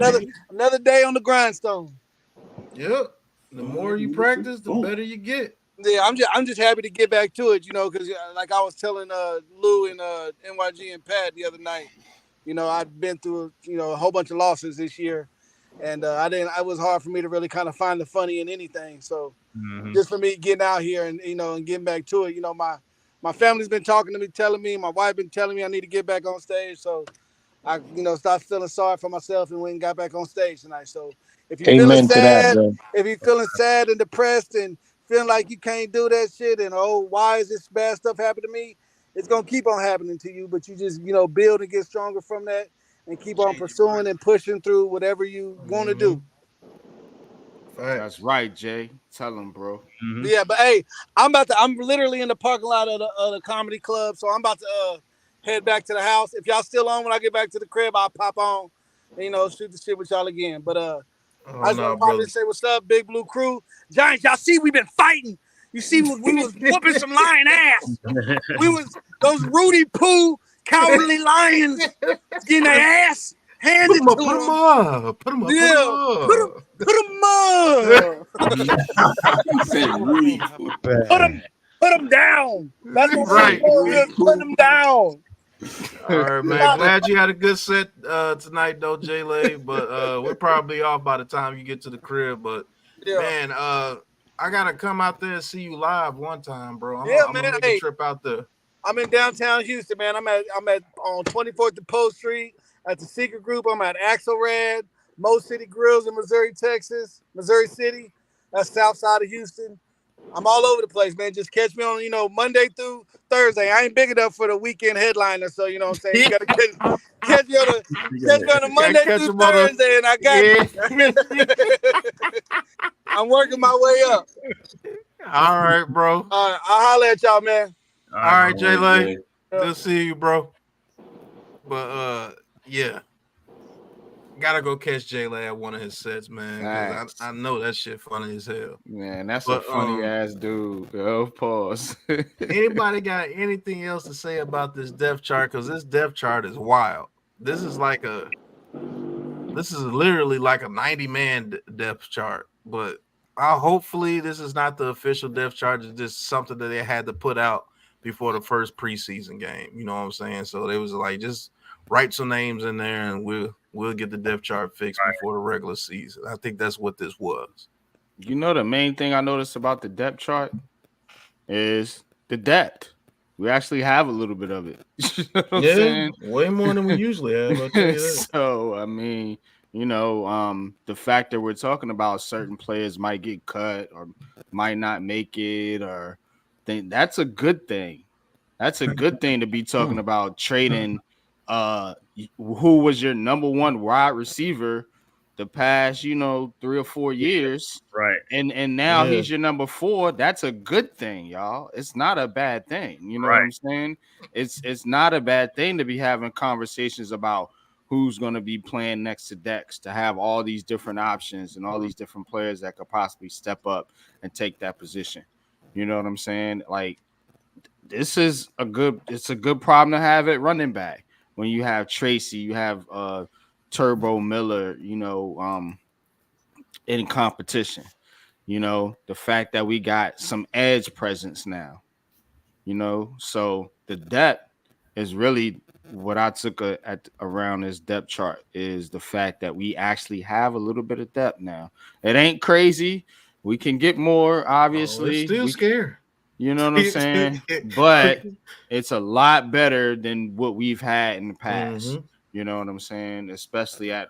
Another day on the grindstone. Yep. The more you practice, the better you get. Yeah, I'm just happy to get back to it. Because like I was telling Lou and NYG and Pat the other night. I've been through a whole bunch of losses this year, and it was hard for me to really kind of find the funny in anything. So just for me getting out here and and getting back to it, my family's been talking to me, telling me, my wife been telling me I need to get back on stage. So I stopped feeling sorry for myself and went and got back on stage tonight. So if you're feeling Amen to that, sad, bro. if you're feeling sad and depressed and feeling like you can't do that shit and why is this bad stuff happening to me? It's gonna keep on happening to you, but you just build and get stronger from that, and keep on pursuing and pushing through whatever you want to do. That's right, Jay. Tell him, bro. Yeah, but hey, I'm literally in the parking lot of the comedy club, so I'm about to head back to the house. If y'all still on when I get back to the crib, I'll pop on and shoot the shit with y'all again. But I just want to pop in and say what's up, Big Blue Crew. Giants, y'all see we've been fighting. You see, we was whooping some lion ass. We was those Rudy Poo cowardly lions getting their ass handed to them. Put them up. Put them up. Yeah, put them up. He said Rudy. Put them down. That's what Right. Put them down. All right, man. Glad you had a good set tonight, though, Jay-Lay. But we're probably off by the time you get to the crib. But man, I gotta come out there and see you live one time, bro. I'm gonna make a trip out there. I'm in downtown Houston, man. I'm at on 24th and Post Street at the Secret Group. I'm at Axelrad, Mo City Grills in Missouri City. That's south side of Houston. I'm all over the place, man. Just catch me on, Monday through Thursday. I ain't big enough for the weekend headliner, so you know what I'm saying. You gotta catch me on a Monday through Thursday, and I got you. I'm working my way up. All right, bro. I'll holler at y'all, man. All right, Jay-Lay. Good to see you, bro. But yeah. Gotta go catch J-Lad one of his sets, man, because Facts. I know that shit funny as hell. Man, that's But, a funny ass dude. Yo, pause. Anybody got anything else to say about this depth chart? Because this depth chart is wild. This is literally like a 90-man depth chart. But hopefully this is not the official depth chart. It's just something that they had to put out before the first preseason game. You know what I'm saying? So they was like, just write some names in there and we'll get the depth chart fixed before the regular season. I think that's what this was. You know, the main thing I noticed about the depth chart is the depth. We actually have a little bit of it. You know what I'm saying? Way more than we usually have. I'll tell you that. So, I mean, you know, the fact that we're talking about certain players might get cut or might not make it, or that's a good thing. That's a good thing to be talking about trading who was your number one wide receiver the past, 3 or 4 years. Right. And now he's your number 4. That's a good thing, y'all. It's not a bad thing. You know what I'm saying? It's not a bad thing to be having conversations about who's going to be playing next to Dex, to have all these different options and all these different players that could possibly step up and take that position. You know what I'm saying? Like, it's a good problem to have at running back when you have Tracy, you have Turbo Miller, in competition. The fact that we got some edge presence now, so the depth is really what I took around this depth chart, is the fact that we actually have a little bit of depth now. It ain't crazy. We can get more, obviously. It's still scary. You know what I'm saying? But it's a lot better than what we've had in the past. Mm-hmm. You know what I'm saying? Especially at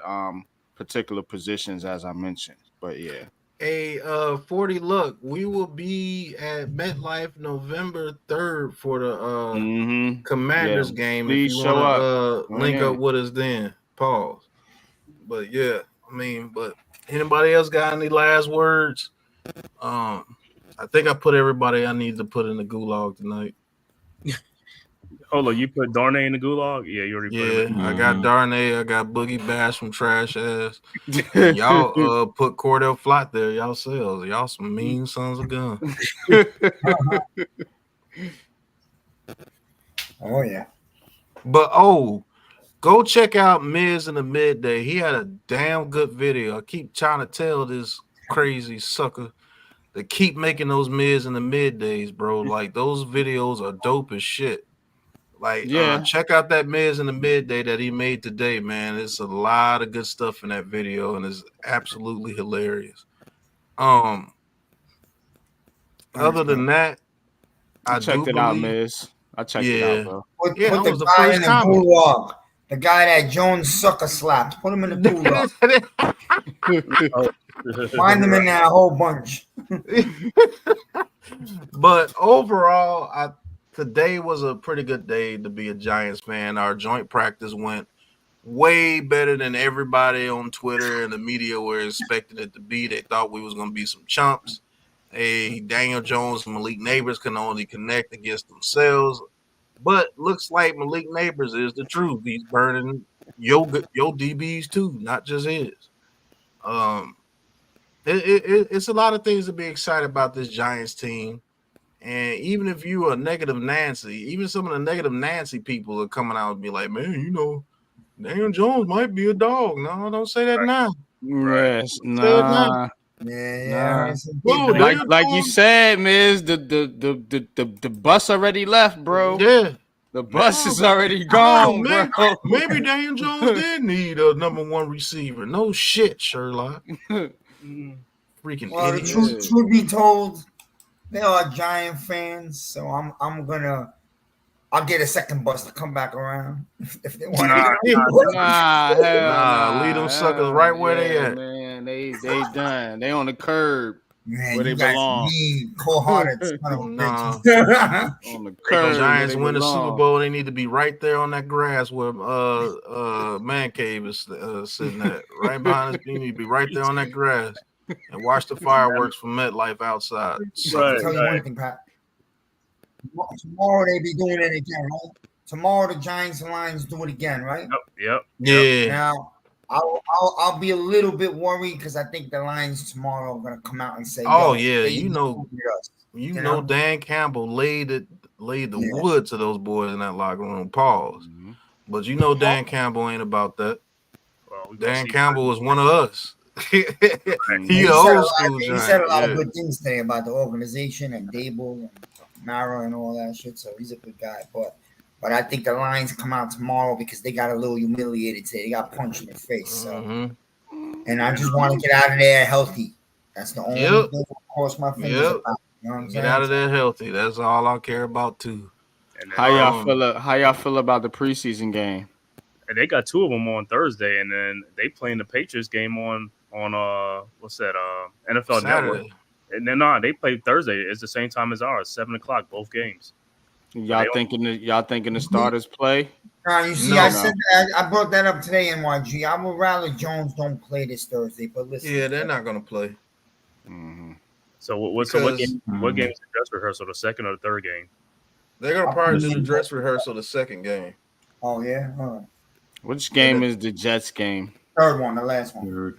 particular positions, as I mentioned. But yeah. Hey, 40, look, we will be at MetLife November 3rd for the Commanders game. Please if you show want to link up with us then. Pause. But yeah, but anybody else got any last words? I think I put everybody I need to put in the gulag tonight. Hold on, you put Darnay in the gulag? Yeah, you already put him. I got Darnay, I got Boogie Bash from Trash Ass. Y'all put Cordell Flott there yourselves. Y'all some mean sons of guns. Oh yeah. But go check out Miz in the Midday. He had a damn good video. I keep trying to tell this crazy sucker to keep making those Miz in the Middays, bro. Like, those videos are dope as shit. Like, check out that Miz in the Midday that he made today, man. It's a lot of good stuff in that video, and it's absolutely hilarious. Other than that, I checked it out, Miz. I checked it out, bro. Put the guy in the gulag. The guy that Jones sucker slapped. Put him in the gulag. Find them in there a whole bunch. But overall, today was a pretty good day to be a Giants fan. Our joint practice went way better than everybody on Twitter and the media were expecting it to be. They thought we was going to be some chumps. Hey, Daniel Jones and Malik Neighbors can only connect against themselves. But looks like Malik Neighbors is the truth. He's burning your DBs too, not just his. It's a lot of things to be excited about this Giants team. And even if you are negative Nancy, even some of the negative Nancy people are coming out and be like, man, Daniel Jones might be a dog. No, don't say that now. Yes, nah. Yeah. Like you said, Miz, the bus already left, bro. Yeah. The bus is already gone, bro. Maybe Daniel Jones did need a number one receiver. No shit, Sherlock. Freaking well, idiot. Truth be told, they are Giant fans, so I'll get a second bus to come back around if they want to. Leave them suckers right where they at. Man, they done. They on the curb. Man, where they belong. Cold-hearted. On the curb. Giants win the Super Bowl. They need to be right there on that grass where Man Cave is sitting at. Right behind us. You need to be right there on that grass and watch the fireworks from MetLife outside. I'll tell you one thing, Pat. Tomorrow they be doing it again, right? Tomorrow the Giants and Lions do it again, right? Yep. Yeah. Now, I'll be a little bit worried because I think the Lions tomorrow are gonna come out and say, "Oh yo, yeah, they you know, defeated us." you know, Dan Campbell laid the Yeah. wood to those boys in that locker room. Pause. But you know, Dan Campbell ain't about that. Well, we gonna Dan see. Campbell was one of us. He He old school said a giant. lot of Yeah. good things today about the organization and Dable and Mara and all that shit. So he's a good guy. But I think the Lions come out tomorrow because they got a little humiliated today. They got punched in the face. So, and I just want to get out of there healthy. That's the only thing I cross my fingers about. You know what I'm Get saying? out of there healthy. That's all I care about too. How y'all feel about the preseason game? And they got 2 of them on Thursday, and then they playing the Patriots game on what's that? NFL Saturday. Network. And then they play Thursday. It's the same time as ours, 7:00, both games. Y'all thinking the starters play? You see, I said that, I brought that up today, NYG. I would rather Jones don't play this Thursday, but listen. Yeah, they're not gonna play. So what game? What game is the dress rehearsal? The second or the third game? They're gonna probably do the dress rehearsal the second game. Oh yeah. All right. Which game is the Jets game? Third one, the last one.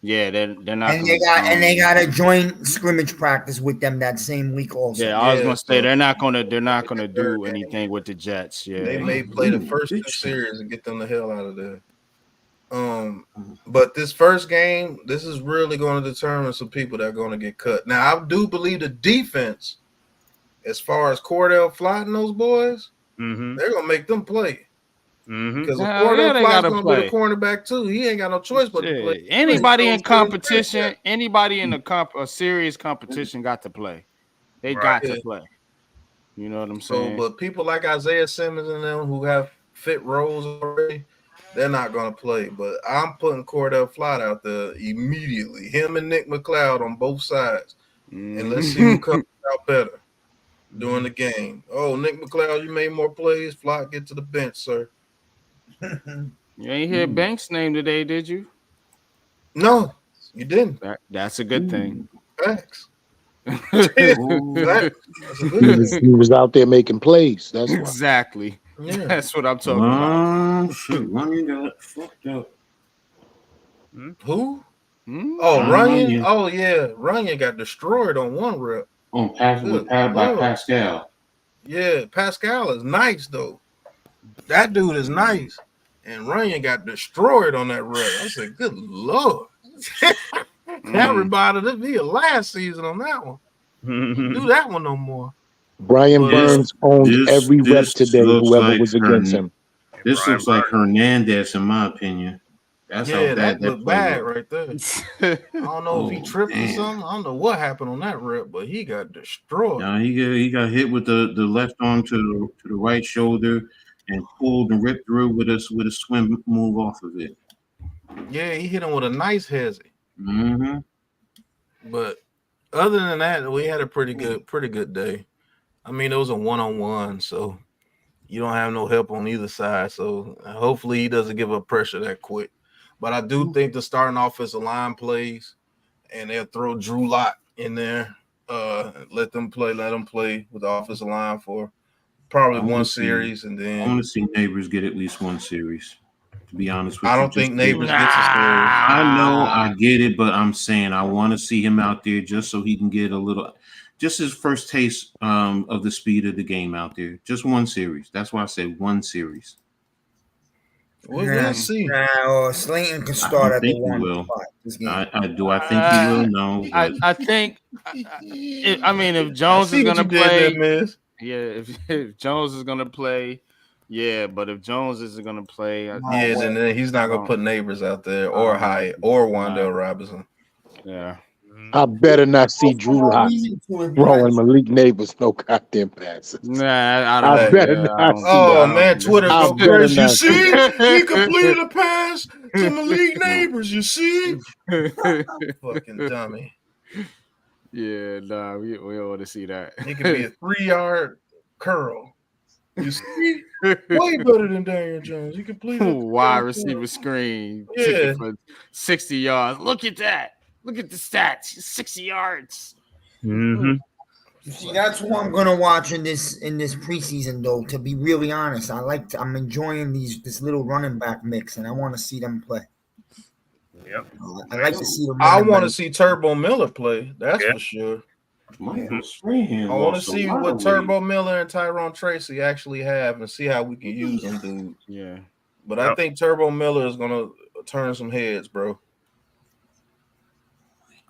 Yeah, they're not. And they got a joint scrimmage practice with them that same week also. Yeah, I was gonna say they're not gonna do anything with the Jets. Yeah, They may play the first 2 series and get them the hell out of there. But this first game, this is really going to determine some people that are going to get cut. Now, I do believe the defense, as far as Cordell Flott and those boys, they're going to make them play. Because Cordell Flott's going to be the cornerback too. He ain't got no choice but to play. Anybody in competition, anybody in a serious competition got to play. They got to play. You know what I'm saying? But people like Isaiah Simmons and them who have fit roles already, they're not going to play. But I'm putting Cordell Flott out there immediately. Him and Nick McLeod on both sides. And let's see who comes out better during the game. Oh, Nick McLeod, you made more plays. Flott, get to the bench, sir. You ain't hear Banks' name today, did you? No, you didn't. That's a good thing. Thanks. He was out there making plays. That's why. Exactly. Yeah. That's what I'm talking about. Shit, Runyon got fucked up. Who? Oh, Runyon. Oh yeah, Runyon got destroyed on one rep. On pass by Pascal. Yeah, Pascal is nice though. That dude is nice. And Runyon got destroyed on that rep. I said, good Lord. That reminded me of last season on that one. Do that one no more. Brian Burns owned every rep today, whoever was against him. This looks like Hernandez, in my opinion. That's how bad that looked bad right there. I don't know if he tripped or something. I don't know what happened on that rep, but he got destroyed. No, he got hit with the left arm to the right shoulder and pulled and ripped through with a swim move off of it. Yeah, he hit him with a nice hezzy. Mm-hmm. But other than that, we had a pretty good day. I mean, it was a one-on-one, so you don't have no help on either side. So hopefully he doesn't give up pressure that quick. But I do think the starting offensive line plays, and they'll throw Drew Lock in there. Let them play with the offensive line for probably one series, and then I want to see Neighbors get at least one series. To be honest with you, I don't think Neighbors gets a series. I know, I get it, but I'm saying I want to see him out there just so he can get a little, just his first taste of the speed of the game out there. Just one series. That's why I said one series. We'll see. Slayton can start at the one spot. I think he will? No. I think. I mean, if Jones is gonna play, if Jones is gonna play, yeah. But if Jones isn't gonna play, then he's not gonna put Neighbors out there or Hyatt or Wan'Dale Robinson. Yeah. I better not see Drew Lock throwing Malik Neighbors no goddamn passes. Nah, I better not see that. Man, Twitter go crazy. You see? He completed a pass to Malik Neighbors. You see? Fucking dummy. Yeah, nah, we don't want to see that. It could be a 3-yard curl. You see? Way better than Daniel Jones. He completed wide receiver screen. Yeah. For 60 yards. Look at that. Look at the stats. 60 yards. Mm-hmm. See, that's what I'm gonna watch in this preseason, though. To be really honest, I'm enjoying this little running back mix, and I want to see them play. Yep. I like to see the. I want to see Turbo Miller play. That's for sure. Michael Strahan I want to lost a see lot what of Turbo Miller and Tyrone Tracy actually have, and see how we can use them, dude. Yeah. But I think Turbo Miller is gonna turn some heads, bro.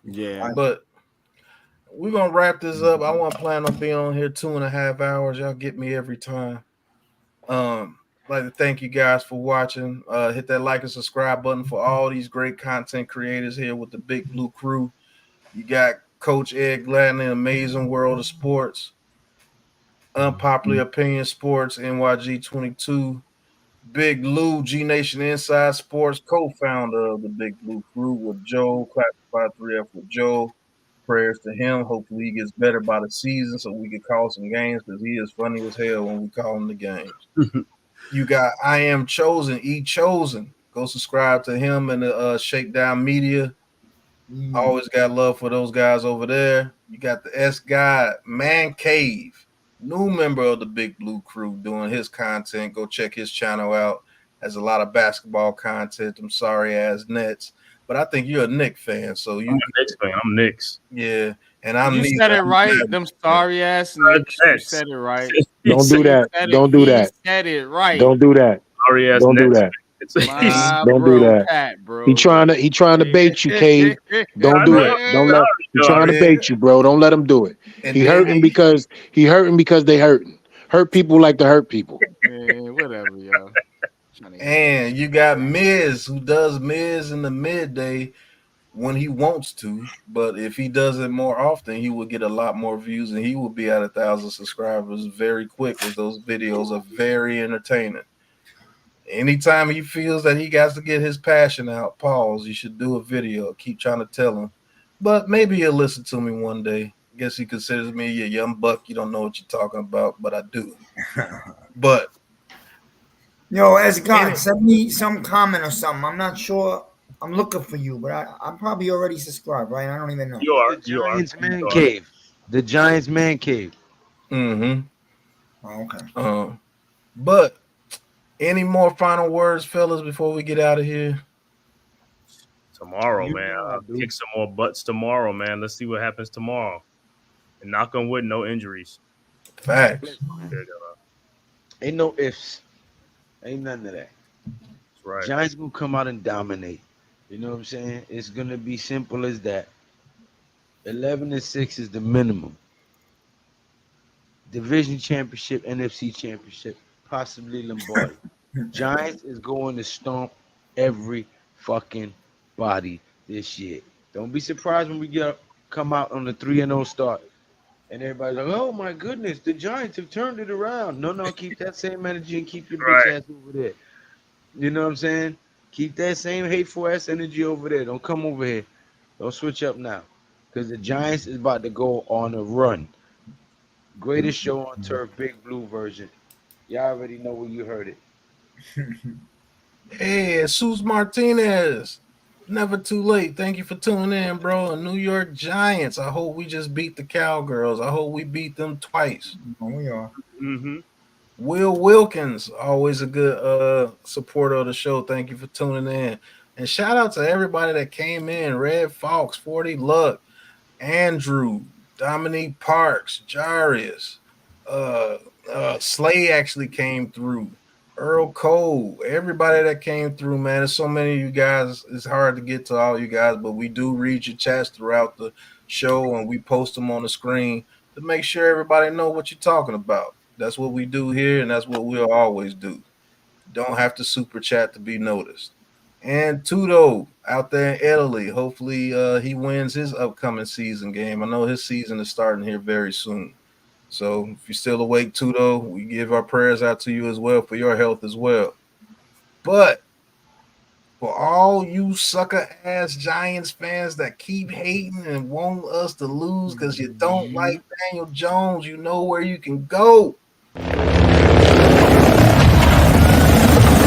Yeah. But we're gonna wrap this up. I want to plan on being on here 2.5 hours. Y'all get me every time. Like to thank you guys for watching. Hit that like and subscribe button for all these great content creators here with the Big Blue Crew. You got Coach Ed Gladden in Amazing World of Sports, Unpopular Opinion Sports, NYG 22, Big Lou, G Nation Inside Sports, co-founder of the Big Blue Crew with Joe, Classified 3F with Joe. Prayers to him. Hopefully he gets better by the season so we can call some games because he is funny as hell when we call him the games. You got I Am Chosen, E Chosen. Go subscribe to him and the Shakedown Media. Always got love for those guys over there. You got the S Guy, Man Cave, new member of the Big Blue Crew doing his content. Go check his channel out. Has a lot of basketball content. Them sorry ass Nets. But I think you're a Knicks fan, so you. I'm a Knicks fan. I'm Knicks. Yeah, and I'm. You said it right. Them sorry ass Knicks. You said it right. Don't do that. Don't do that. Said it right. Don't do that. Sorry ass Don't do Nets. that. My Don't bro, do that. Pat, bro. He trying to bait you, Cave. Don't do it. Don't let. He trying to bait you, bro. Don't let him do it. He hurting because they hurting. Hurt people like to hurt people. Man, whatever, yo. And you got Miz, who does Miz in the midday when he wants to, but if he does it more often, he will get a lot more views and he will be at 1,000 subscribers very quick, as those videos are very entertaining. Anytime he feels that he got to get his passion out, pause. You should do a video. Keep trying to tell him, but maybe he'll listen to me one day. Guess he considers me a young buck. You don't know what you're talking about, but I do. But yo, as God, send me some comment or something. I'm not sure. I'm looking for you, but I'm probably already subscribed, right? I don't even know. You are. The Giants Man Cave. The Giants Man Cave. Mm-hmm. Oh, okay. But any more final words, fellas, before we get out of here? Tomorrow, man. I'll kick some more butts tomorrow, man. Let's see what happens tomorrow. And knock on wood, no injuries. Facts. Ain't no ifs. Ain't none of that. That's right. Giants gonna come out and dominate. You know what I'm saying? It's gonna be simple as that. 11-6 is the minimum. Division championship, NFC championship, possibly Lombardi. Giants is going to stomp every fucking body this year. Don't be surprised when we come out on the 3-0 start. And everybody's like, oh my goodness, the Giants have turned it around. No, keep that same energy and keep your bitch ass over there. You know what I'm saying? Keep that same hateful ass energy over there. Don't come over here. Don't switch up now. Because the Giants is about to go on a run. Greatest show on turf, Big Blue version. Y'all already know where you heard it. Hey, Jesus Martinez. Never too late. Thank you for tuning in, bro. And New York Giants. I hope we just beat the Cowgirls. I hope we beat them twice. Oh, we are. Mm-hmm. Will Wilkins, always a good supporter of the show. Thank you for tuning in. And shout out to everybody that came in. Red Fox, 40 Luck, Andrew, Dominique Parks, Jarius, Slay actually came through. Earl Cole, everybody that came through, man. There's so many of you guys. It's hard to get to all you guys, but we do read your chats throughout the show and we post them on the screen to make sure everybody know what you're talking about. That's what we do here, and that's what we'll always do. Don't have to super chat to be noticed. And Tudo out there in Italy. Hopefully he wins his upcoming season game. I know his season is starting here very soon. So if you're still awake, Tudo, we give our prayers out to you as well for your health as well. But for all you sucker ass Giants fans that keep hating and want us to lose because you don't like Daniel Jones, you know where you can go.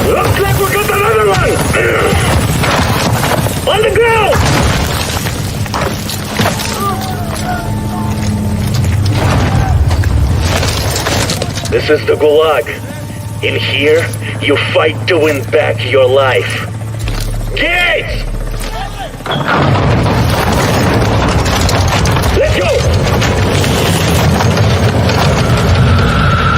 Looks like we got another one! On the ground! This is the Gulag. In here, you fight to win back your life. Gates!